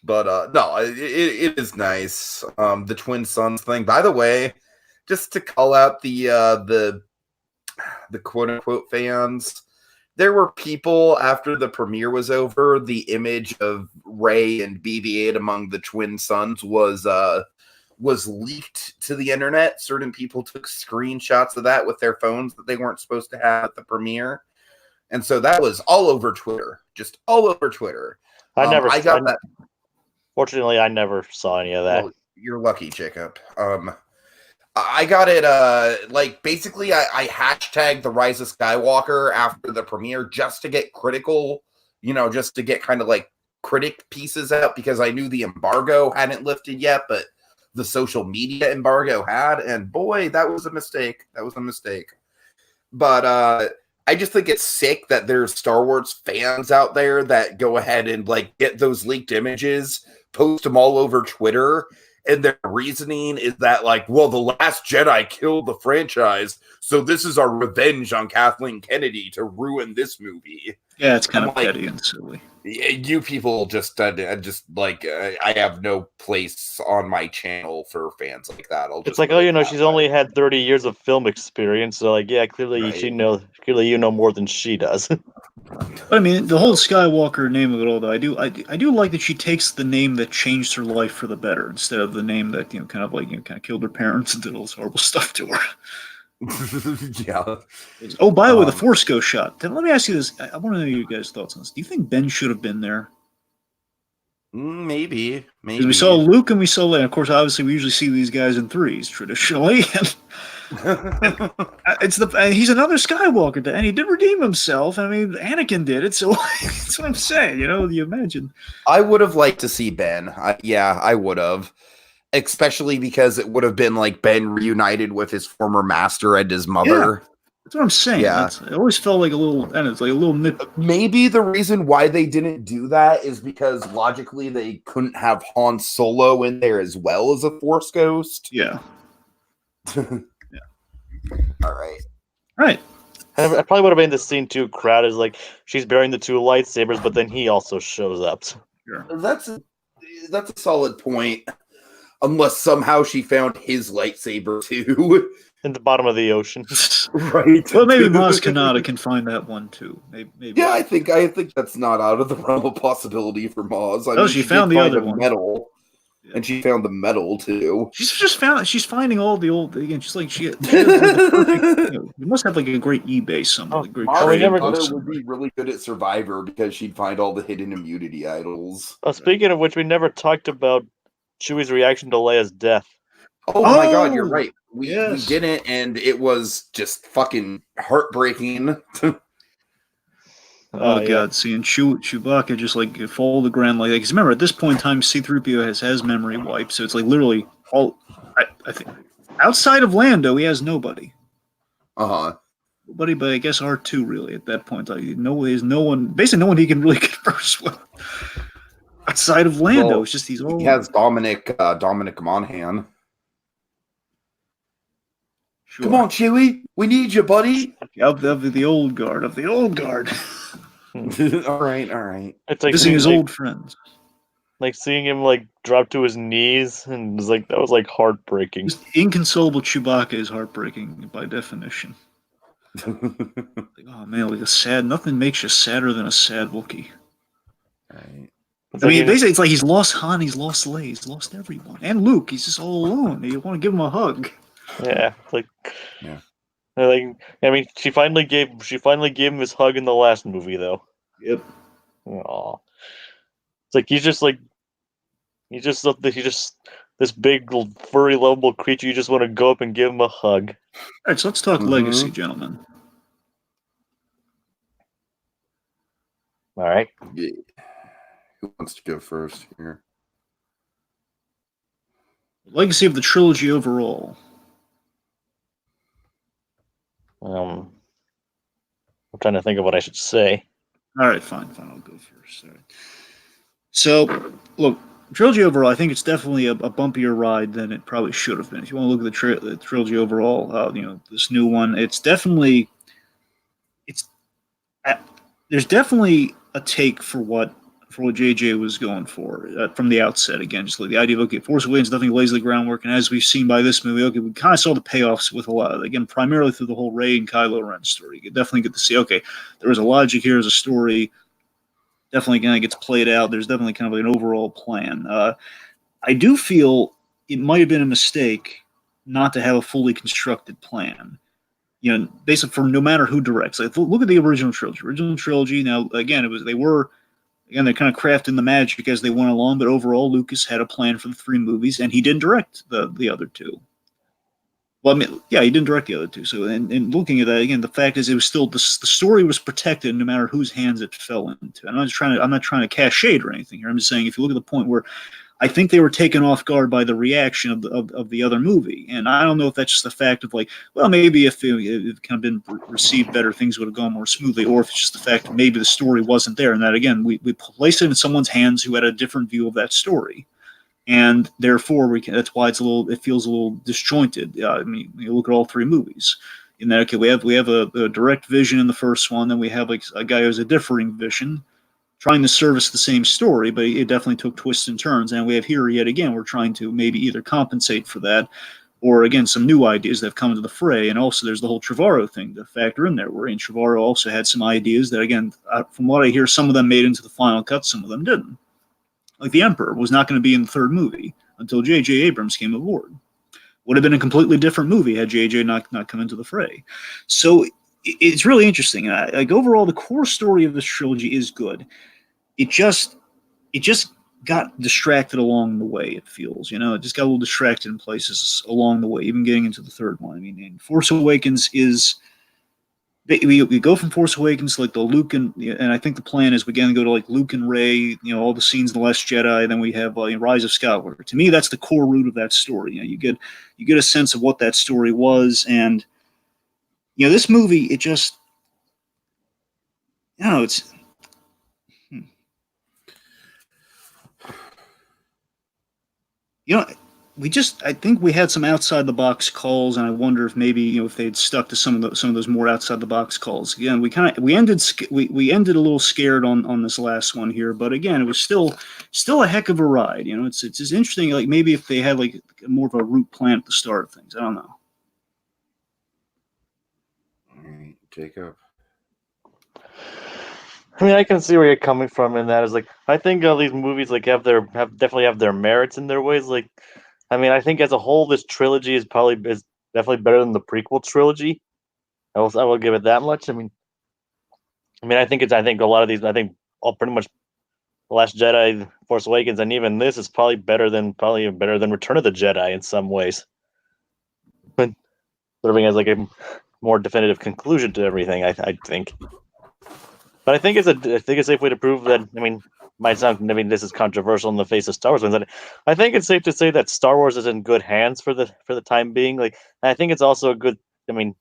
But no, it is nice. The twin sons thing. By the way, just to call out the quote unquote fans, there were people after the premiere was over. The image of Rey and BB-8 among the twin sons was leaked to the internet. Certain people took screenshots of that with their phones that they weren't supposed to have at the premiere, and so that was all over Twitter, just all over Twitter. I got that. Fortunately, I never saw any of that. Well, you're lucky, Jacob. I got it, basically I hashtagged the Rise of Skywalker after the premiere just to get critical, just to get kind of like critic pieces out because I knew the embargo hadn't lifted yet, but the social media embargo had, and boy, that was a mistake. But I just think it's sick that there's Star Wars fans out there that go ahead and like get those leaked images, post them all over Twitter, and their reasoning is that like, well, the Last Jedi killed the franchise, so this is our revenge on Kathleen Kennedy to ruin this movie. Yeah, it's kind of petty and silly. You people just I have no place on my channel for fans like that. It's like, she's only had 30 years of film experience, so like, yeah, clearly right. Clearly you know more than she does. I mean, the whole Skywalker name of it all, though, I do like that she takes the name that changed her life for the better instead of the name that kind of killed her parents and did all this horrible stuff to her. Yeah. Oh, by the way, the Force Ghost shot. Then let me ask you this. I want to know your guys' thoughts on this. Do you think Ben should have been there? Maybe. Because we saw Luke and we saw Leia. Of course, obviously, we usually see these guys in threes traditionally. He's another Skywalker, and he did redeem himself. I mean, Anakin did it, so that's what I'm saying. You imagine. I would have liked to see Ben. I would have. Especially because it would have been like Ben reunited with his former master and his mother. Yeah, that's what I'm saying. Yeah. It always felt like a little nip. Maybe the reason why they didn't do that is because logically they couldn't have Han Solo in there as well as a Force Ghost. Yeah. Yeah. All right. It probably would have been the scene too. Crowd is like she's bearing the two lightsabers, but then he also shows up. Sure. That's a solid point. Unless somehow she found his lightsaber too. In the bottom of the ocean. Right. Well, maybe Maz Kanata can find that one too. Maybe. Yeah, I think that's not out of the realm of possibility for Maz. I mean, she found the other one. Medal. Yeah. And she found the medal too. She's finding all the old again. She's like she has the perfect, you must have like a great eBay somewhere. Like great Maz would be really good at Survivor because she'd find all the hidden immunity idols. Speaking of which, we never talked about Chewie's reaction to Leia's death. Oh my god, you're right. We didn't, and it was just fucking heartbreaking. God, seeing Chewbacca just like fall to the ground like that. Because remember, at this point in time, C-3PO has memory wiped, so it's like literally all. I think outside of Lando, he has nobody. Uh-huh. Nobody, but I guess R2 really at that point. Like, there's no one, basically no one he can really converse with. Outside of Lando, Well, it's just he's all. He has Dominic Monaghan. Sure. Come on, Chewie. We need you, buddy. Of the old guard. all right. It's like Visiting his old friends. Like seeing him like drop to his knees, and was like that was like heartbreaking. Just inconsolable Chewbacca is heartbreaking by definition. Like, oh man, like nothing makes you sadder than a sad Wookiee. Right. I mean, basically, it's like he's lost Han, he's lost Leia, he's lost everyone, and Luke. He's just all alone. You want to give him a hug. Yeah, like, yeah. Like, I mean, she finally gave him his hug in the last movie, though. Yep. Aw. It's like he's just this big furry lovable creature. You just want to go up and give him a hug. All right, so let's talk legacy, gentlemen. All right. Yeah. Who wants to go first here? Legacy of the trilogy overall. I'm trying to think of what I should say. All right, fine. I'll go first. All right. So, look, trilogy overall, I think it's definitely a bumpier ride than it probably should have been. If you want to look at the trilogy overall, this new one, there's definitely a take for what JJ was going for from the outset. Again, just like the idea of, okay, Force Awakens, nothing lays the groundwork, and as we've seen by this movie, okay, we kind of saw the payoffs with a lot, again, primarily through the whole Rey and Kylo Ren story. You definitely get to see, okay, there was a logic here, there's a story, definitely kind of gets played out. There's definitely kind of an overall plan. I do feel it might have been a mistake not to have a fully constructed plan. Basically, for no matter who directs. Like, look at the original trilogy. Now, again, they're kind of crafting the magic as they went along, but overall, Lucas had a plan for the 3 movies, and he didn't direct the other 2. Well, I mean, yeah, he didn't direct the other 2. So, and looking at that again, the fact is, it was still the story was protected no matter whose hands it fell into. I'm not trying to cast shade or anything here. I'm just saying, if you look at the point where I think they were taken off guard by the reaction of the other movie, and I don't know if that's just the fact of like, well, maybe if it kind of been received better, things would have gone more smoothly, or if it's just the fact that maybe the story wasn't there, and that again we placed it in someone's hands who had a different view of that story, and therefore that's why it feels a little disjointed. I mean, you look at all 3 movies. In that, okay, we have a direct vision in the first one, then we have like a guy who has a differing vision, trying to service the same story, but it definitely took twists and turns. And we have here yet again, we're trying to maybe either compensate for that, or again, some new ideas that have come into the fray. And also there's the whole Trevorrow thing to factor in there, where Trevorrow also had some ideas that, again, from what I hear, some of them made into the final cut, some of them didn't. Like the Emperor was not going to be in the 3rd movie until J.J. Abrams came aboard. Would have been a completely different movie had J.J. not come into the fray. So it's really interesting. Like overall, the core story of this trilogy is good. It just got distracted along the way. It feels, it just got a little distracted in places along the way. Even getting into the 3rd one. I mean, Force Awakens is we go from Force Awakens to like the Luke and I think the plan is we again go to like Luke and Rey. All the scenes in the Last Jedi. And then we have Rise of Skywalker. To me, that's the core root of that story. You get a sense of what that story was, and this movie, it just, it's. I think we had some outside the box calls, and I wonder if maybe if they'd stuck to some of those more outside the box calls. Again, we ended a little scared on this last one here, but again, it was still a heck of a ride. It's just interesting. Like maybe if they had like more of a route plan at the start of things, I don't know. All right, Jacob. I mean, I can see where you're coming from, and that is like, I think all these movies like definitely have their merits in their ways. Like, I mean, I think as a whole, this trilogy is definitely better than the prequel trilogy. I will give it that much. I mean, I think a lot of these, I think all pretty much The Last Jedi, Force Awakens, and even this is probably better than Return of the Jedi in some ways. But serving as like a more definitive conclusion to everything, I think. But I think it's a safe way to prove that. I mean, might sound, I mean, this is controversial in the face of Star Wars fans. I think it's safe to say that Star Wars is in good hands for the time being. Like, I think it's also a good. I mean,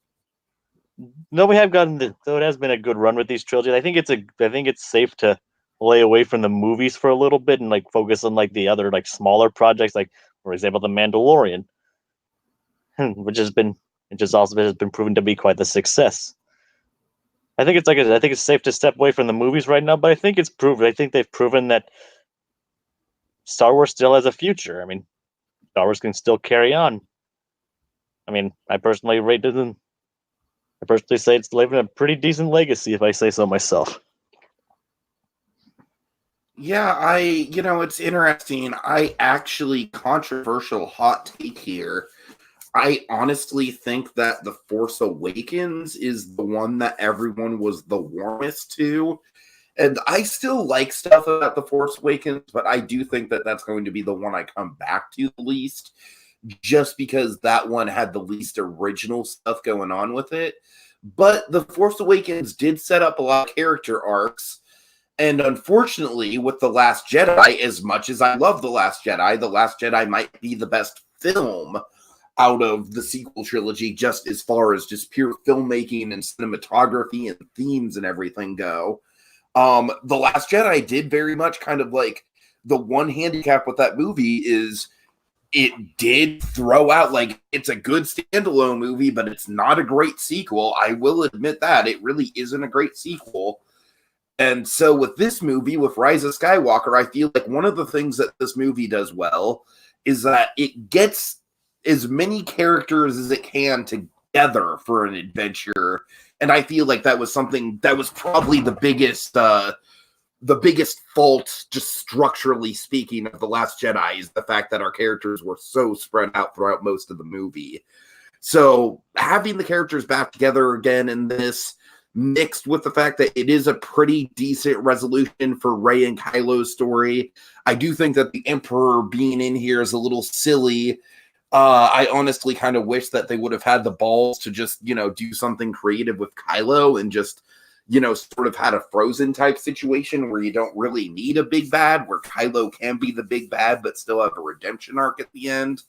though we have though it has been a good run with these trilogies. I think it's safe to lay away from the movies for a little bit and like focus on like the other like smaller projects, like for example, The Mandalorian, which has been proven to be quite the success. I think it's safe to step away from the movies right now, but I think it's proven. I think they've proven that Star Wars still has a future. I mean, Star Wars can still carry on. I mean, I personally say it's living a pretty decent legacy, if I say so myself. Yeah, it's interesting. I actually, controversial hot take here. I honestly think that The Force Awakens is the one that everyone was the warmest to. And I still like stuff about The Force Awakens, but I do think that that's going to be the one I come back to the least, just because that one had the least original stuff going on with it. But The Force Awakens did set up a lot of character arcs. And unfortunately, with The Last Jedi, as much as I love The Last Jedi might be the best film out of the sequel trilogy, just as far as just pure filmmaking and cinematography and themes and everything go. The Last Jedi did very much kind of like, the one handicap with that movie is it did throw out, like, it's a good standalone movie, but it's not a great sequel. I will admit that. It really isn't a great sequel. And so with this movie, with Rise of Skywalker, I feel like one of the things that this movie does well is that it gets as many characters as it can together for an adventure. And I feel like that was something that was probably the biggest fault, just structurally speaking, of The Last Jedi, is the fact that our characters were so spread out throughout most of the movie. So having the characters back together again in this, mixed with the fact that it is a pretty decent resolution for Rey and Kylo's story. I do think that the Emperor being in here is a little silly. I honestly kind of wish that they would have had the balls to just, do something creative with Kylo and just, sort of had a Frozen type situation where you don't really need a big bad, where Kylo can be the big bad, but still have a redemption arc at the end.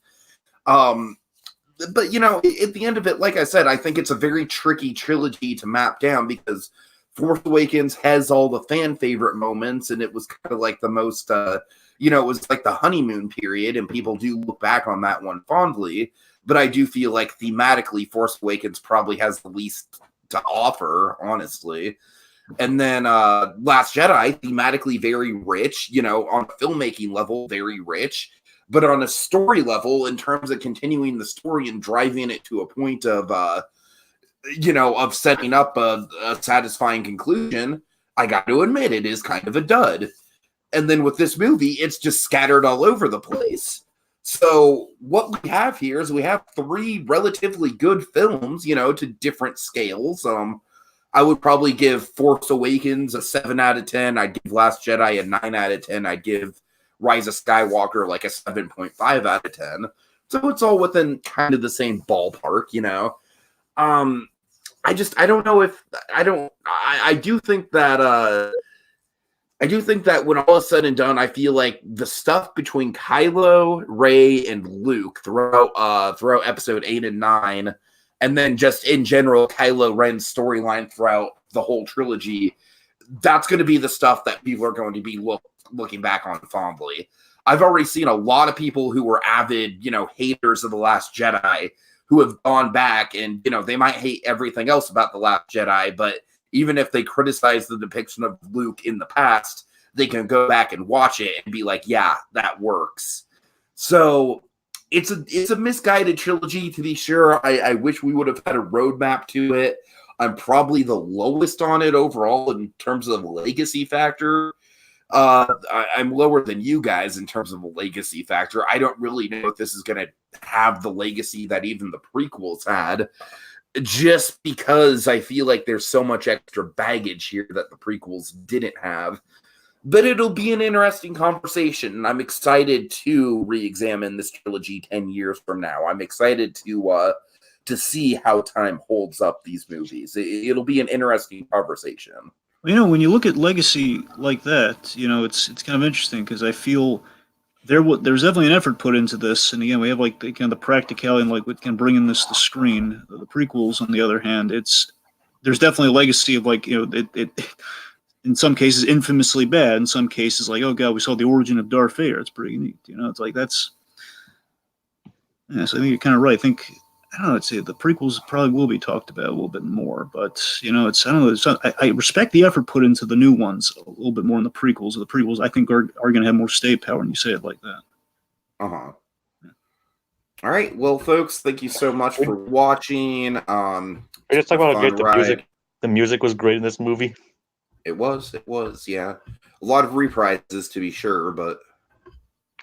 But, at the end of it, like I said, I think it's a very tricky trilogy to map down because Force Awakens has all the fan favorite moments, and it was kind of like the most, it was like the honeymoon period, and people do look back on that one fondly. But I do feel like thematically, Force Awakens probably has the least to offer, honestly. And then Last Jedi, thematically very rich, on a filmmaking level, very rich. But on a story level, in terms of continuing the story and driving it to a point of, of setting up a satisfying conclusion, I got to admit it is kind of a dud. And then with this movie, it's just scattered all over the place. So what we have here is we have three relatively good films, to different scales. I would probably give Force Awakens a 7 out of 10. I'd give Last Jedi a 9 out of 10. I'd give Rise of Skywalker like a 7.5 out of 10. So it's all within kind of the same ballpark, I do think that when all is said and done, I feel like the stuff between Kylo, Rey, and Luke throughout episode 8 and 9, and then just in general, Kylo Ren's storyline throughout the whole trilogy, that's going to be the stuff that people are going to be looking back on fondly. I've already seen a lot of people who were avid, haters of The Last Jedi who have gone back and, they might hate everything else about The Last Jedi, but even if they criticize the depiction of Luke in the past, they can go back and watch it and be like, yeah, that works. So it's a misguided trilogy, to be sure. I wish we would have had a roadmap to it. I'm probably the lowest on it overall in terms of legacy factor. I'm lower than you guys in terms of a legacy factor. I don't really know if this is going to have the legacy that even the prequels had, just because I feel like there's so much extra baggage here that the prequels didn't have. But it'll be an interesting conversation. I'm excited to re-examine this trilogy 10 years from now. I'm excited to see how time holds up these movies. It'll be an interesting conversation. When you look at Legacy like that, it's kind of interesting because I feel there's definitely an effort put into this, and again, we have like the kind of the practicality and like what can bring in this to screen. The prequels, on the other hand, there's definitely a legacy of like it in some cases infamously bad, in some cases like, oh god, we saw the origin of Darth Vader. It's pretty neat, it's like that's so I think you're kind of right. I don't know. I'd say the prequels probably will be talked about a little bit more, but I don't know. I respect the effort put into the new ones a little bit more in the prequels. The prequels I think are going to have more stay power when you say it like that. Uh-huh. Yeah. All right, well, folks, thank you so much for watching. We just talk about how great the music. The music was great in this movie. It was, yeah. A lot of reprises to be sure, but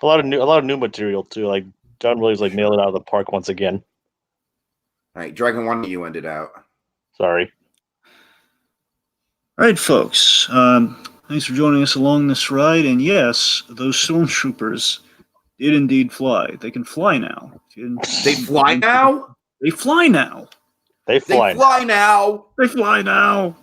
a lot of new material too. Like John Williams nailed it out of the park once again. All right, Dragon, why don't you end it out? Sorry. All right, folks. Thanks for joining us along this ride. And yes, those stormtroopers did indeed fly. They can fly now. They fly now? They fly now. They fly now. They fly now.